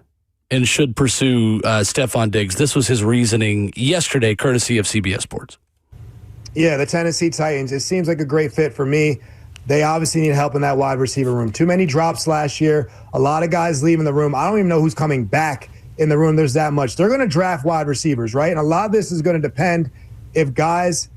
and should pursue Stephon Diggs. This was his reasoning yesterday, courtesy of CBS Sports. Yeah, the Tennessee Titans. It seems like a great fit for me. They obviously need help in that wide receiver room. Too many drops last year. A lot of guys leaving the room. I don't even know who's coming back in the room. There's that much. They're going to draft wide receivers, right? And a lot of this is going to depend if guys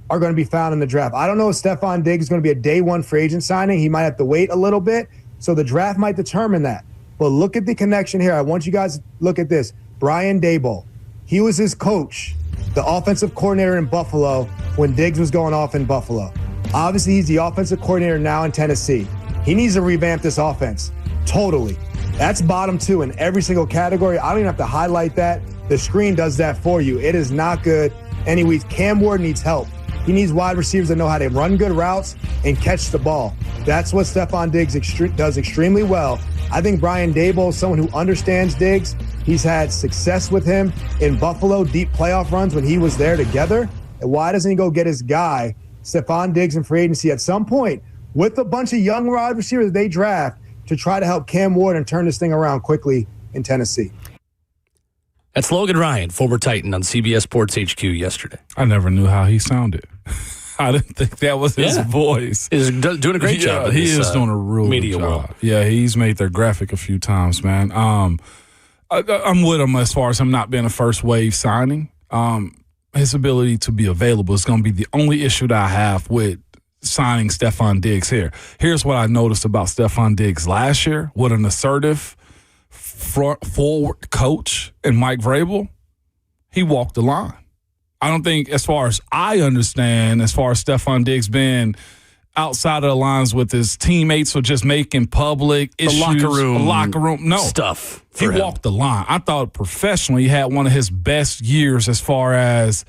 are going to be found in the draft. I don't know if Stephon Diggs is going to be a day one free agent signing. He might have to wait a little bit. So the draft might determine that. But look at the connection here. I want you guys to look at this. Brian Daboll. He was his coach, the offensive coordinator in Buffalo when Diggs was going off in Buffalo. Obviously, he's the offensive coordinator now in Tennessee. He needs to revamp this offense. Totally. That's bottom two in every single category. I don't even have to highlight that. The screen does that for you. It is not good. Anyways, Cam Ward needs help. He needs wide receivers that know how to run good routes and catch the ball. That's what Stephon Diggs does extremely well. I think Brian Daboll is someone who understands Diggs. He's had success with him in Buffalo, deep playoff runs when he was there together. And why doesn't he go get his guy, Stephon Diggs, in free agency at some point with a bunch of young wide receivers they draft to try to help Cam Ward and turn this thing around quickly in Tennessee? That's Logan Ryan, former Titan, on CBS Sports HQ yesterday. I never knew how he sounded. I didn't think that was his voice. He's doing a great job. He is doing a real media good job. world. Yeah, he's made their graphic a few times, man. I'm with him as far as him not being a first wave signing. His ability to be available is going to be the only issue that I have with signing Stephon Diggs here. Here's what I noticed about Stephon Diggs last year. What an assertive front forward coach and Mike Vrabel. He walked the line. I don't think, as far as I understand, as far as Stephon Diggs being outside of the lines with his teammates or just making public issues, locker room no stuff. He walked the line. I thought professionally he had one of his best years as far as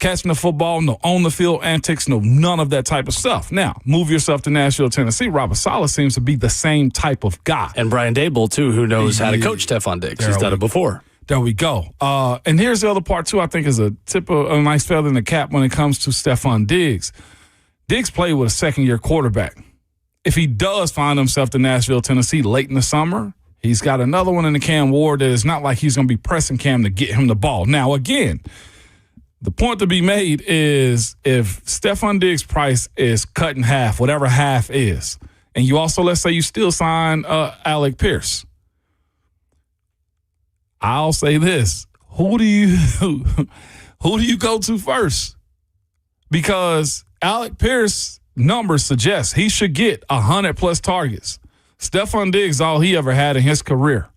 catching the football, no on the field antics, no none of that type of stuff. Now, move yourself to Nashville, Tennessee. Robert Saleh seems to be the same type of guy. And Brian Daboll, too, who knows how to coach Stephon Diggs. He's done it before. There we go. And here's the other part, too, I think is a nice feather in the cap when it comes to Stephon Diggs. Diggs played with a second-year quarterback. If he does find himself to Nashville, Tennessee late in the summer, he's got another one in the Cam Ward that is not like he's going to be pressing Cam to get him the ball. Now, again, the point to be made is if Stephon Diggs' price is cut in half, whatever half is, and you also, let's say you still sign Alec Pierce, I'll say this. Who do you go to first? Because Alec Pierce numbers suggest he should get 100-plus targets. Stephon Diggs, all he ever had in his career.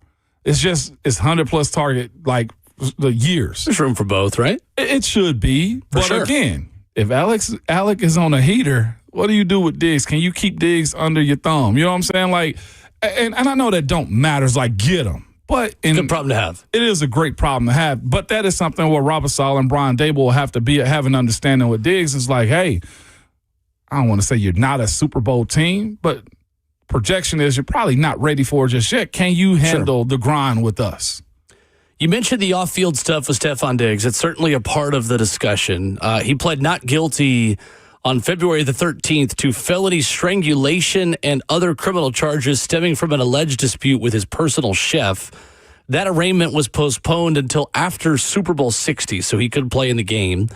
It's 100-plus target, like, the years. There's room for both, right? It should be. But sure. Again, if Alec is on a heater, what do you do with Diggs? Can you keep Diggs under your thumb? You know what I'm saying? Like, and I know that don't matter. It's like, get him. But good problem to have. It is a great problem to have. But that is something where Robert Saleh and Brian Dable will have to have an understanding with Diggs. Is like, hey, I don't want to say you're not a Super Bowl team, but projection is you're probably not ready for it just yet. Can you handle the grind with us? You mentioned the off-field stuff with Stephon Diggs. It's certainly a part of the discussion. He pled not guilty on February the 13th to felony strangulation and other criminal charges stemming from an alleged dispute with his personal chef. That arraignment was postponed until after Super Bowl 60, so he could play in the game.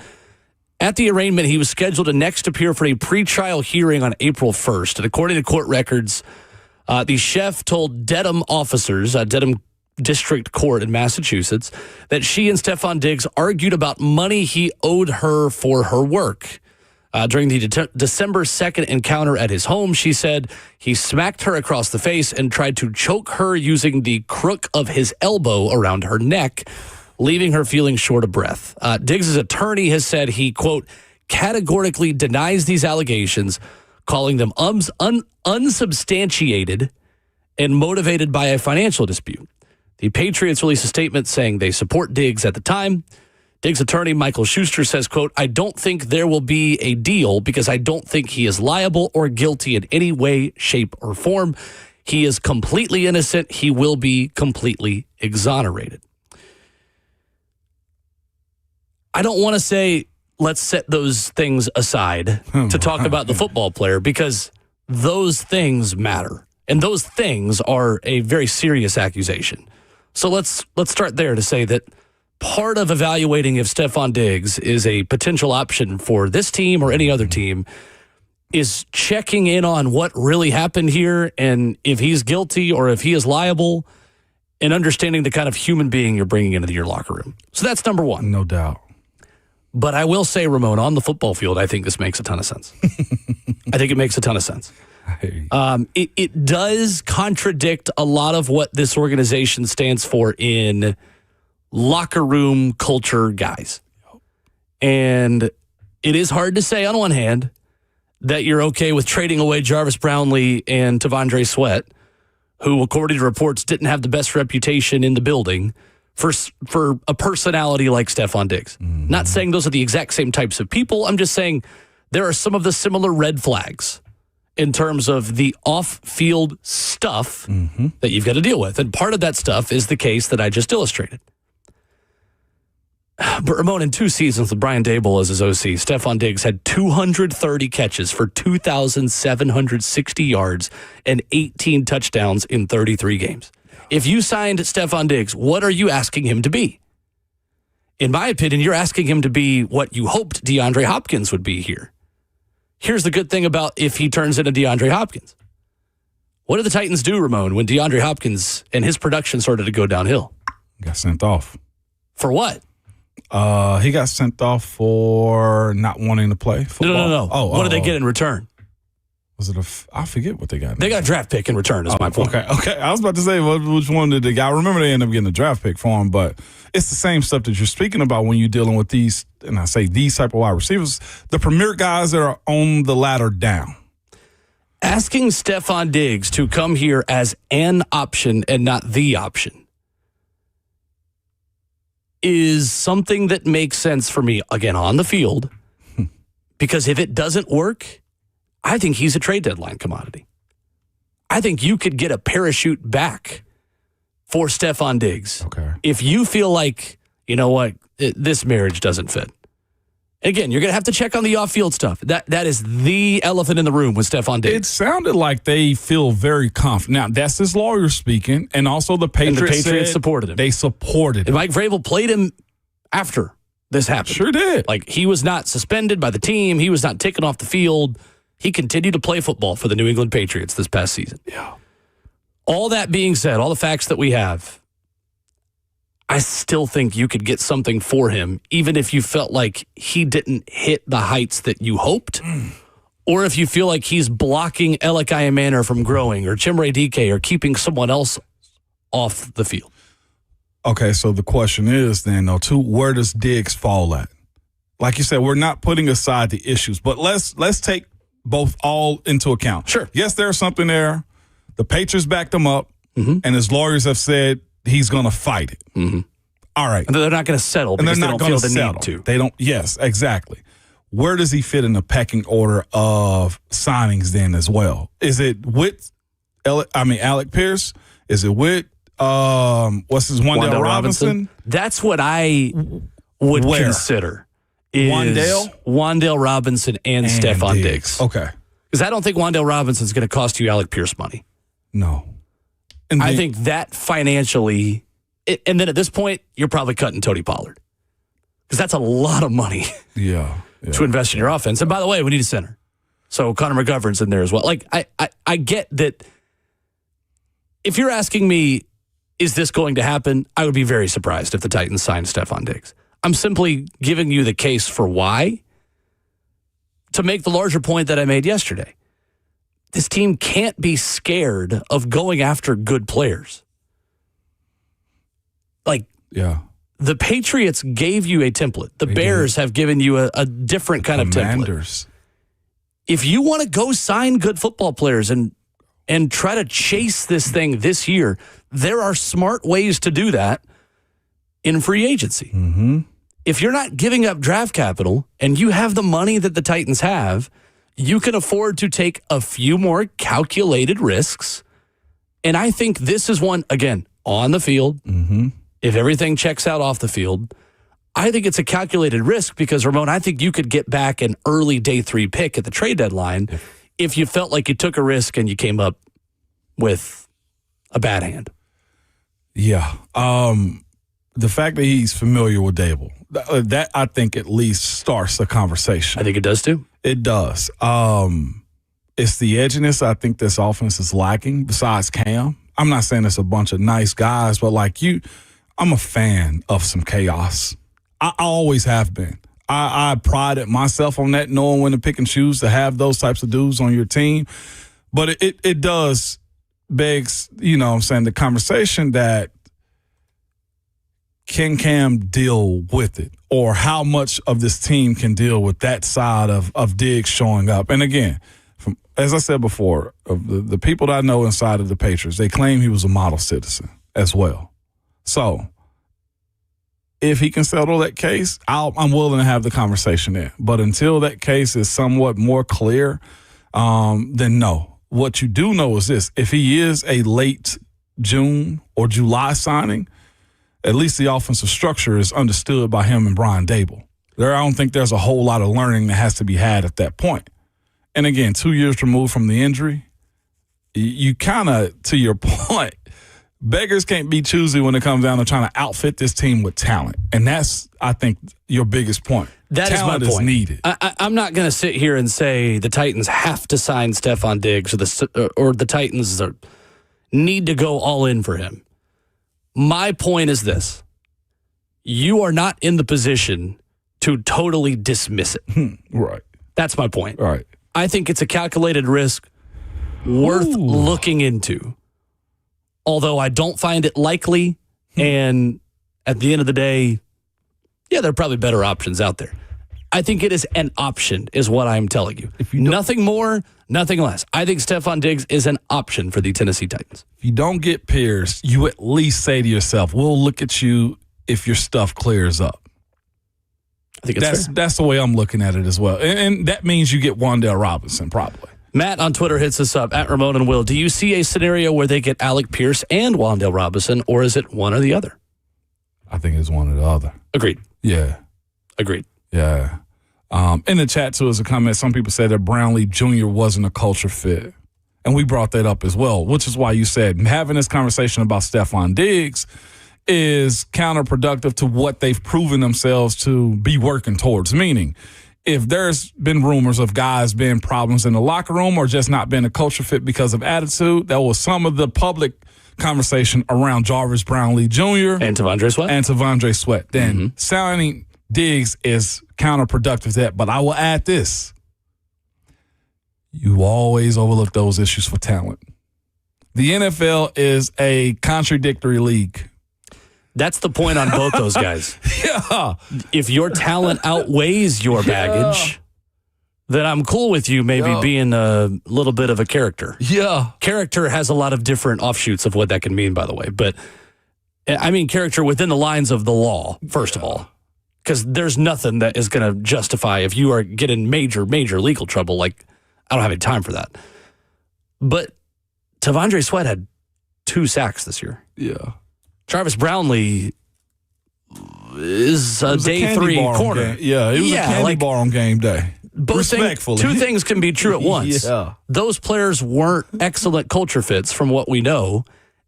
At the arraignment, he was scheduled to next appear for a pretrial hearing on April 1st. And according to court records, the chef told Dedham officers, Dedham District Court in Massachusetts, that she and Stephon Diggs argued about money he owed her for her work. During the December 2nd encounter at his home, she said he smacked her across the face and tried to choke her using the crook of his elbow around her neck, leaving her feeling short of breath. Diggs' attorney has said he, quote, categorically denies these allegations, calling them unsubstantiated and motivated by a financial dispute. The Patriots released a statement saying they support Diggs at the time. Diggs' attorney, Michael Schuster, says, quote, I don't think there will be a deal because I don't think he is liable or guilty in any way, shape, or form. He is completely innocent. He will be completely exonerated. I don't want to say let's set those things aside to talk about the football player because those things matter. And those things are a very serious accusation. So let's start there to say that part of evaluating if Stephon Diggs is a potential option for this team or any other team is checking in on what really happened here and if he's guilty or if he is liable and understanding the kind of human being you're bringing into your locker room. So that's number one. No doubt. But I will say, Ramon, on the football field, I think this makes a ton of sense. I think it makes a ton of sense. It does contradict a lot of what this organization stands for in locker room culture guys. And it is hard to say on one hand that you're okay with trading away Jarvis Brownlee and Tavondre Sweat, who, according to reports, didn't have the best reputation in the building for a personality like Stephon Diggs. Mm-hmm. Not saying those are the exact same types of people. I'm just saying there are some of the similar red flags in terms of the off-field stuff that you've got to deal with. And part of that stuff is the case that I just illustrated. But Ramon, in 2 seasons with Brian Dable as his OC, Stephon Diggs had 230 catches for 2,760 yards and 18 touchdowns in 33 games. If you signed Stephon Diggs, what are you asking him to be? In my opinion, you're asking him to be what you hoped DeAndre Hopkins would be here. Here's the good thing about if he turns into DeAndre Hopkins. What did the Titans do, Ramon, when DeAndre Hopkins and his production started to go downhill? Got sent off. For what? He got sent off for not wanting to play football. No. What did they get in return? Was it I forget what they got. They got a draft pick in return, is my point. Okay. I was about to say, which one did they get? I remember they ended up getting a draft pick for him, but it's the same stuff that you're speaking about when you're dealing with these, and I say these type of wide receivers, the premier guys that are on the ladder down. Asking Stephon Diggs to come here as an option and not the option is something that makes sense for me, again, on the field, because if it doesn't work, I think he's a trade deadline commodity. I think you could get a parachute back for Stephon Diggs. Okay. If you feel like, you know what, this marriage doesn't fit. Again, you're going to have to check on the off-field stuff. That is the elephant in the room with Stephon Diggs. It sounded like they feel very confident. Now, that's his lawyer speaking, and also the Patriots, supported him. They supported him. And Mike Vrabel played him after this happened. Sure did. Like, he was not suspended by the team. He was not taken off the field. He continued to play football for the New England Patriots this past season. Yeah. All that being said, all the facts that we have, I still think you could get something for him, even if you felt like he didn't hit the heights that you hoped, or if you feel like he's blocking Alec Iamanair from growing, or Chimere Dike, or keeping someone else off the field. Okay, so the question is then, though, too, where does Diggs fall at? Like you said, we're not putting aside the issues, but let's take both all into account. Sure. Yes, there's something there. The Patriots backed him up, and his lawyers have said he's going to fight it. Mm-hmm. All right. And they're not going to settle because they don't feel the need to. They don't. Yes, exactly. Where does he fit in the pecking order of signings then as well? Is it with Alec Pierce? Is it with what's his Wan'Dale Robinson? That's what I would consider. Is Wan'Dale Robinson and Stephon Diggs. Okay. Because I don't think Wan'Dale Robinson's going to cost you Alec Pierce money. No. And I think that financially, and then at this point, you're probably cutting Tony Pollard. Because that's a lot of money to invest in your offense. And by the way, we need a center. So Connor McGovern's in there as well. Like, I get that if you're asking me, is this going to happen? I would be very surprised if the Titans signed Stephon Diggs. I'm simply giving you the case for why, to make the larger point that I made yesterday. This team can't be scared of going after good players. Like, the Patriots gave you a template. The Bears have given you a different kind of template. If you want to go sign good football players and try to chase this thing this year, there are smart ways to do that in free agency. Mm-hmm. If you're not giving up draft capital and you have the money that the Titans have, you can afford to take a few more calculated risks. And I think this is one, again, on the field. Mm-hmm. If everything checks out off the field, I think it's a calculated risk because, Ramon, I think you could get back an early day 3 pick at the trade deadline if you felt like you took a risk and you came up with a bad hand. Yeah. The fact that he's familiar with Dable, that I think at least starts a conversation. I think it does too. It does. It's the edginess I think this offense is lacking besides Cam. I'm not saying it's a bunch of nice guys, but like I'm a fan of some chaos. I always have been. I prided myself on that, knowing when to pick and choose to have those types of dudes on your team. But it does begs, the conversation that can Cam deal with it, or how much of this team can deal with that side of Diggs showing up. And again, as I said before, of the people that I know inside of the Patriots, they claim he was a model citizen as well. So if he can settle that case, I'm willing to have the conversation there. But until that case is somewhat more clear, then no. What you do know is this: if he is a late June or July signing, at least the offensive structure is understood by him and Brian Dable. I don't think there's a whole lot of learning that has to be had at that point. And again, 2 years removed from the injury, you kind of, to your point, beggars can't be choosy when it comes down to trying to outfit this team with talent. And that's, I think, your biggest point. That talent is my point. Is needed. I'm not going to sit here and say the Titans have to sign Stephon Diggs or the Titans need to go all in for him. My point is this: you are not in the position to totally dismiss it. Right. That's my point. Right. I think it's a calculated risk worth looking into, although I don't find it likely. And at the end of the day, there are probably better options out there. I think it is an option, is what I'm telling you. Nothing more, nothing less. I think Stephon Diggs is an option for the Tennessee Titans. If you don't get Pierce, you at least say to yourself, we'll look at you if your stuff clears up. I think that's fair. That's the way I'm looking at it as well. And that means you get Wan'Dale Robinson, probably. Matt on Twitter hits us up at Ramon and Will. Do you see a scenario where they get Alec Pierce and Wan'Dale Robinson, or is it one or the other? I think it's one or the other. Agreed. Yeah. Agreed. Yeah. In the chat, too, as a comment, some people said that Brownlee Jr. wasn't a culture fit. And we brought that up as well, which is why you said having this conversation about Stephon Diggs is counterproductive to what they've proven themselves to be working towards. Meaning, if there's been rumors of guys being problems in the locker room or just not being a culture fit because of attitude, that was some of the public conversation around Jarvis Brownlee Jr. And T'Vondre Sweat. Then sounding Diggs is counterproductive to that. But I will add this. You always overlook those issues for talent. The NFL is a contradictory league. That's the point on both those guys. Yeah. If your talent outweighs your baggage, then I'm cool with you maybe being a little bit of a character. Yeah. Character has a lot of different offshoots of what that can mean, by the way. But I mean character within the lines of the law, first of all. Because there's nothing that is going to justify if you are getting major, major legal trouble. Like, I don't have any time for that. But T'Vondre Sweat had 2 sacks this year. Yeah. Jarvis Brownlee is a day 3 corner. Yeah, it was a candy bar on game day. Respectfully. 2 things can be true at once. Yeah. Those players weren't excellent culture fits from what we know,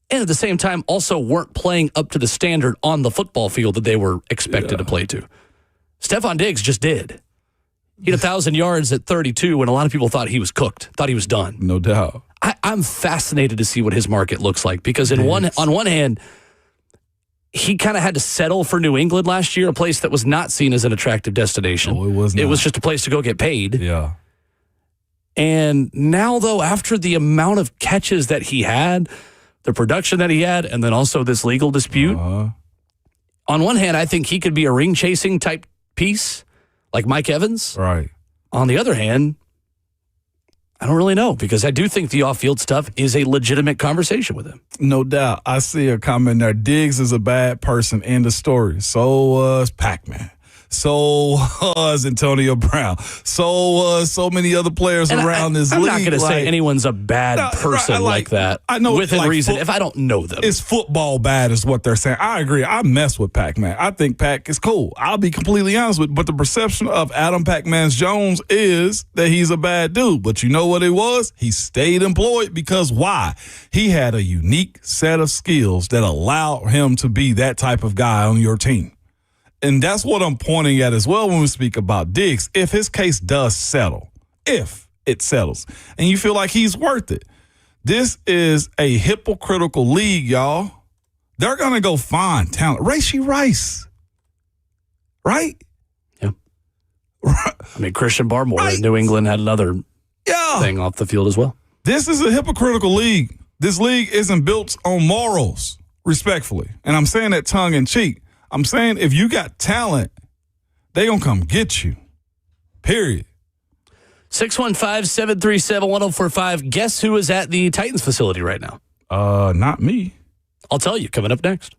and at the same time also weren't playing up to the standard on the football field that they were expected to play to. Stephon Diggs just did. He had 1,000 yards at 32 when a lot of people thought he was cooked, thought he was done. No doubt. I'm fascinated to see what his market looks like because on one hand, he kind of had to settle for New England last year, a place that was not seen as an attractive destination. No, it was not. It was just a place to go get paid. Yeah. And now, though, after the amount of catches that he had, the production that he had, and then also this legal dispute, on one hand, I think he could be a ring-chasing type piece, like Mike Evans. Right. On the other hand, I don't really know because I do think the off-field stuff is a legitimate conversation with him. No doubt. I see a comment there. Diggs is a bad person. End of story. So was Pac-Man. So was Antonio Brown. So was so many other players around this league. I'm not going to say anyone's a bad person like that. I know within reason if I don't know them. It's football bad is what they're saying. I agree. I mess with Pac-Man. I think Pac is cool. I'll be completely honest with you. But the perception of Adam Pac-Man Jones is that he's a bad dude. But you know what it was? He stayed employed because why? He had a unique set of skills that allowed him to be that type of guy on your team. And that's what I'm pointing at as well when we speak about Diggs. If his case does settle, if it settles, and you feel like he's worth it, this is a hypocritical league, y'all. They're going to go find talent. Rashee Rice, right? Yeah. I mean, Christian Barmore in New England had another thing off the field as well. This is a hypocritical league. This league isn't built on morals, respectfully. And I'm saying that tongue in cheek. I'm saying if you got talent, they going to come get you. Period. 615-737-1045. Guess who is at the Titans facility right now? Not me. I'll tell you coming up next.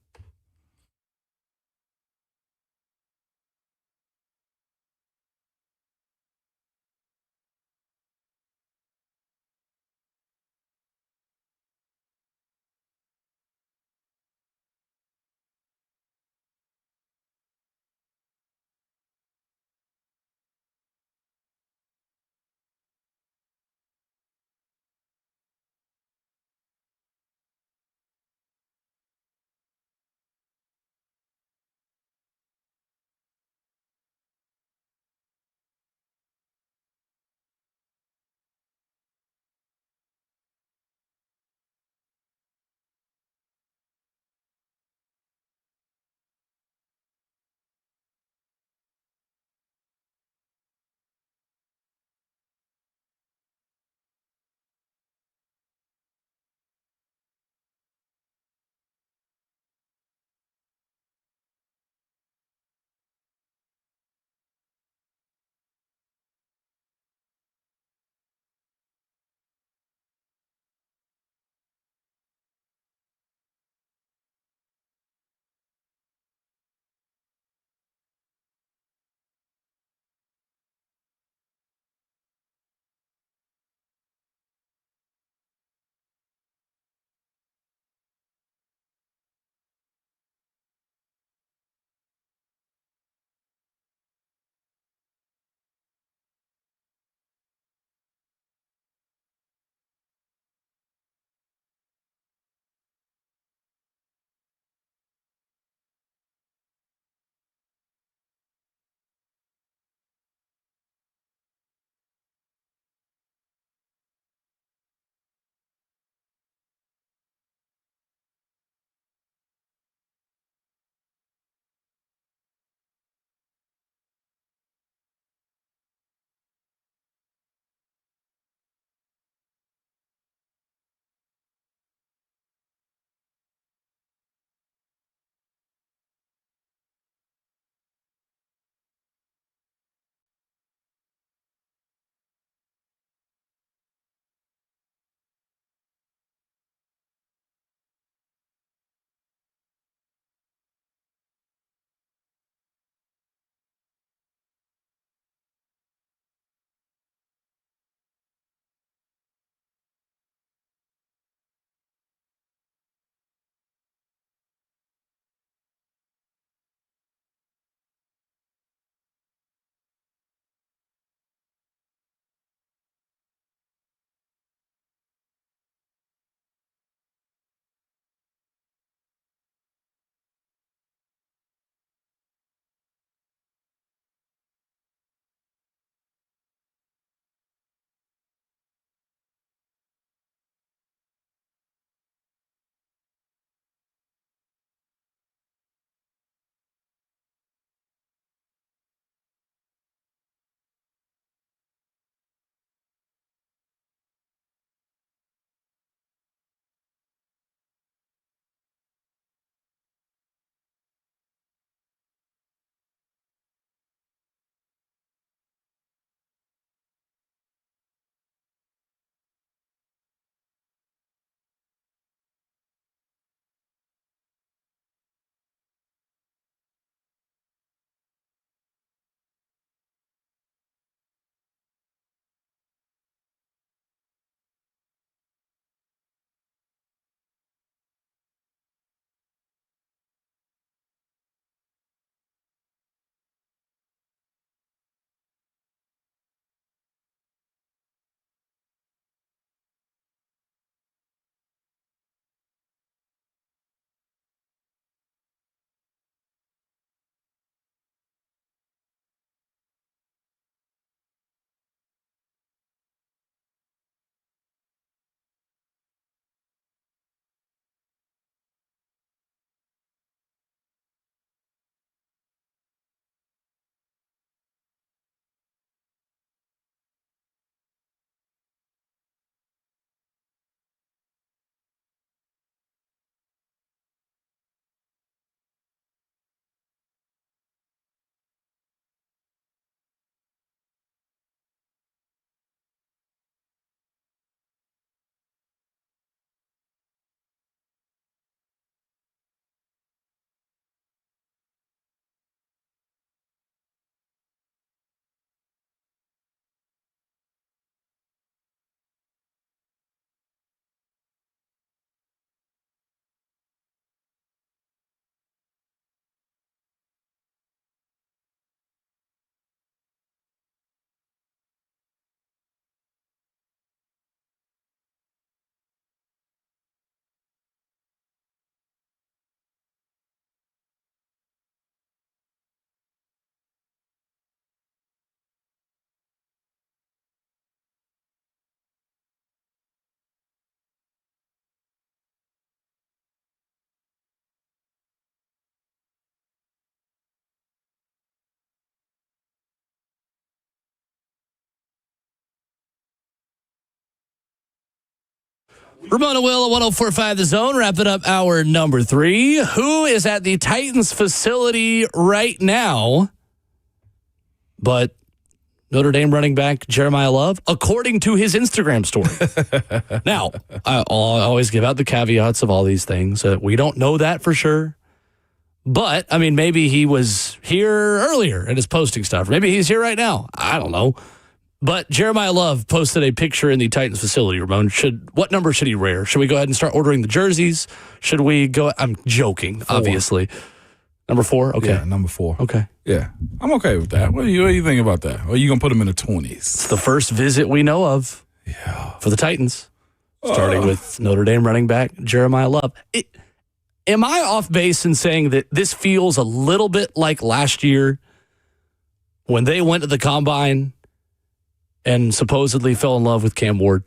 Ramon Will at 104.5 The Zone, wrapping up hour number 3. Who is at the Titans facility right now? But Notre Dame running back Jeremiah Love, according to his Instagram story. Now, I'll always give out the caveats of all these things. We don't know that for sure. But, I mean, maybe he was here earlier and is posting stuff. Maybe he's here right now. I don't know. But Jeremiah Love posted a picture in the Titans facility, Ramon. What number should he wear? Should we go ahead and start ordering the jerseys? Should we go? I'm joking, 4. Obviously. Number 4? Okay. Yeah, number 4. Okay. Yeah, I'm okay with that. What do you think about that? Or are you going to put them in the 20s? It's the first visit we know of for the Titans, starting with Notre Dame running back Jeremiah Love. Am I off base in saying that this feels a little bit like last year when they went to the Combine and supposedly fell in love with Cam Ward?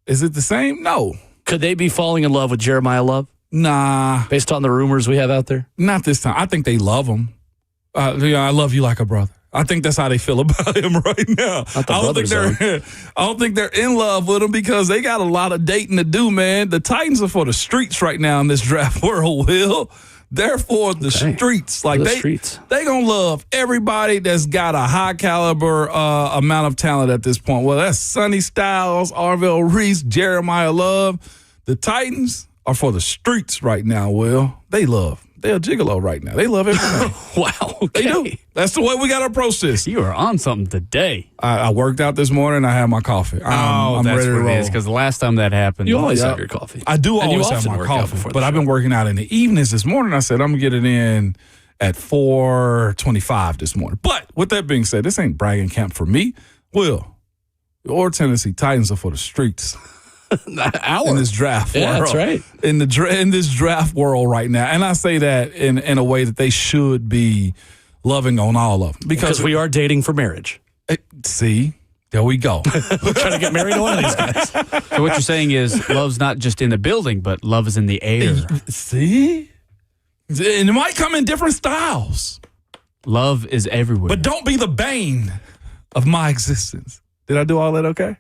Is it the same? No. Could they be falling in love with Jeremiah Love? Nah. Based on the rumors we have out there? Not this time. I think they love him. I love you like a brother. I think that's how they feel about him right now. I don't think they're in love with him because they got a lot of dating to do, man. The Titans are for the streets right now in this draft world, Will. They're for the streets. Like they gonna love everybody that's got a high caliber amount of talent at this point. Well, that's Sonny Styles, Arvell Reese, Jeremiah Love. The Titans are for the streets right now, Will. They're a gigolo right now. They love everything. Wow. Okay. They do. That's the way we got to approach this. You are on something today. I worked out this morning. I had my coffee. I'm that's ready to what roll. it is. Because the last time that happened, you always have your coffee. I do and always have my coffee. But I've been working out in the evenings this morning. I said I'm going to get it in at 4:25 this morning. But with that being said, this ain't bragging camp for me. Will, your Tennessee Titans are for the streets. In this draft world. That's right. In this draft world right now. And I say that in a way that they should be loving on all of them. Because we are dating for marriage. See, there we go. We're trying to get married to one of these guys. So what you're saying is love's not just in the building, but love is in the air. See? And it might come in different styles. Love is everywhere. But don't be the bane of my existence. Did I do all that okay?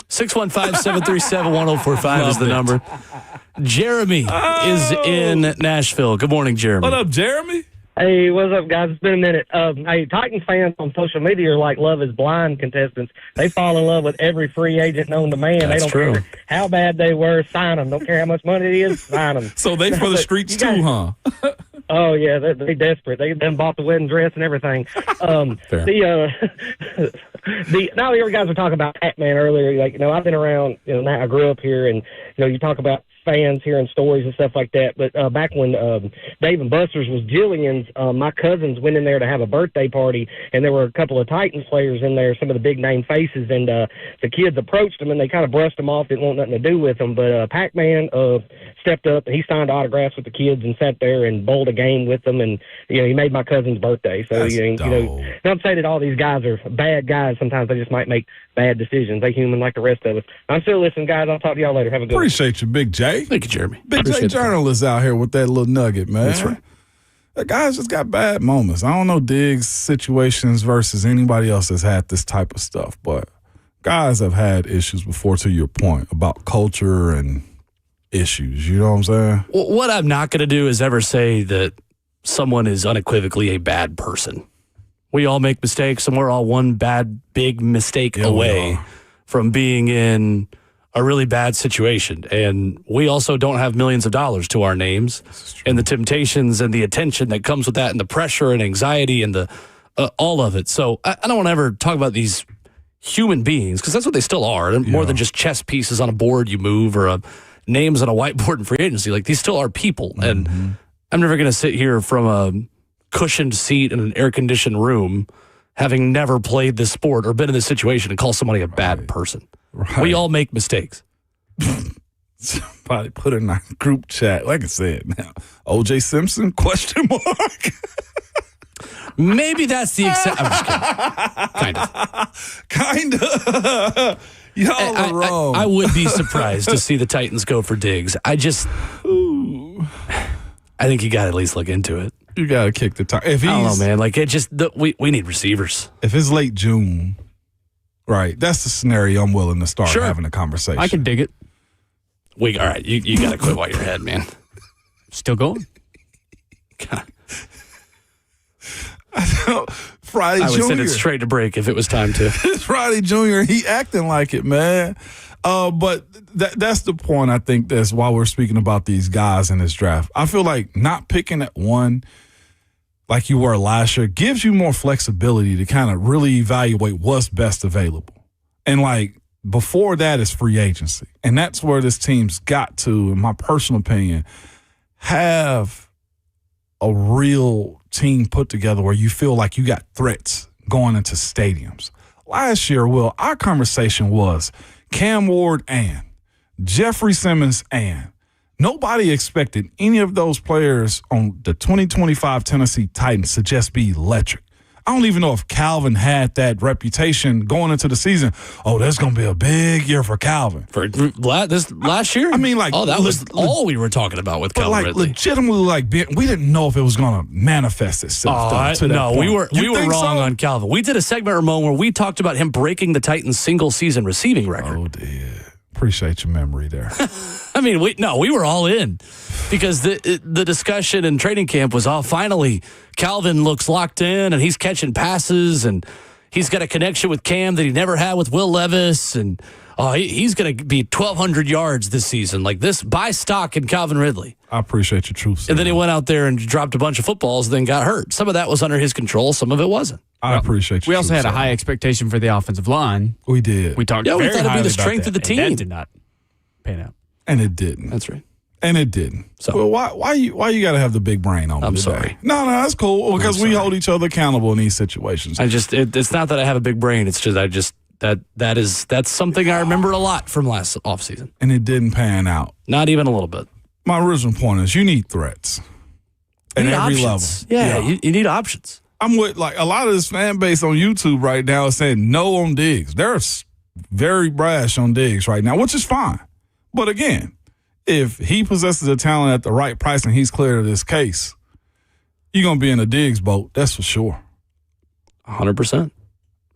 615-737-1045 is the number. Jeremy is in Nashville. Good morning, Jeremy. What up, Jeremy? Hey, what's up, guys? It's been a minute. Hey, Titans fans on social media are like Love is Blind contestants. They fall in love with every free agent known to man. That's they don't true. care how bad they were. Sign them. Don't care how much money it is. Sign them. So they for the streets too, huh? Oh, yeah, they desperate. They done bought the wedding dress and everything. Now you guys were talking about Pac-Man earlier. Like, I've been around, now I grew up here, and, you talk about fans hearing stories and stuff like that. But back when Dave and Buster's was Jillian's, my cousins went in there to have a birthday party, and there were a couple of Titans players in there, some of the big-name faces, and the kids approached them, and they kind of brushed them off, didn't want nothing to do with them. But Pac-Man stepped up, and he signed autographs with the kids and sat there and bowled a game with them, and, he made my cousin's birthday. So, not to say that all these guys are bad guys. Sometimes they just might make bad decisions. They're human like the rest of us. I'm still listening, guys. I'll talk to y'all later. Have a good one. Appreciate you, Big J. Thank you, Jeremy. Big J journalist out here with that little nugget, man. That's right. The guys just got bad moments. I don't know Diggs' situations versus anybody else that's had this type of stuff, but guys have had issues before, to your point, about culture and issues. You know what I'm saying? Well, what I'm not going to do is ever say that someone is unequivocally a bad person. We all make mistakes, and we're all one big mistake away from being in a really bad situation. And we also don't have millions of dollars to our names, and the temptations and the attention that comes with that, and the pressure and anxiety and the all of it. So I don't want to ever talk about these human beings, because that's what they still are, more than just chess pieces on a board you move or names on a whiteboard in free agency. Like, these still are people. Mm-hmm. And I'm never going to sit here from a cushioned seat in an air-conditioned room, having never played this sport or been in this situation, and call somebody a bad person. Right. We all make mistakes. Somebody put in our group chat, like I said, now, O.J. Simpson, question mark? Maybe that's the exception. I'm just kidding. Kind of. Y'all are wrong. I would be surprised to see the Titans go for Diggs. I think you got to at least look into it. You got to kick the tire. I don't know, man. Like, we need receivers. If it's late June, right, that's the scenario I'm willing to start having a conversation. I can dig it. All right, you got to quit while you're ahead, man. Still going. God. Friday I would Jr. send it straight to break if it was time to. Friday Jr., he acting like it, man. But that's the point, I think, that's why we're speaking about these guys in this draft. I feel like not picking at one like you were last year gives you more flexibility to kind of really evaluate what's best available. And, like, before that is free agency. And that's where this team's got to, in my personal opinion, have a real team put together where you feel like you got threats going into stadiums. Last year, Will, our conversation was Cam Ward and Jeffrey Simmons and nobody expected any of those players on the 2025 Tennessee Titans to just be electric. I don't even know if Calvin had that reputation going into the season. Oh, that's going to be a big year for Calvin. For this last year? I mean, like, that was all we were talking about with Calvin Ridley. Legitimately, like, we didn't know if it was going to manifest itself. We were wrong on Calvin. We did a segment, Ramon, where we talked about him breaking the Titans' single-season receiving record. Oh, dear. Appreciate your memory there. I mean, we were all in because the discussion in training camp was, finally, Calvin looks locked in and he's catching passes and he's got a connection with Cam that he never had with Will Levis and he's going to be 1,200 yards this season. Like this, buy stock in Calvin Ridley. I appreciate your truth. And then he went out there and dropped a bunch of footballs, then got hurt. Some of that was under his control. Some of it wasn't. I appreciate you. We also had a high expectation for the offensive line. We did. We talked we very thought it'd be the highly strength about of the that, team. and that did not pan out. And it didn't. That's right. And it didn't. So well, why you got to have the big brain on me I'm today? sorry. No, that's cool because we hold each other accountable in these situations. It's not that I have a big brain. It's just that's something I remember a lot from last offseason. And it didn't pan out. Not even a little bit. My original point is you need threats at every options. level. Yeah. You need options. I'm with like a lot of this fan base on YouTube right now is saying no on Diggs. They're very brash on Diggs right now, which is fine. But again, if he possesses the talent at the right price and he's clear of this case, you're going to be in a Diggs boat. That's for sure. 100%.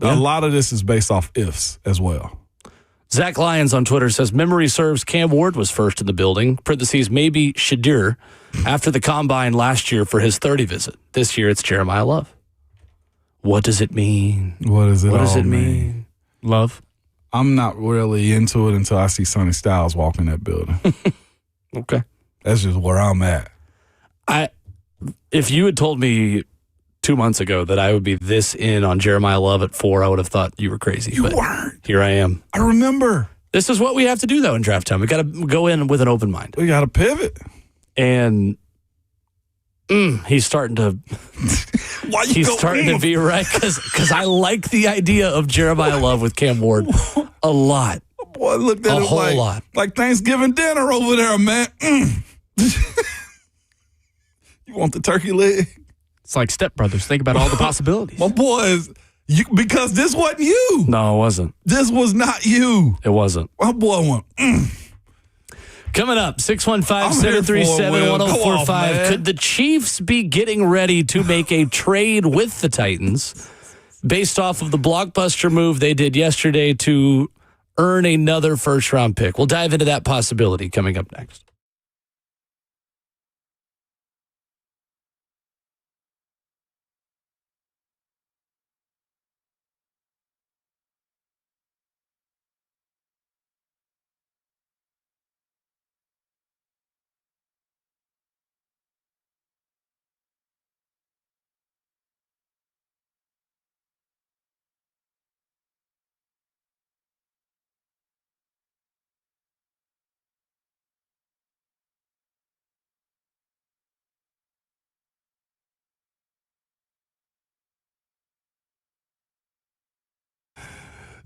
A lot of this is based off ifs as well. Zach Lyons on Twitter says, memory serves, Cam Ward was first in the building. Parentheses, maybe Shadir after the combine last year for his 30 visit. This year it's Jeremiah Love. What does it mean? What does it mean? Love? I'm not really into it until I see Sonny Styles walk in that building. Okay. That's just where I'm at. If you had told me 2 months ago that I would be this in on Jeremiah Love at 4, I would have thought you were crazy. You but weren't. Here I am. I remember. This is what we have to do, though, in draft time. We got to go in with an open mind. We got to pivot. And he's starting to be right because I like the idea of Jeremiah Love with Cam Ward a lot. Boy, looked at a it whole lot. Like Thanksgiving dinner over there, man. You want the turkey leg? It's like Step Brothers. Think about all the possibilities. My boys, because this wasn't you. No, it wasn't. This was not you. It wasn't. My boy went, Coming up, 615-737-1045. Could the Chiefs be getting ready to make a trade with the Titans based off of the blockbuster move they did yesterday to earn another first-round pick? We'll dive into that possibility coming up next.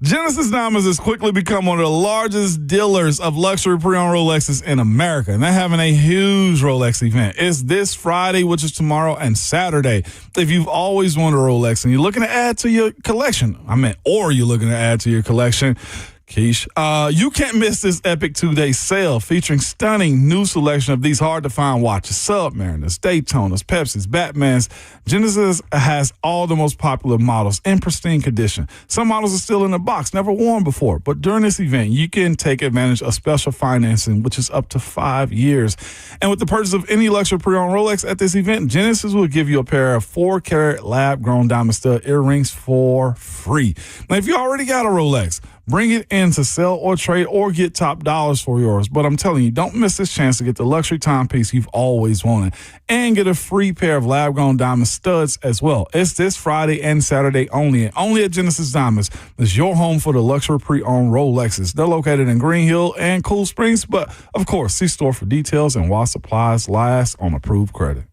Genesis Diamonds has quickly become one of the largest dealers of luxury pre-owned Rolexes in America, and they're having a huge Rolex event. It's this Friday, which is tomorrow, and Saturday. If you've always wanted a Rolex and you're looking to add to your collection, or you're looking to add to your collection, Keish. You can't miss this epic 2-day sale featuring stunning new selection of these hard-to-find watches. Submariners, Daytonas, Pepsis, Batmans. Genesis has all the most popular models in pristine condition. Some models are still in the box, never worn before. But during this event, you can take advantage of special financing, which is up to 5 years. And with the purchase of any luxury pre-owned Rolex at this event, Genesis will give you a pair of 4-carat lab-grown diamond stud earrings for free. Now, if you already got a Rolex, bring it in to sell or trade or get top dollars for yours. But I'm telling you, don't miss this chance to get the luxury timepiece you've always wanted and get a free pair of lab-grown diamond studs as well. It's this Friday and Saturday only, and only at Genesis Diamonds. It's your home for the luxury pre-owned Rolexes. They're located in Green Hill and Cool Springs, but of course, see store for details and while supplies last on approved credit.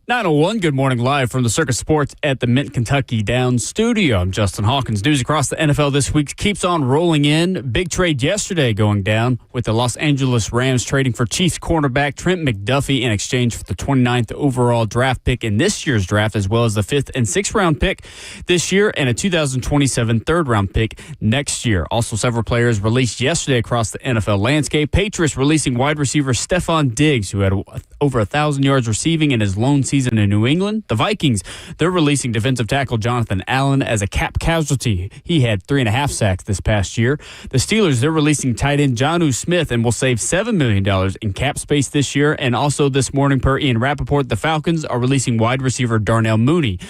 9:01, good morning live from the Circus Sports at the Mint Kentucky Downs studio. I'm Justin Hawkins. News across the NFL this week keeps on rolling in. Big trade yesterday going down with the Los Angeles Rams trading for Chiefs cornerback Trent McDuffie in exchange for the 29th overall draft pick in this year's draft, as well as the 5th and 6th round pick this year and a 2027 third round pick next year. Also, several players released yesterday across the NFL landscape. Patriots releasing wide receiver Stephon Diggs, who had over 1,000 yards receiving in his lone season in New England. The Vikings, they're releasing defensive tackle Jonathan Allen as a cap casualty. He had 3.5 sacks this past year. The Steelers, they're releasing tight end Jonnu Smith and will save $7 million in cap space this year. And also this morning, per Ian Rappaport, the Falcons are releasing wide receiver Darnell Mooney,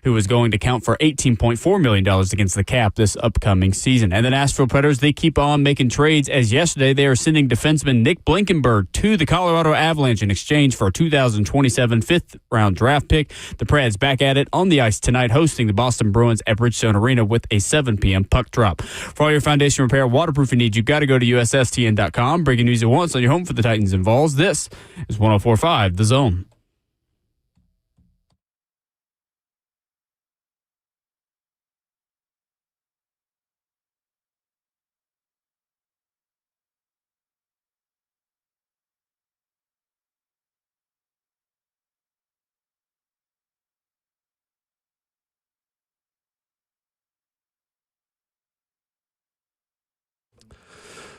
who is going to count for $18.4 million against the cap this upcoming season. And the Nashville Predators, they keep on making trades, as yesterday they are sending defenseman Nick Blankenburg to the Colorado Avalanche in exchange for a 2027 fifth-round draft pick. The Preds back at it on the ice tonight, hosting the Boston Bruins at Bridgestone Arena with a 7 p.m. puck drop. For all your foundation repair, waterproofing needs, you've got to go to USSTN.com. Breaking news at once on your home for the Titans and Vols. This is 104.5 The Zone.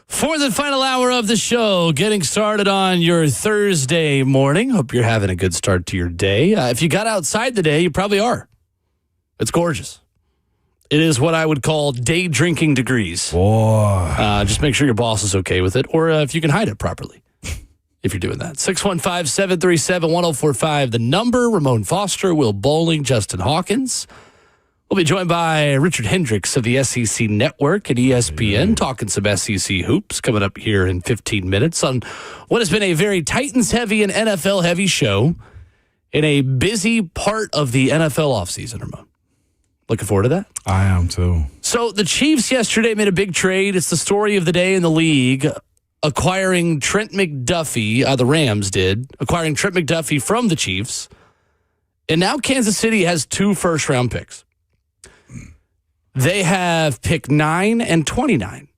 Fourth and final hour of the show, getting started on your Thursday morning. Hope you're having a good start to your day. If you got outside today, you probably are. It's gorgeous. It is what I would call day drinking degrees. Boy. Just make sure your boss is okay with it, or if you can hide it properly, if you're doing that. 615-737-1045, the number. Ramon Foster, Will Bowling, Justin Hawkins. We'll be joined by Richard Hendricks of the SEC Network at ESPN, talking some SEC hoops coming up here in 15 minutes on what has been a very Titans-heavy and NFL-heavy show in a busy part of the NFL offseason, Ramon. Looking forward to that. I am, too. So the Chiefs yesterday made a big trade. It's the story of the day in the league, acquiring Trent McDuffie. The Rams did, acquiring Trent McDuffie from the Chiefs. And now Kansas City has 2 first-round picks. They have pick 9 and 29.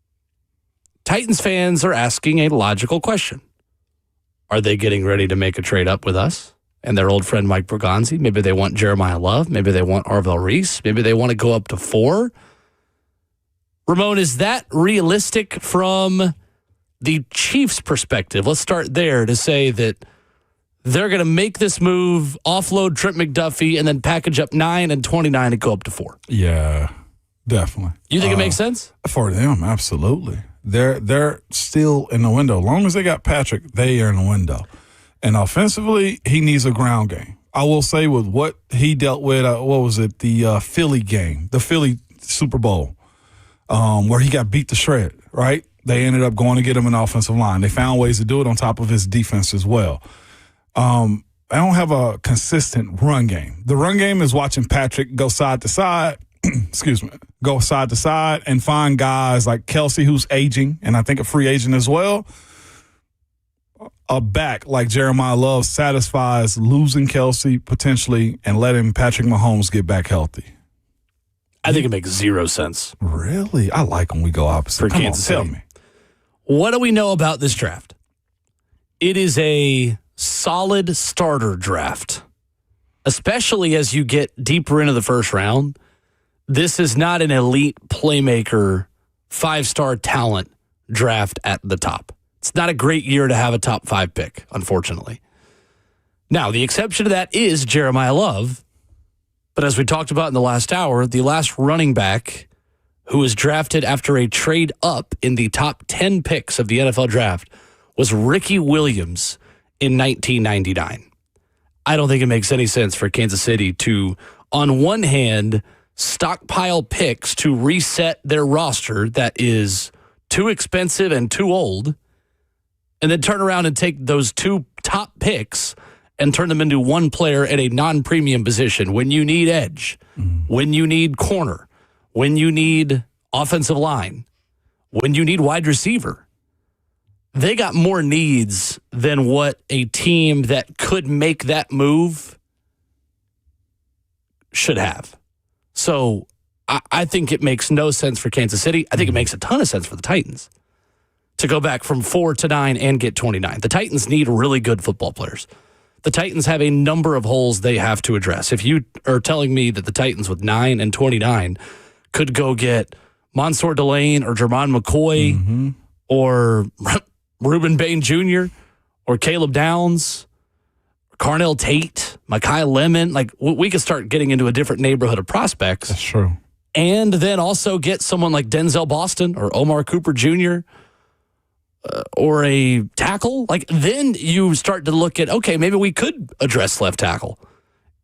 Titans fans are asking a logical question. Are they getting ready to make a trade up with us and their old friend Mike Bergonzi? Maybe they want Jeremiah Love. Maybe they want Arvell Reese. Maybe they want to go up to 4. Ramon, is that realistic from the Chiefs' perspective? Let's start there to say that they're going to make this move, offload Trent McDuffie, and then package up 9 and 29 and go up to 4. Yeah. Definitely. You think it makes sense? For them, absolutely. They're still in the window. As long as they got Patrick, they are in the window. And offensively, he needs a ground game. I will say with what he dealt with, what was it, the Philly game, the Philly Super Bowl, where he got beat to shred, right? They ended up going to get him an offensive line. They found ways to do it on top of his defense as well. I don't have a consistent run game. The run game is watching Patrick go side to side, go side to side and find guys like Kelsey, who's aging, and I think a free agent as well. A back like Jeremiah Love satisfies losing Kelsey potentially and letting Patrick Mahomes get back healthy. I think it makes 0 sense. Really? I like when we go opposite. For Kansas City. Tell me. What do we know about this draft? It is a solid starter draft, especially as you get deeper into the first round. This is not an elite playmaker, 5-star talent draft at the top. It's not a great year to have a top 5 pick, unfortunately. Now, the exception to that is Jeremiah Love. But as we talked about in the last hour, the last running back who was drafted after a trade up in the top 10 picks of the NFL draft was Ricky Williams in 1999. I don't think it makes any sense for Kansas City to, on one hand, stockpile picks to reset their roster that is too expensive and too old, and then turn around and take those 2 top picks and turn them into one player at a non-premium position when you need edge, when you need corner, when you need offensive line, when you need wide receiver. They got more needs than what a team that could make that move should have. So I think it makes no sense for Kansas City. I think it makes a ton of sense for the Titans to go back from 4 to 9 and get 29. The Titans need really good football players. The Titans have a number of holes they have to address. If you are telling me that the Titans with 9 and 29 could go get Mansour Delane or Jermon McCoy or Reuben Bain Jr. or Caleb Downs, Carnell Tate, Mekhi Lemon, like we could start getting into a different neighborhood of prospects. That's true. And then also get someone like Denzel Boston or Omar Cooper Jr. Or a tackle. Like then you start to look at, okay, maybe we could address left tackle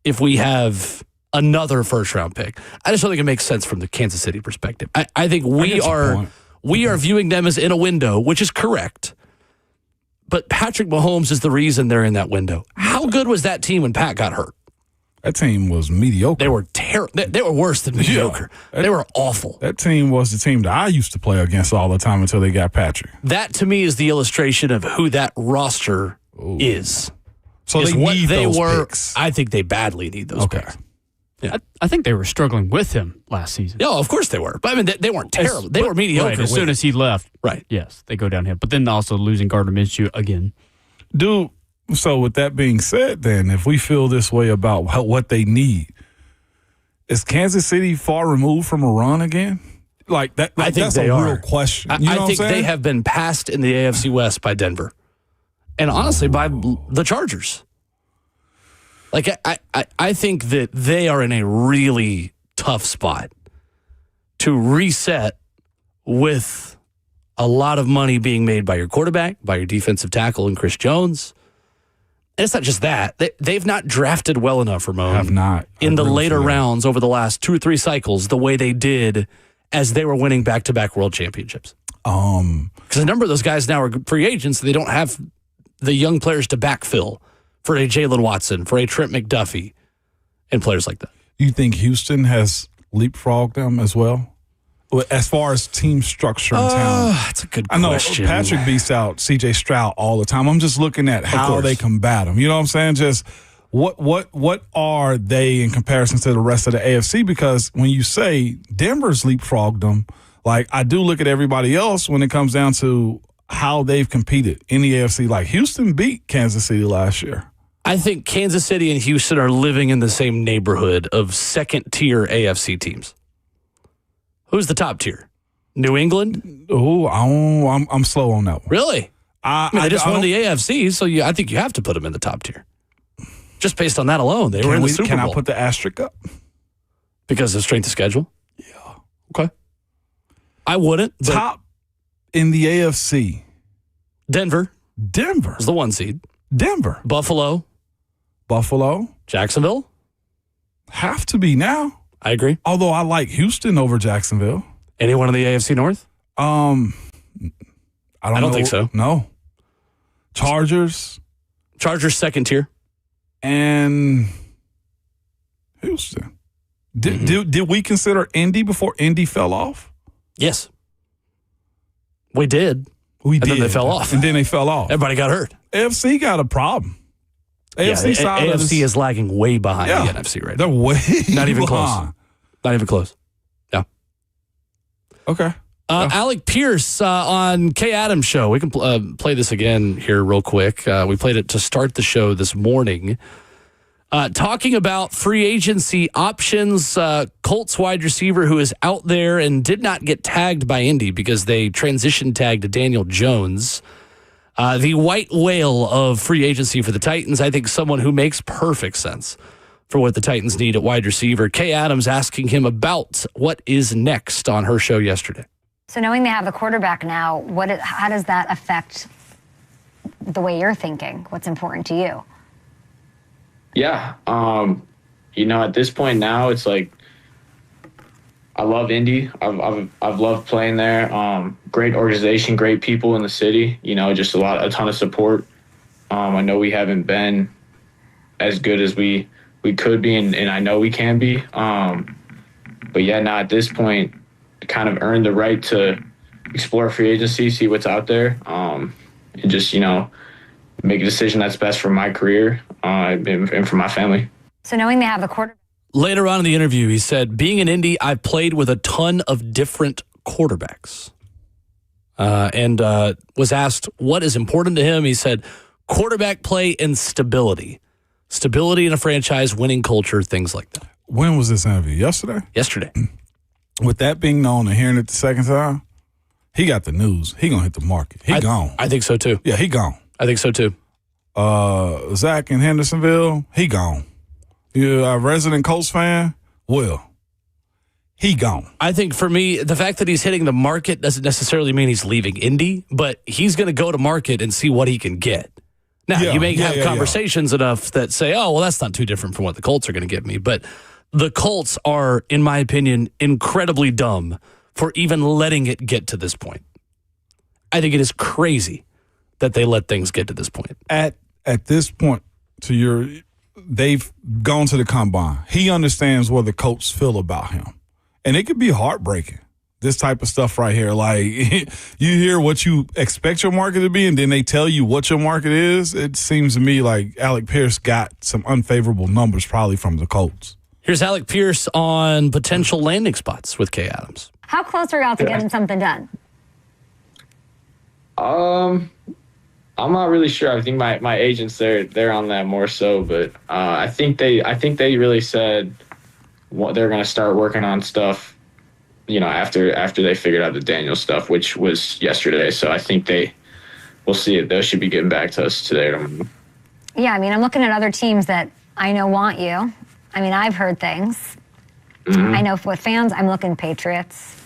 if we have another first round pick. I just don't think it makes sense from the Kansas City perspective. I think we are viewing them as in a window, which is correct. But Patrick Mahomes is the reason they're in that window. How good was that team when Pat got hurt? That team was mediocre. They were terrible. They were worse than mediocre. They were awful. That team was the team that I used to play against all the time until they got Patrick. That to me is the illustration of who that roster is. So is they need those picks. I think they badly need those picks. Yeah. I think they were struggling with him last season. Yeah, of course they were. But I mean, they weren't terrible. They were mediocre. Right, as soon as he left, right? Yes, they go downhill. But then also losing Gardner Minshew again. Dude, so with that being said, then, if we feel this way about what they need, is Kansas City far removed from a run again? Like that? I think that's they a are. real question. I think they have been passed in the AFC West by Denver, and honestly by the Chargers. Like I think that they are in a really tough spot to reset with a lot of money being made by your quarterback, by your defensive tackle, and Chris Jones. And it's not just that. They've not drafted well enough, Ramon. Have not. In the later rounds over the last 2 or 3 cycles, the way they did as they were winning back-to-back world championships. Because a number of those guys now are free agents. They don't have the young players to backfill for a Jalen Watson, for a Trent McDuffie, and players like that. You think Houston has leapfrogged them as well? As far as team structure and talent? That's a good question. question. I know Patrick beats out C.J. Stroud all the time. I'm just looking at how they combat him. You know what I'm saying? Just what are they in comparison to the rest of the AFC? Because when you say Denver's leapfrogged them, like I do look at everybody else when it comes down to how they've competed in the AFC. Like Houston beat Kansas City last year. I think Kansas City and Houston are living in the same neighborhood of second-tier AFC teams. Who's the top tier? New England? Oh, I'm slow on that one. Really? I mean, they just won the AFC, so I think you have to put them in the top tier. Just based on that alone, they were in the Super Bowl. Can I put the asterisk up? Because of strength of schedule? Yeah. Okay. I wouldn't. Top in the AFC. Denver is the 1 seed. Denver. Buffalo. Jacksonville. Have to be now. I agree. Although I like Houston over Jacksonville. Anyone in the AFC North? I don't think so. No. Chargers second tier. And Houston. Did we consider Indy before Indy fell off? Yes. We did. We did. And then they fell off. And then they fell off. Everybody got hurt. AFC got a problem. AFC is lagging way behind the NFC right now. They're way Not even behind. close. Not even close. Yeah. Okay. Alec Pierce on Kay Adams' show. We can play this again here real quick. We played it to start the show this morning. Talking about free agency options. Colts wide receiver who is out there and did not get tagged by Indy because they transition tagged Daniel Jones. The white whale of free agency for the Titans. I think someone who makes perfect sense for what the Titans need at wide receiver. Kay Adams asking him about what is next on her show yesterday. So knowing they have the quarterback now, how does that affect the way you're thinking? What's important to you? Yeah. At this point now, it's like I love Indy. I've loved playing there. Great organization, great people in the city. Just a ton of support. I know we haven't been as good as we could be, and I know we can be. But yeah, now at this point, kind of earned the right to explore free agency, see what's out there, and just make a decision that's best for my career and for my family. So knowing they have the quarterback. Later on in the interview, he said, being in Indy, I've played with a ton of different quarterbacks. And was asked what is important to him. He said, quarterback play and stability. Stability in a franchise, winning culture, things like that. When was this interview? Yesterday? Yesterday. With that being known and hearing it the second time, he got the news. He gonna hit the market. He gone. I think so too. Yeah, he gone. I think so too. Zach in Hendersonville, he gone. You a resident Colts fan? Will. He gone. I think for me, the fact that he's hitting the market doesn't necessarily mean he's leaving Indy, but he's going to go to market and see what he can get. Now, you may have conversations enough that say, oh, well, that's not too different from what the Colts are going to give me. But the Colts are, in my opinion, incredibly dumb for even letting it get to this point. I think it is crazy that they let things get to this point. At this point, they've gone to the combine. He understands what the Colts feel about him. And it could be heartbreaking, this type of stuff right here. Like, you hear what you expect your market to be, and then they tell you what your market is. It seems to me like Alec Pierce got some unfavorable numbers probably from the Colts. Here's Alec Pierce on potential landing spots with Kay Adams. How close are y'all to getting something done? I'm not really sure. I think my agents they're on that more so, but I think they really said what they're going to start working on stuff, after they figured out the Daniel stuff, which was yesterday. So I think we'll see it. They should be getting back to us today. Yeah, I mean, I'm looking at other teams that I know want you. I mean, I've heard things. I know with fans, I'm looking Patriots.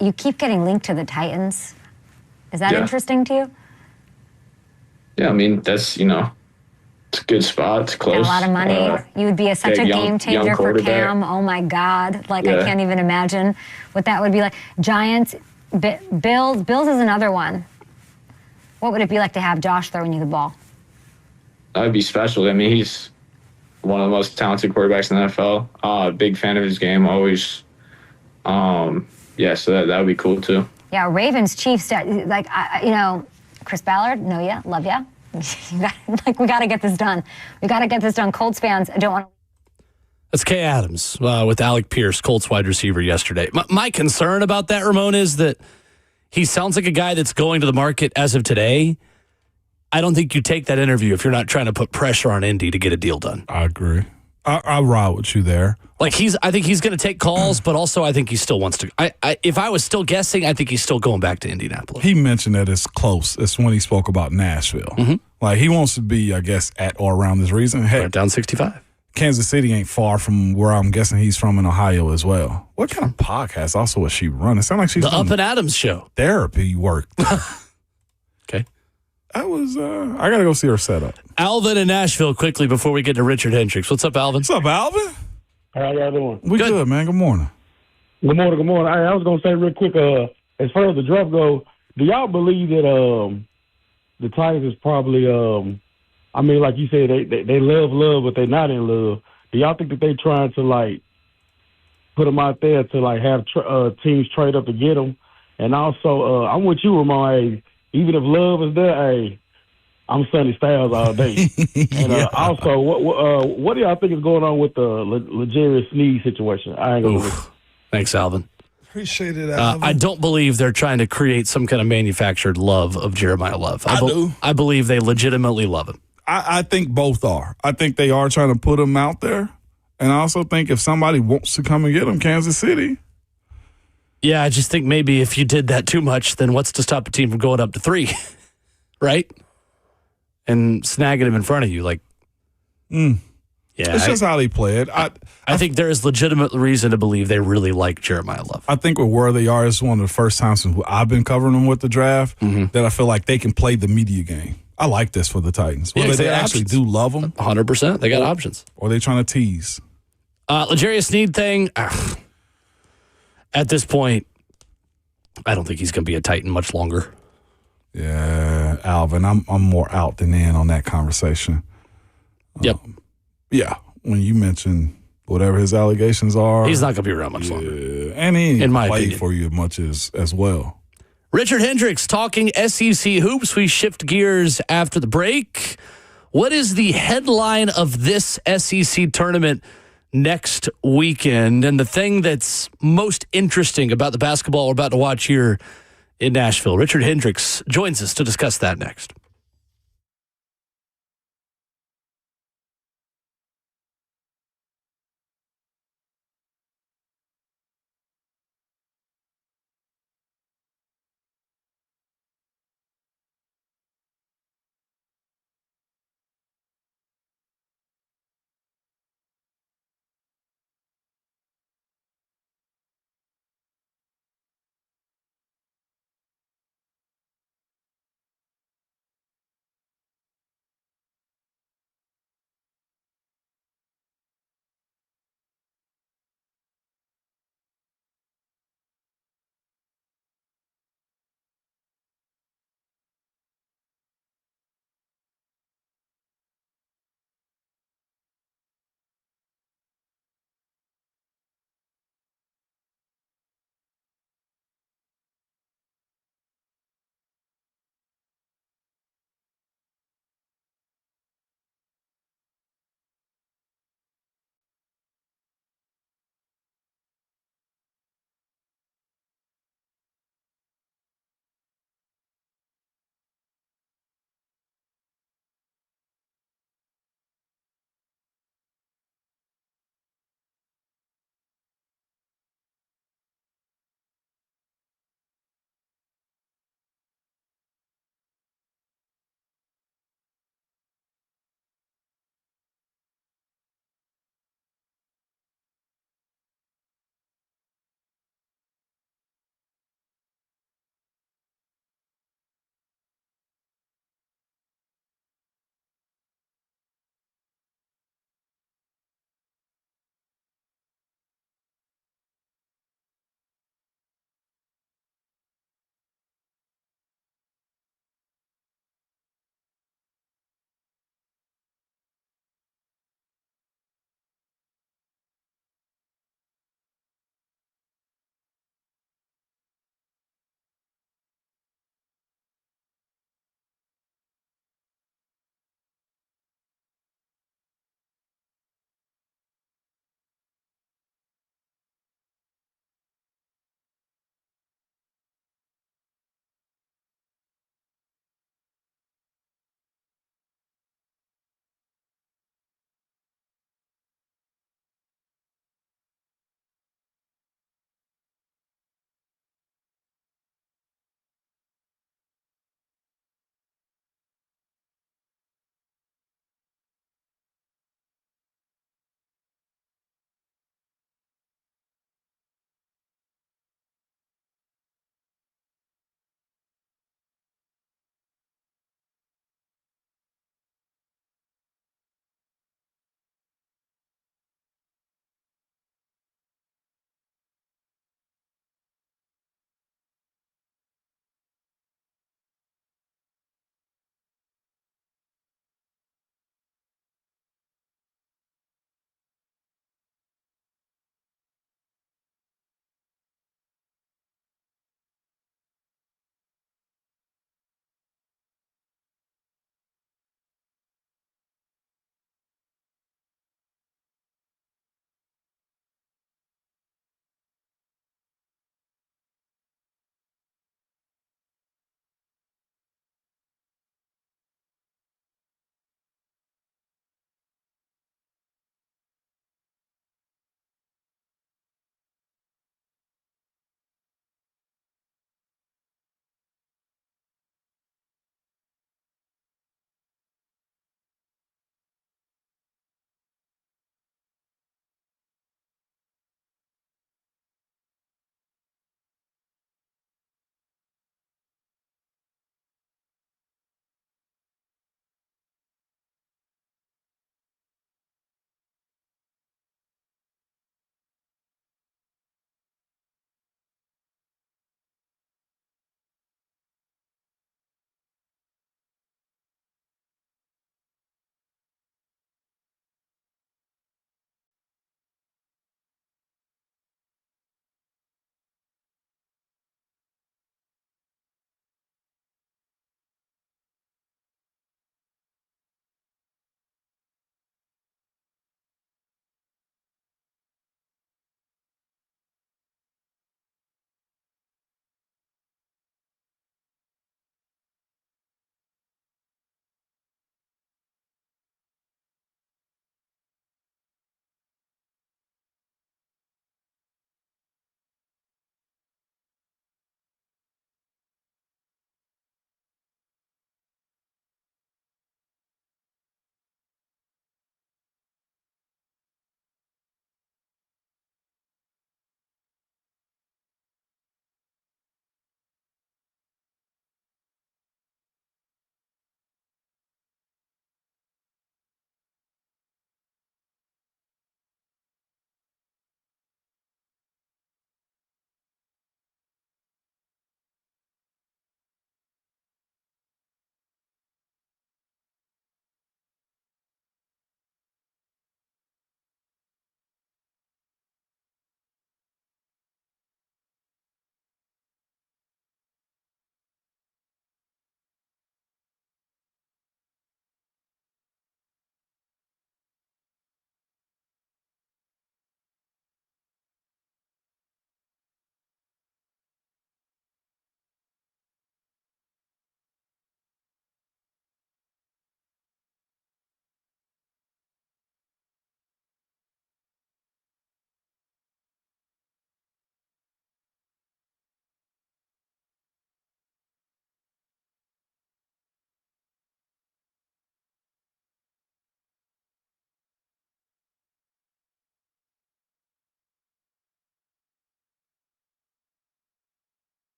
You keep getting linked to the Titans. Is that interesting to you? Yeah, I mean, that's, it's a good spot. It's close. And a lot of money. You would be such a game changer for Cam. Oh, my God. I can't even imagine what that would be like. Giants, Bills. Bills is another one. What would it be like to have Josh throwing you the ball? That would be special. I mean, he's one of the most talented quarterbacks in the NFL. Big fan of his game, always. So that would be cool, too. Yeah, Ravens, Chiefs, Chris Ballard, know ya, love ya. We got to get this done. We got to get this done. Colts fans don't want to. That's Kay Adams with Alec Pierce, Colts wide receiver yesterday. My concern about that, Ramon, is that he sounds like a guy that's going to the market as of today. I don't think you take that interview if you're not trying to put pressure on Indy to get a deal done. I agree. I'll ride with you there. I think he's going to take calls, but also I think he still wants to. If I was still guessing, I think he's still going back to Indianapolis. He mentioned that it's close. It's when he spoke about Nashville. Like, he wants to be, I guess, at or around this region. Hey, right down 65. Kansas City ain't far from where I'm guessing he's from in Ohio as well. What kind of podcast also was she running? It sounds like she's the Up and Adams show. Therapy work. Okay. I got to go see her set up. Alvin in Nashville quickly before we get to Richard Hendricks. What's up, Alvin? What's up, Alvin? How y'all doing? We good, man. Good morning. Good morning. I was going to say real quick, as far as the draft goes, do y'all believe that the Titans is probably, like you said, they love, but they're not in love. Do y'all think that they trying to, put them out there to, have teams trade up to get them? And also, I'm with you, Ramon. Even if love is there, I'm Sonny Styles all day. And also, what do y'all think is going on with the L'Jarius Sneed situation? I ain't gonna. Thanks, Alvin. Appreciate it, Alvin. I don't believe they're trying to create some kind of manufactured love of Jeremiah Love. I do. I believe they legitimately love him. I think both are. I think they are trying to put him out there. And I also think if somebody wants to come and get him, Kansas City. Yeah, I just think maybe if you did that too much, then what's to stop a team from going up to 3, right? And snagging him in front of you, Yeah, it's just how they play it. I think there is legitimate reason to believe they really like Jeremiah Love. I think with where they are, it's one of the first times since I've been covering them with the draft that I feel like they can play the media game. I like this for the Titans. Whether they actually do love them. 100%. They got options. Or they trying to tease. L'Jarius Sneed thing, at this point, I don't think he's going to be a Titan much longer. Yeah, Alvin, I'm more out than in on that conversation. Yep. Yeah, when you mention whatever his allegations are. He's not going to be around much longer. And he in my played opinion. for you much as well. Richard Hendricks talking SEC hoops. We shift gears after the break. What is the headline of this SEC tournament next weekend. And the thing that's most interesting about the basketball we're about to watch here in Nashville, Richard Hendricks joins us to discuss that next.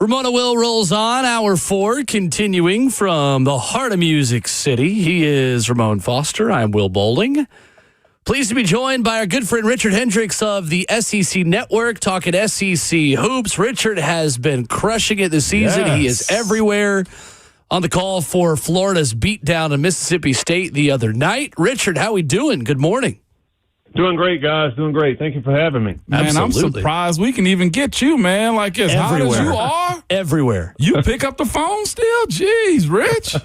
Ramon Will rolls on, hour 4, continuing from the heart of Music City. He is Ramon Foster. I'm Will Bowling. Pleased to be joined by our good friend Richard Hendricks of the SEC Network, talking SEC hoops. Richard has been crushing it this season. Yes. He is everywhere. On the call for Florida's beatdown of Mississippi State the other night. Richard, how we doing? Good morning. Doing great, guys. Doing great. Thank you for having me. Man, I'm Absolutely. surprised we can even get you, man. Like, as hot as you are, Everywhere. you pick up the phone still? Jeez, Rich.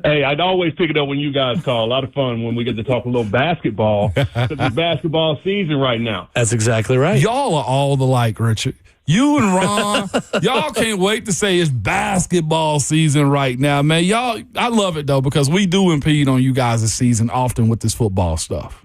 Hey, I'd always pick it up when you guys call. A lot of fun when we get to talk a little basketball. It's basketball season right now. That's exactly right. Y'all are all alike, Richard. You and Ron, y'all can't wait to say it's basketball season right now, man. Y'all, I love it, though, because we do impede on you guys' season often with this football stuff.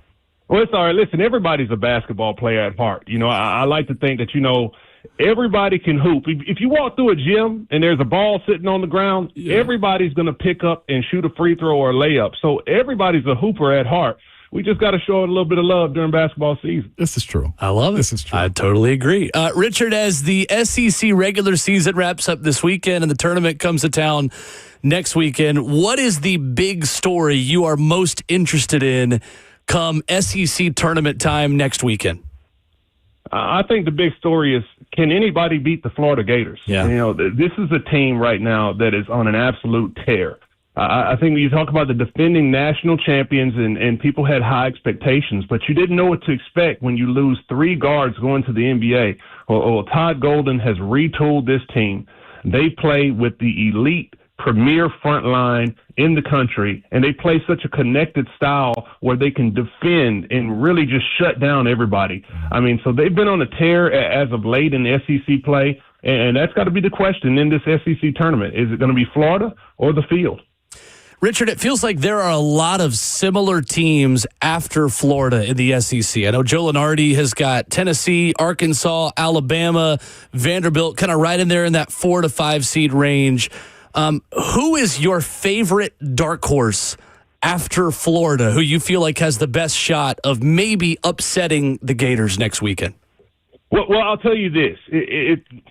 Well, it's all right. Listen, everybody's a basketball player at heart. You know, I like to think that, everybody can hoop. If you walk through a gym and there's a ball sitting on the ground, everybody's going to pick up and shoot a free throw or a layup. So everybody's a hooper at heart. We just got to show it a little bit of love during basketball season. This is true. I love it. This is true. I totally agree. Richard, as the SEC regular season wraps up this weekend and the tournament comes to town next weekend, what is the big story you are most interested in come SEC tournament time next weekend? I think the big story is, can anybody beat the Florida Gators? Yeah. This is a team right now that is on an absolute tear. I think when you talk about the defending national champions and people had high expectations, but you didn't know what to expect when you lose 3 guards going to the NBA. Well, Todd Golden has retooled this team. They play with the elite premier front line in the country, and they play such a connected style where they can defend and really just shut down everybody. I mean, so they've been on a tear as of late in the SEC play, and that's got to be the question in this SEC tournament. Is it going to be Florida or the field? Richard, it feels like there are a lot of similar teams after Florida in the SEC. I know Joe Lunardi has got Tennessee, Arkansas, Alabama, Vanderbilt, kind of right in there in that 4 to 5 seed range. Who is your favorite dark horse after Florida, who you feel like has the best shot of maybe upsetting the Gators next weekend? Well, I'll tell you this.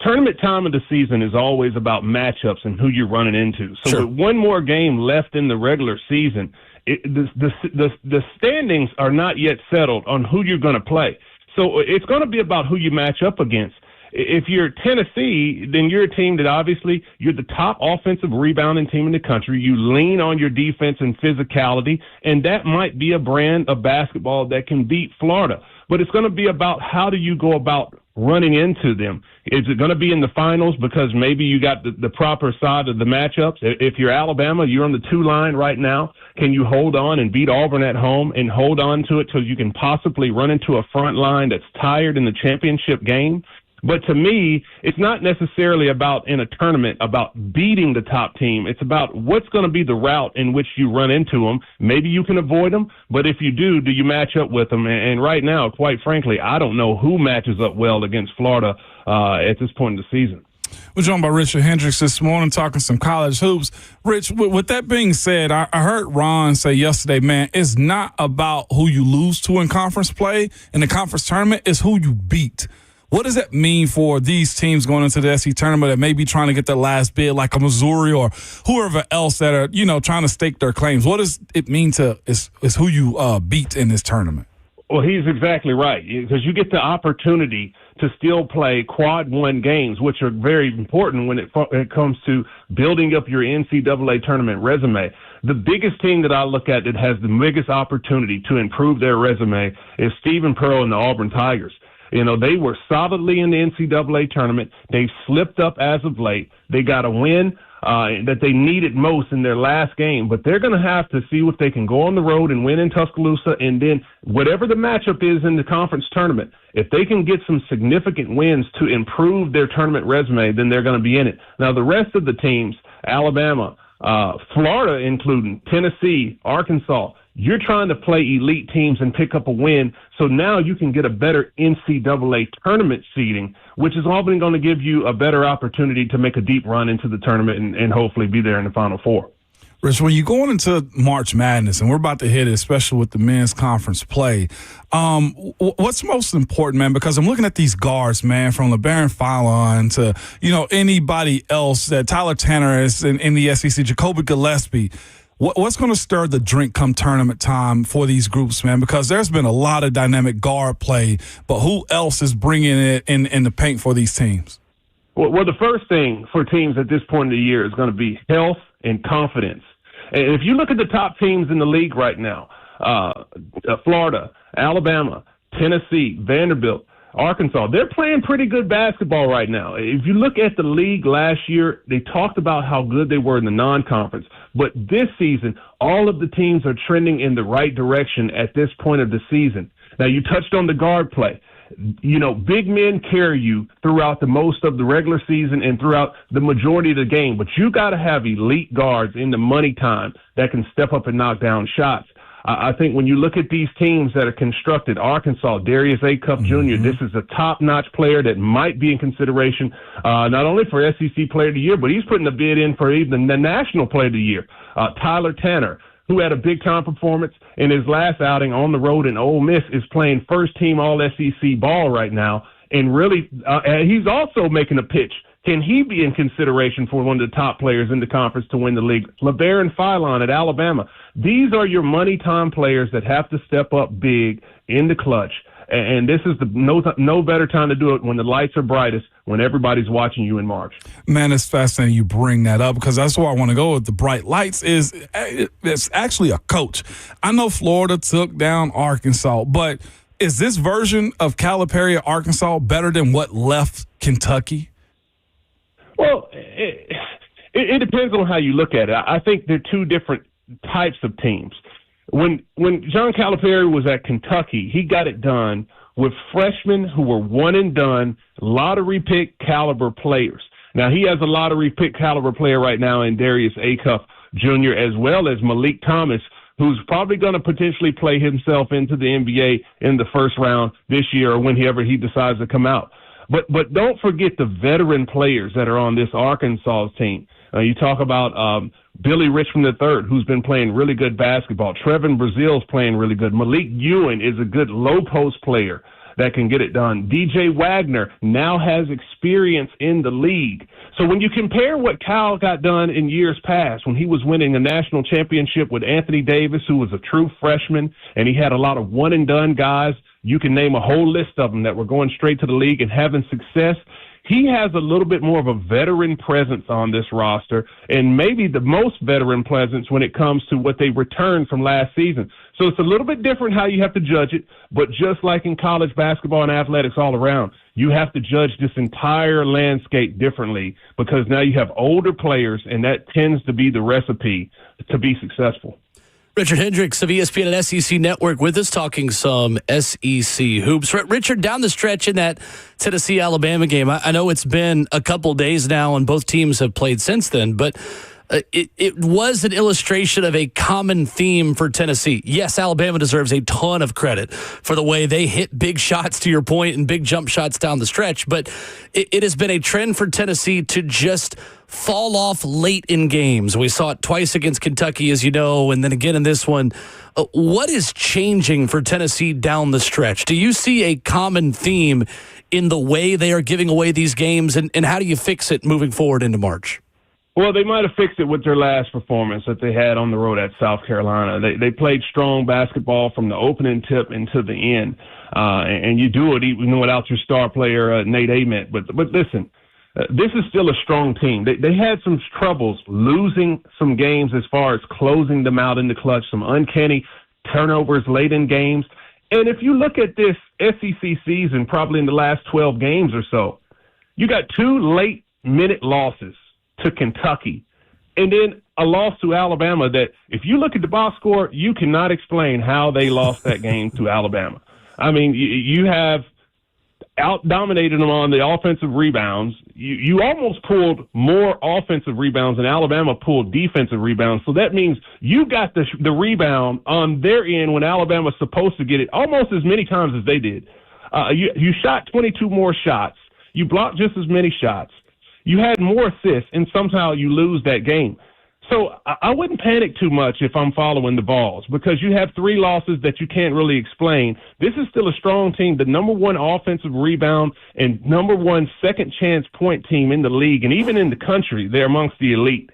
Tournament time of the season is always about matchups and who you're running into. So Sure. with one more game left in the regular season, the standings are not yet settled on who you're going to play. So it's going to be about who you match up against. If you're Tennessee, then you're a team that obviously you're the top offensive rebounding team in the country. You lean on your defense and physicality, and that might be a brand of basketball that can beat Florida. But it's going to be about how do you go about running into them. Is it going to be in the finals because maybe you got the proper side of the matchups? If you're Alabama, you're on the 2 line right now. Can you hold on and beat Auburn at home and hold on to it till you can possibly run into a front line that's tired in the championship game? But to me, it's not necessarily about in a tournament about beating the top team. It's about what's going to be the route in which you run into them. Maybe you can avoid them, but if you do you match up with them? And right now, quite frankly, I don't know who matches up well against Florida at this point in the season. We're joined by Richard Hendricks this morning talking some college hoops. Rich, with that being said, I heard Ron say yesterday, man, it's not about who you lose to in conference play in the conference tournament, it's who you beat. What does that mean for these teams going into the SEC tournament that may be trying to get their last bid, like a Missouri or whoever else that are, trying to stake their claims? What does it mean is who you beat in this tournament? Well, he's exactly right, because you get the opportunity to still play quad 1 games, which are very important when it comes to building up your NCAA tournament resume. The biggest team that I look at that has the biggest opportunity to improve their resume is Stephen Pearl and the Auburn Tigers. They were solidly in the NCAA tournament. They've slipped up as of late. They got a win that they needed most in their last game, but they're going to have to see if they can go on the road and win in Tuscaloosa, and then whatever the matchup is in the conference tournament, if they can get some significant wins to improve their tournament resume, then they're going to be in it. Now, the rest of the teams, Alabama, Florida including, Tennessee, Arkansas, you're trying to play elite teams and pick up a win, so now you can get a better NCAA tournament seeding, which is often going to give you a better opportunity to make a deep run into the tournament and hopefully be there in the Final Four. Rich, when you're going into March Madness, and we're about to hit it, especially with the men's conference play, what's most important, man? Because I'm looking at these guards, man, from LeBaron Fallon to, anybody else, that Tyler Tanner is in the SEC, Jacoby Gillespie. What's going to stir the drink come tournament time for these groups, man? Because there's been a lot of dynamic guard play, but who else is bringing it in the paint for these teams? Well, the first thing for teams at this point of the year is going to be health and confidence. And if you look at the top teams in the league right now, Florida, Alabama, Tennessee, Vanderbilt, Arkansas, they're playing pretty good basketball right now. If you look at the league last year, they talked about how good they were in the non-conference. But this season, all of the teams are trending in the right direction at this point of the season. Now, you touched on the guard play. Big men carry you throughout the most of the regular season and throughout the majority of the game, but you got to have elite guards in the money time that can step up and knock down shots. I think when you look at these teams that are constructed, Arkansas, Darius Acuff Jr., this is a top-notch player that might be in consideration not only for SEC Player of the Year, but he's putting a bid in for even the National Player of the Year. Tyler Tanner, who had a big-time performance in his last outing on the road in Ole Miss, is playing first-team All-SEC ball right now, and really he's also making a pitch. Can he be in consideration for one of the top players in the conference to win the league? LeBaron Fallon at Alabama. These are your money-time players that have to step up big in the clutch, and this is no better time to do it when the lights are brightest, when everybody's watching you in March. Man, it's fascinating you bring that up, because that's where I want to go with the bright lights. It's actually a coach. I know Florida took down Arkansas, but is this version of Calipari at Arkansas better than what left Kentucky? Well, it depends on how you look at it. I think they're two different types of teams. When John Calipari was at Kentucky, he got it done with freshmen who were one and done, lottery pick caliber players. Now, he has a lottery pick caliber player right now in Darius Acuff Jr., as well as Malik Thomas, who's probably going to potentially play himself into the NBA in the first round this year or whenever he decides to come out. But don't forget the veteran players that are on this Arkansas team. You talk about Billy Richmond III, who's been playing really good basketball. Trevin Brazil's playing really good. Malik Ewing is a good low post player that can get it done. DJ Wagner now has experience in the league. So when you compare what Cal got done in years past, when he was winning a national championship with Anthony Davis, who was a true freshman, and he had a lot of one-and-done guys, you can name a whole list of them that were going straight to the league and having success. He has a little bit more of a veteran presence on this roster, and maybe the most veteran presence when it comes to what they returned from last season. So it's a little bit different how you have to judge it, but just like in college basketball and athletics all around, you have to judge this entire landscape differently, because now you have older players, and that tends to be the recipe to be successful. Richard Hendricks of ESPN and SEC Network with us, talking some SEC hoops. Richard, down the stretch in that Tennessee-Alabama game, I know it's been a couple days now and both teams have played since then, but it was an illustration of a common theme for Tennessee. Yes, Alabama deserves a ton of credit for the way they hit big shots, to your point, and big jump shots down the stretch, but it has been a trend for Tennessee to just fall off late in games. We saw it twice against Kentucky, as you know, and then again in this one. What is changing for Tennessee down the stretch? Do you see a common theme in the way they are giving away these games, and how do you fix it moving forward into March? Well, they might have fixed it with their last performance that they had on the road at South Carolina. They played strong basketball from the opening tip into the end, and you do it even without your star player, Nate Ament. But listen, this is still a strong team. They had some troubles losing some games as far as closing them out in the clutch, some uncanny turnovers late in games. And if you look at this SEC season, probably in the last 12 games or so, you got 2 late-minute losses to Kentucky, and then a loss to Alabama that, if you look at the box score, you cannot explain how they lost that game to Alabama. I mean, you have out-dominated them on the offensive rebounds. You almost pulled more offensive rebounds than Alabama pulled defensive rebounds, so that means you got the rebound on their end when Alabama's supposed to get it almost as many times as they did. You shot 22 more shots. You blocked just as many shots. You had more assists, and somehow you lose that game. So I wouldn't panic too much if I'm following the Vols, because you have 3 losses that you can't really explain. This is still a strong team, the number 1 offensive rebound and number 1 second chance point team in the league, and even in the country, they're amongst the elite.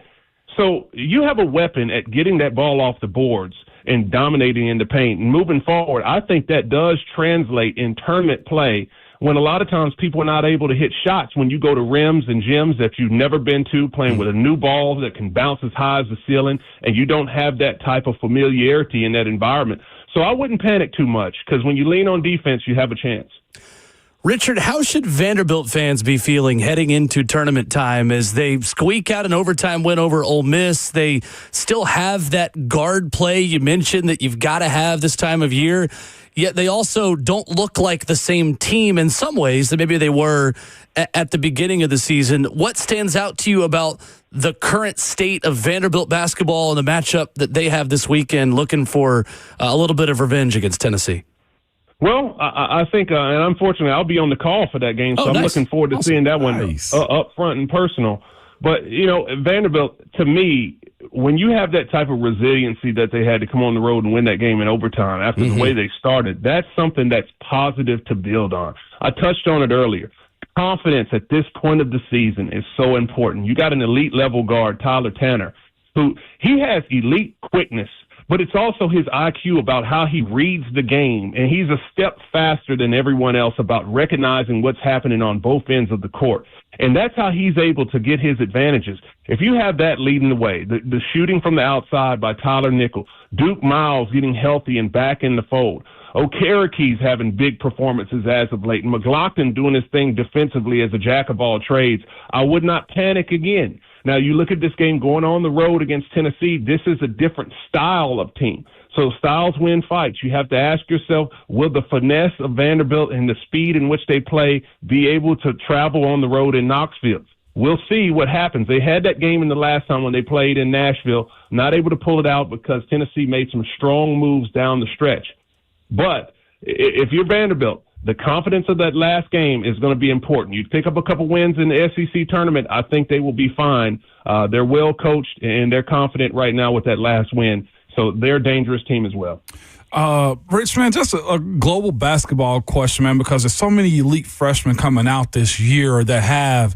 So you have a weapon at getting that ball off the boards and dominating in the paint. And moving forward, I think that does translate in tournament play, when a lot of times people are not able to hit shots when you go to rims and gyms that you've never been to, playing with a new ball that can bounce as high as the ceiling, and you don't have that type of familiarity in that environment. So I wouldn't panic too much, because when you lean on defense, you have a chance. Richard, how should Vanderbilt fans be feeling heading into tournament time as they squeak out an overtime win over Ole Miss? They still have that guard play you mentioned that you've got to have this time of year, yet they also don't look like the same team in some ways that maybe they were at the beginning of the season. What stands out to you about the current state of Vanderbilt basketball and the matchup that they have this weekend, looking for a little bit of revenge against Tennessee? Well, I think, and unfortunately, I'll be on the call for that game, so I'm looking forward to seeing that one up front and personal. But, Vanderbilt, to me, when you have that type of resiliency that they had to come on the road and win that game in overtime after the way they started, that's something that's positive to build on. I touched on it earlier. Confidence at this point of the season is so important. You got an elite level guard, Tyler Tanner, who he has elite quickness, but it's also his IQ about how he reads the game, and he's a step faster than everyone else about recognizing what's happening on both ends of the court. And that's how he's able to get his advantages. If you have that leading the way, the shooting from the outside by Tyler Nickel, Duke Miles getting healthy and back in the fold, Okerake's having big performances as of late, and McLaughlin doing his thing defensively as a jack of all trades, I would not panic again. Now, you look at this game going on the road against Tennessee, this is a different style of team. So styles win fights. You have to ask yourself, will the finesse of Vanderbilt and the speed in which they play be able to travel on the road in Knoxville? We'll see what happens. They had that game in the last time when they played in Nashville, not able to pull it out because Tennessee made some strong moves down the stretch. But if you're Vanderbilt, the confidence of that last game is going to be important. You pick up a couple wins in the SEC tournament, I think they will be fine. They're well coached, and they're confident right now with that last win. So they're a dangerous team as well. Rich, man, just a global basketball question, man, because there's so many elite freshmen coming out this year that have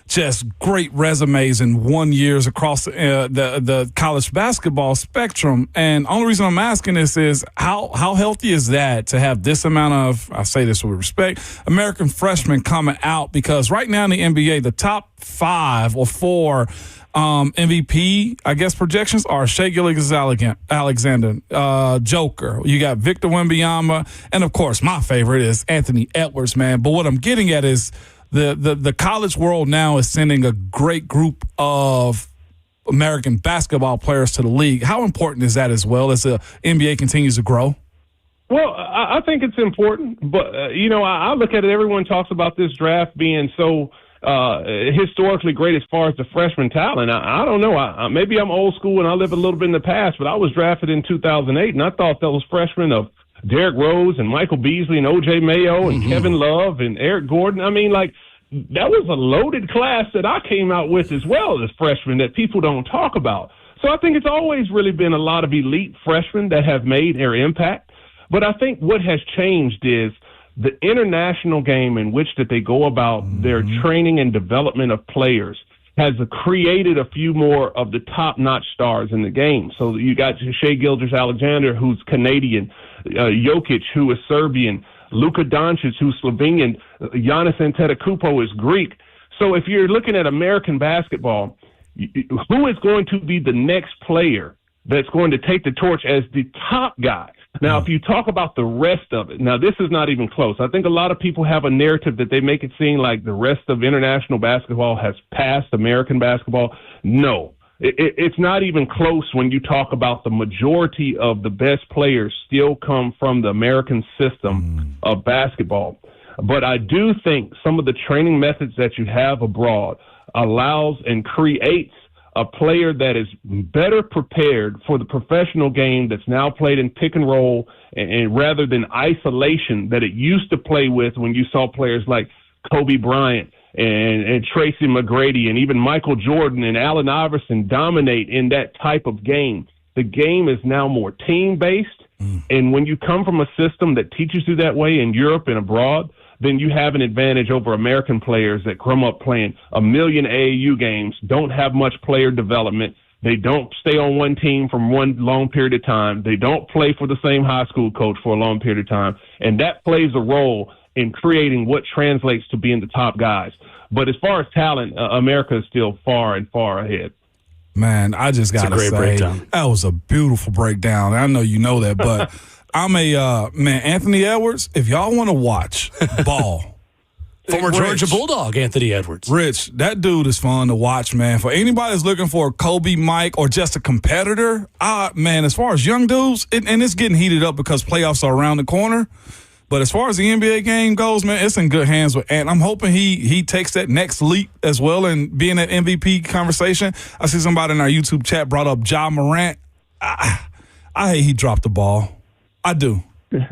just great resumes in 1 years across the college basketball spectrum. And only reason I'm asking this is how healthy is that to have this amount of, I say this with respect, American freshmen coming out? Because right now in the NBA, the top 5 or 4 MVP, I guess, projections are Shai Gilgeous-Alexander, Joker. You got Victor Wembanyama, and of course, my favorite is Anthony Edwards, man. But what I'm getting at is the college world now is sending a great group of American basketball players to the league. How important is that as well as the NBA continues to grow? Well, I think it's important, but, I look at it, everyone talks about this draft being so historically great as far as the freshman talent. I don't know. Maybe I'm old school and I live a little bit in the past, but I was drafted in 2008, and I thought those freshmen of Derrick Rose and Michael Beasley and O.J. Mayo and Kevin Love and Eric Gordon, that was a loaded class that I came out with as well as freshmen that people don't talk about. So I think it's always really been a lot of elite freshmen that have made their impact. But I think what has changed is the international game in which that they go about their training and development of players has created a few more of the top-notch stars in the game. So you got Shai Gilgeous-Alexander, who's Canadian, Jokic, who is Serbian, Luka Doncic, who's Slovenian, Giannis Antetokounmpo is Greek. So if you're looking at American basketball, who is going to be the next player that's going to take the torch as the top guy? Now, if you talk about the rest of it, now this is not even close. I think a lot of people have a narrative that they make it seem like the rest of international basketball has passed American basketball. No, it's not even close when you talk about the majority of the best players still come from the American system of basketball. But I do think some of the training methods that you have abroad allows and creates a player that is better prepared for the professional game that's now played in pick and roll and rather than isolation that it used to play with when you saw players like Kobe Bryant and Tracy McGrady and even Michael Jordan and Allen Iverson dominate in that type of game. The game is now more team-based, and when you come from a system that teaches you that way in Europe and abroad, then you have an advantage over American players that come up playing a million AAU games, don't have much player development. They don't stay on one team from one long period of time. They don't play for the same high school coach for a long period of time, and that plays a role in creating what translates to being the top guys. But as far as talent, America is still far and far ahead. Man, I just got to say, breakdown. That was a beautiful breakdown. I know you know that, but I'm Anthony Edwards, if y'all want to watch ball. Former Georgia Bulldog, Anthony Edwards. Rich, that dude is fun to watch, man. For anybody that's looking for a Kobe, Mike, or just a competitor, man, as far as young dudes, and it's getting heated up because playoffs are around the corner. But as far as the NBA game goes, man, it's in good hands with Ant. I'm hoping he takes that next leap as well and be in that MVP conversation. I see somebody in our YouTube chat brought up Ja Morant. I hate he dropped the ball. I do. Well,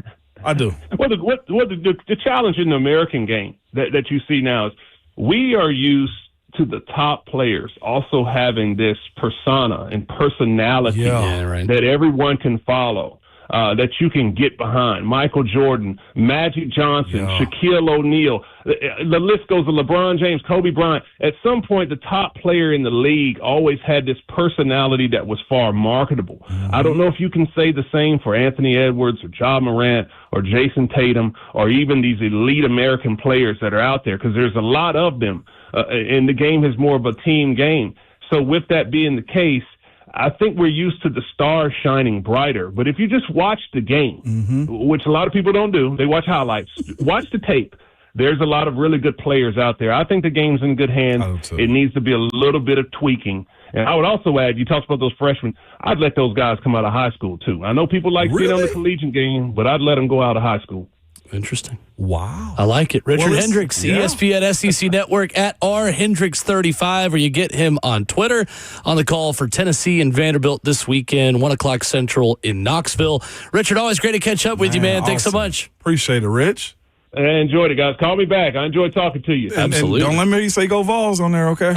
the challenge in the American game that you see now is we are used to the top players also having this persona and personality that everyone can follow. That you can get behind. Michael Jordan, Magic Johnson, Shaquille O'Neal. The list goes to LeBron James, Kobe Bryant. At some point, the top player in the league always had this personality that was far marketable. Mm-hmm. I don't know if you can say the same for Anthony Edwards or Ja Morant or Jason Tatum or even these elite American players that are out there, because there's a lot of them, and the game is more of a team game. So with that being the case, I think we're used to the stars shining brighter. But if you just watch the game, which a lot of people don't do, they watch highlights, watch the tape. There's a lot of really good players out there. I think the game's in good hands. It needs to be a little bit of tweaking. And I would also add, you talked about those freshmen, I'd let those guys come out of high school, too. I know people like being on the collegiate game, but I'd let them go out of high school. Interesting. Wow. I like it. Richard Hendricks, ESPN SEC Network at rhendricks35, or you get him on Twitter on the call for Tennessee and Vanderbilt this weekend, 1 o'clock Central in Knoxville. Richard, always great to catch up with you, man. Thanks so much. Appreciate it, Rich. I enjoyed it, guys. Call me back. I enjoyed talking to you. Absolutely. And don't let me hear you say go Vols on there, okay?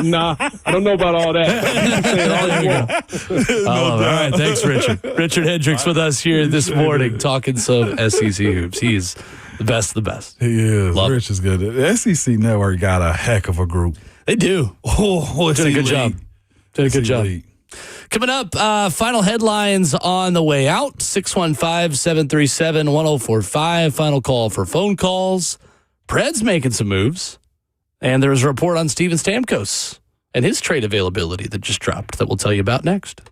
Nah, I don't know about all that. All right. Thanks, Richard. Richard Hendricks with us here this morning talking some SEC hoops. He is the best of the best. He is. Love Rich is good. The SEC Network got a heck of a group. They do. Did a good job. Did a good job. Coming up, final headlines on the way out. 615-737-1045. Final call for phone calls. Pred's making some moves. And there's a report on Steven Stamkos and his trade availability that just dropped that we'll tell you about next.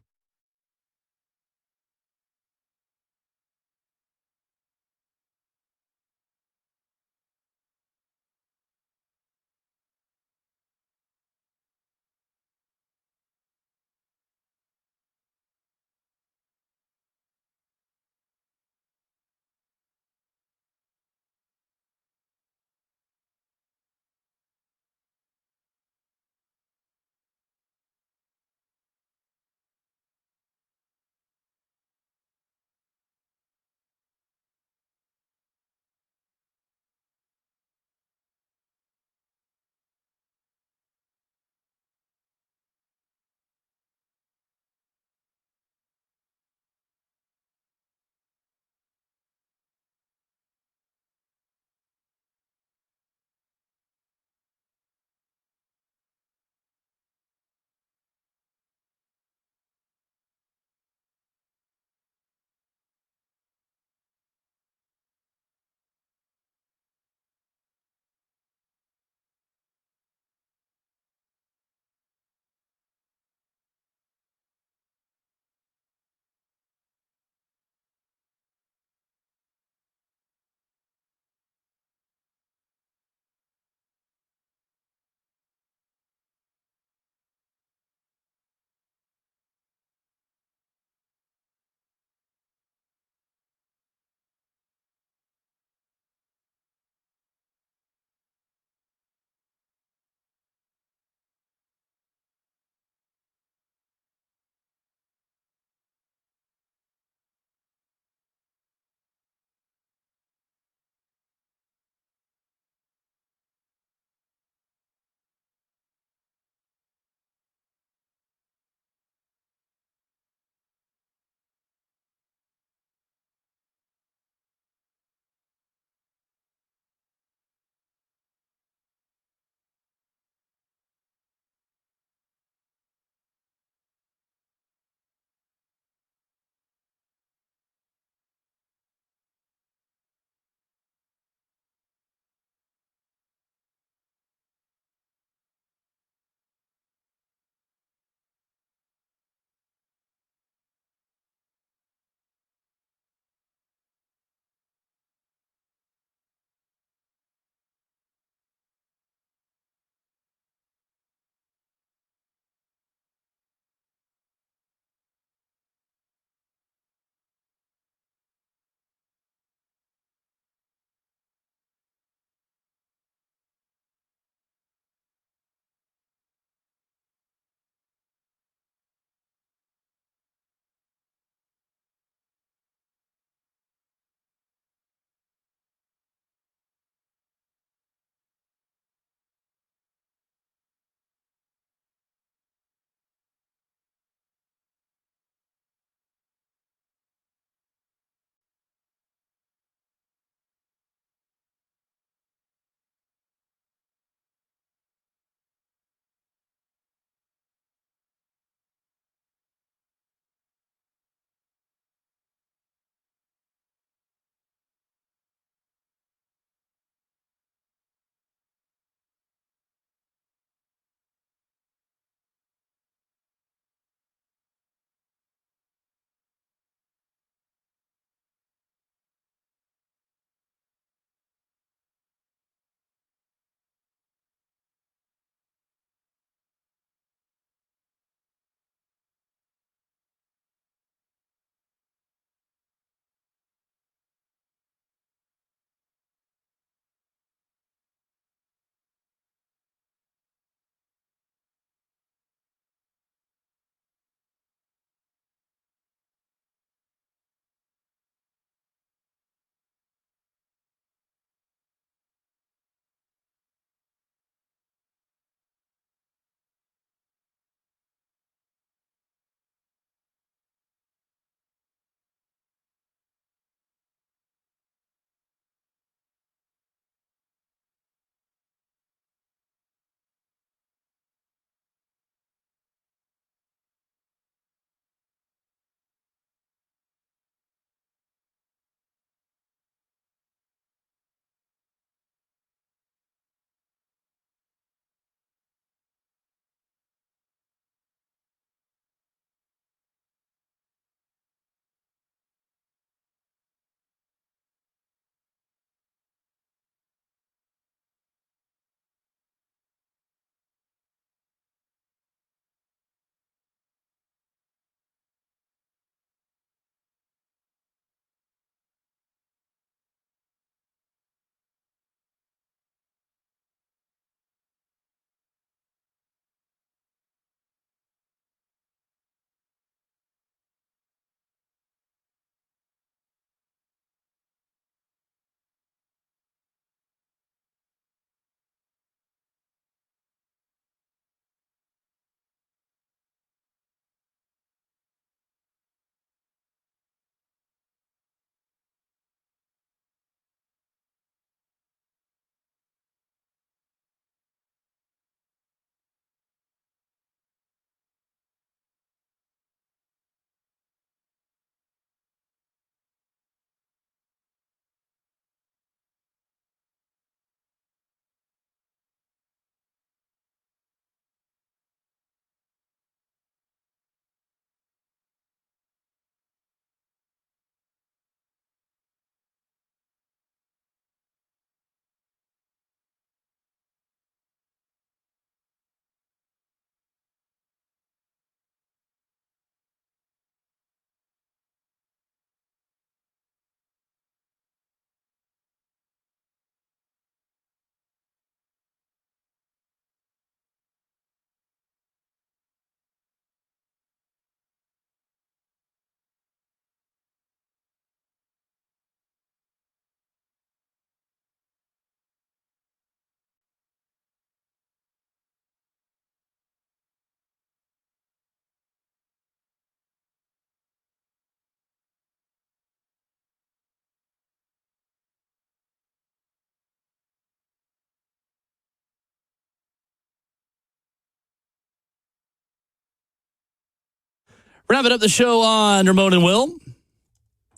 Wrapping up the show on Ramon and Will.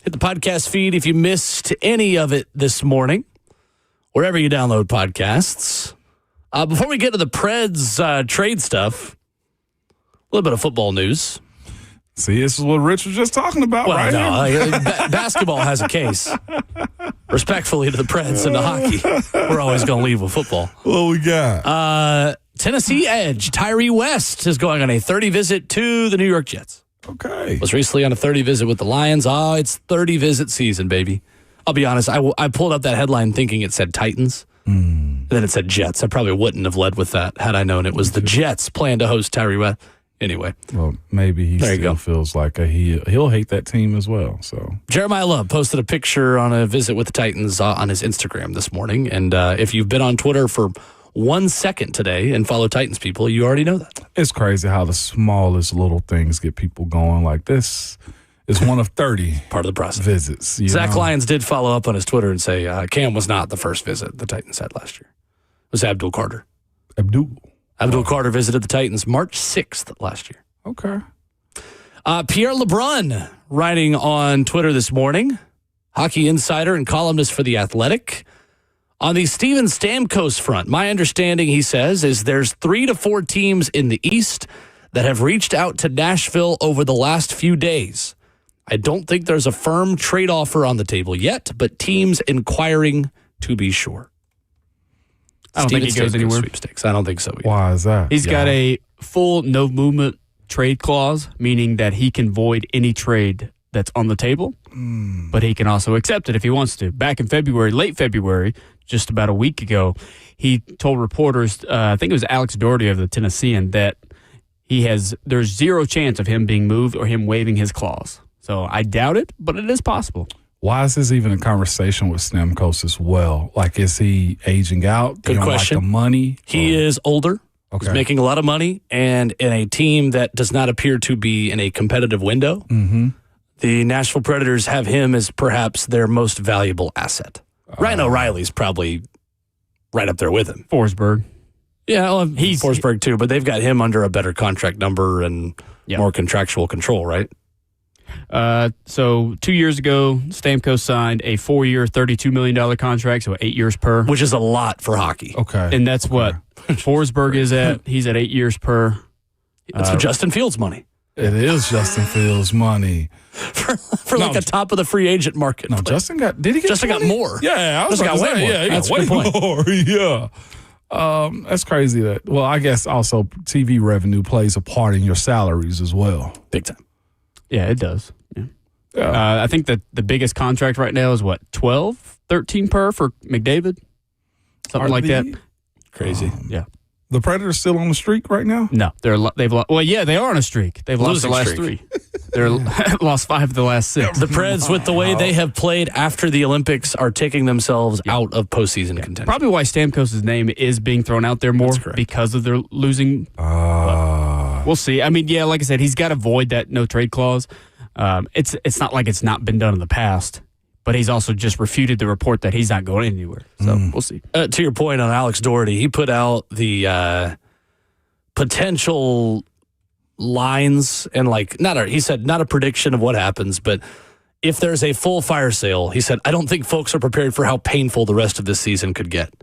Hit the podcast feed if you missed any of it this morning, wherever you download podcasts. Before we get to the Preds trade stuff, a little bit of football news. See, this is what Rich was just talking about, right? No, basketball has a case. Respectfully to the Preds and the hockey, we're always going to leave with football. What we got? Tennessee edge Tyree West is going on a 30 visit to the New York Jets. Okay. Was recently on a 30 visit with the Lions. Oh, it's 30 visit season, baby. I'll be honest. I pulled up that headline thinking it said Titans. And then it said Jets. I probably wouldn't have led with that had I known it was the Jets plan to host Tyree West. Anyway. Well, maybe he still feels like he'll hate that team as well. So Jeremiah Love posted a picture on a visit with the Titans on his Instagram this morning. And if you've been on Twitter for 1 second today and follow Titans people, you already know that. It's crazy how the smallest little things get people going. Like this is one of 30 part of the process. Visits. Zach Lyons did follow up on his Twitter and say Cam was not the first visit the Titans had last year. It was Abdul Carter. Abdul Carter visited the Titans March 6th last year. Okay. Pierre LeBrun writing on Twitter this morning, hockey insider and columnist for The Athletic. On the Steven Stamkos front, my understanding, he says, is there's 3 to 4 teams in the East that have reached out to Nashville over the last few days. I don't think there's a firm trade offer on the table yet, but teams inquiring to be sure. I don't think he goes anywhere. Sweepstakes. I don't think so either. Why is that? He's got a full no movement trade clause, meaning that he can void any trade that's on the table, but he can also accept it if he wants to. Back in February, late February, just about a week ago, he told reporters, I think it was Alex Doherty of the Tennessean, that there's zero chance of him being moved or him waiving his clause. So I doubt it, but it is possible. Why is this even a conversation with Stamkos as well? Like, is he aging out? Good question. Like the money? He is older. Okay. He's making a lot of money, and in a team that does not appear to be in a competitive window, the Nashville Predators have him as perhaps their most valuable asset. Ryan O'Reilly's probably right up there with him. Forsberg. Yeah, well, he's Forsberg too, but they've got him under a better contract number and more contractual control, right? So 2 years ago, Stamkos signed a 4-year, $32 million contract, so 8 years per. Which is a lot for hockey. Okay. And that's what Forsberg is at. He's at 8 years per. That's for Justin Fields money. It is Justin Fields' money. for like a top of the free agent market. No, Justin got 20? got more. Yeah, Justin got way more. Yeah, he That's got a good way more. Yeah. That's crazy well, I guess also TV revenue plays a part in your salaries as well. Big time. Yeah, it does. Yeah. Yeah. I think that the biggest contract right now is what, 12, 13 per for McDavid? Something like that. Crazy. Yeah. The Predators still on the streak right now? No, they've lost. Well, yeah, they are on a streak. They've lost the last 3. They're lost 5 of the last 6. The Preds, with the way they have played after the Olympics, are taking themselves out of postseason contention. Probably why Stamkos' name is being thrown out there more because of their losing. We'll see. I mean, yeah, like I said, he's got to void that no trade clause. It's not like it's not been done in the past, but he's also just refuted the report that he's not going anywhere. So we'll see. To your point on Alex Doherty, he put out the potential lines and he said not a prediction of what happens, but if there's a full fire sale, he said, I don't think folks are prepared for how painful the rest of this season could get.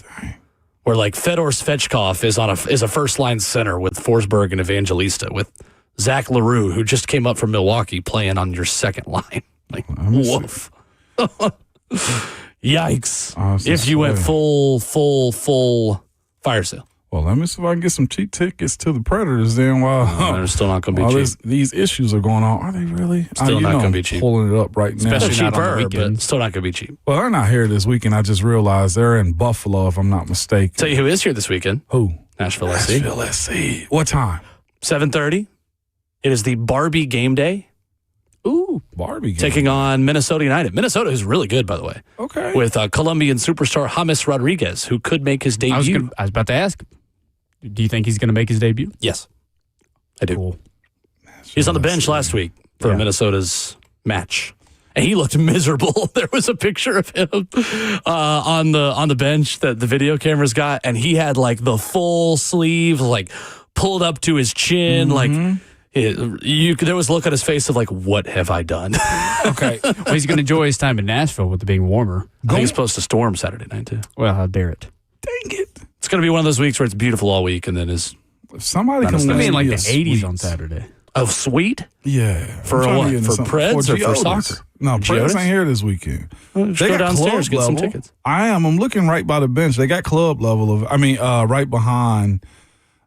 Where like Fedor Svechkov is a first line center with Forsberg and Evangelista, with Zach LaRue, who just came up from Milwaukee, playing on your second line. Like, woof. Yikes. If you went full fire sale. Well, let me see if I can get some cheap tickets to the Predators then while they're still not going to be cheap. These issues are going on. Are they really? Still not going to be cheap. Pulling it up right now. Especially not on the weekend. But still not going to be cheap. Well, they're not here this weekend. I just realized they're in Buffalo, if I'm not mistaken. Tell you who is here this weekend. Who? Nashville SC. Nashville SC. What time? 7:30. It is the Barbie game day. Ooh, Barbie game. Taking on Minnesota United. Minnesota is really good, by the way. Okay. With Colombian superstar James Rodriguez, who could make his debut. I was about to ask, do you think he's going to make his debut? Yes, I do. Cool. He's on the bench last week for Minnesota's match, and he looked miserable. There was a picture of him on the bench that the video cameras got, and he had like the full sleeve, like pulled up to his chin, like There was a look on his face of like, what have I done? Okay. Well, he's going to enjoy his time in Nashville with it being warmer. I think it's supposed to storm Saturday night, too. Well, how dare it. Dang it. It's going to be one of those weeks where it's beautiful all week and then is. If somebody can It's going to be in like land the me a 80s sweet. on Saturday. Oh, sweet? Yeah. For I'm trying to what? get into For something. Preds or for Geodis. soccer? No, Preds Geodis? ain't here this weekend. Well, just go downstairs, get some tickets. I am. I'm looking right by the bench. They got club level right behind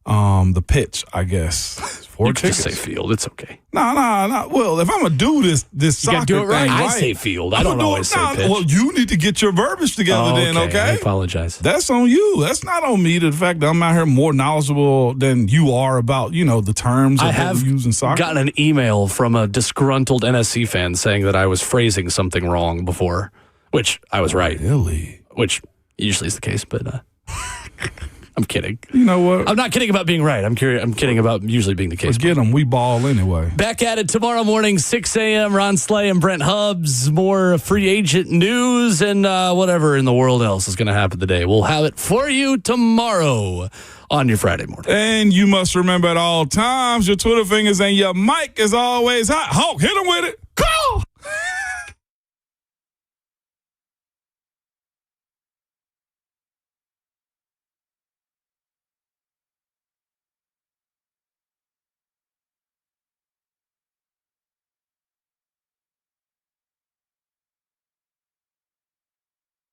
the pitch, I guess. You can just say field. It's okay. No. Well, if I'm gonna do this soccer gotta do it right. thing, I say field. I don't always say pitch. Well, you need to get your verbiage together then, I okay? apologize. That's on you. That's not on me. The fact that I'm out here more knowledgeable than you are about, the terms I of have what we use in soccer. gotten an email from a disgruntled NSC fan saying that I was phrasing something wrong before, which I was right. Really? Which usually is the case, but I'm kidding. You know what? I'm not kidding about being right. I'm kidding about usually being the case. Forget them. We ball anyway. Back at it tomorrow morning, 6 a.m. Ron Slay and Brent Hubbs. More free agent news and whatever in the world else is going to happen today. We'll have it for you tomorrow on your Friday morning. And you must remember at all times, your Twitter fingers and your mic is always hot. Hawk, hit them with it.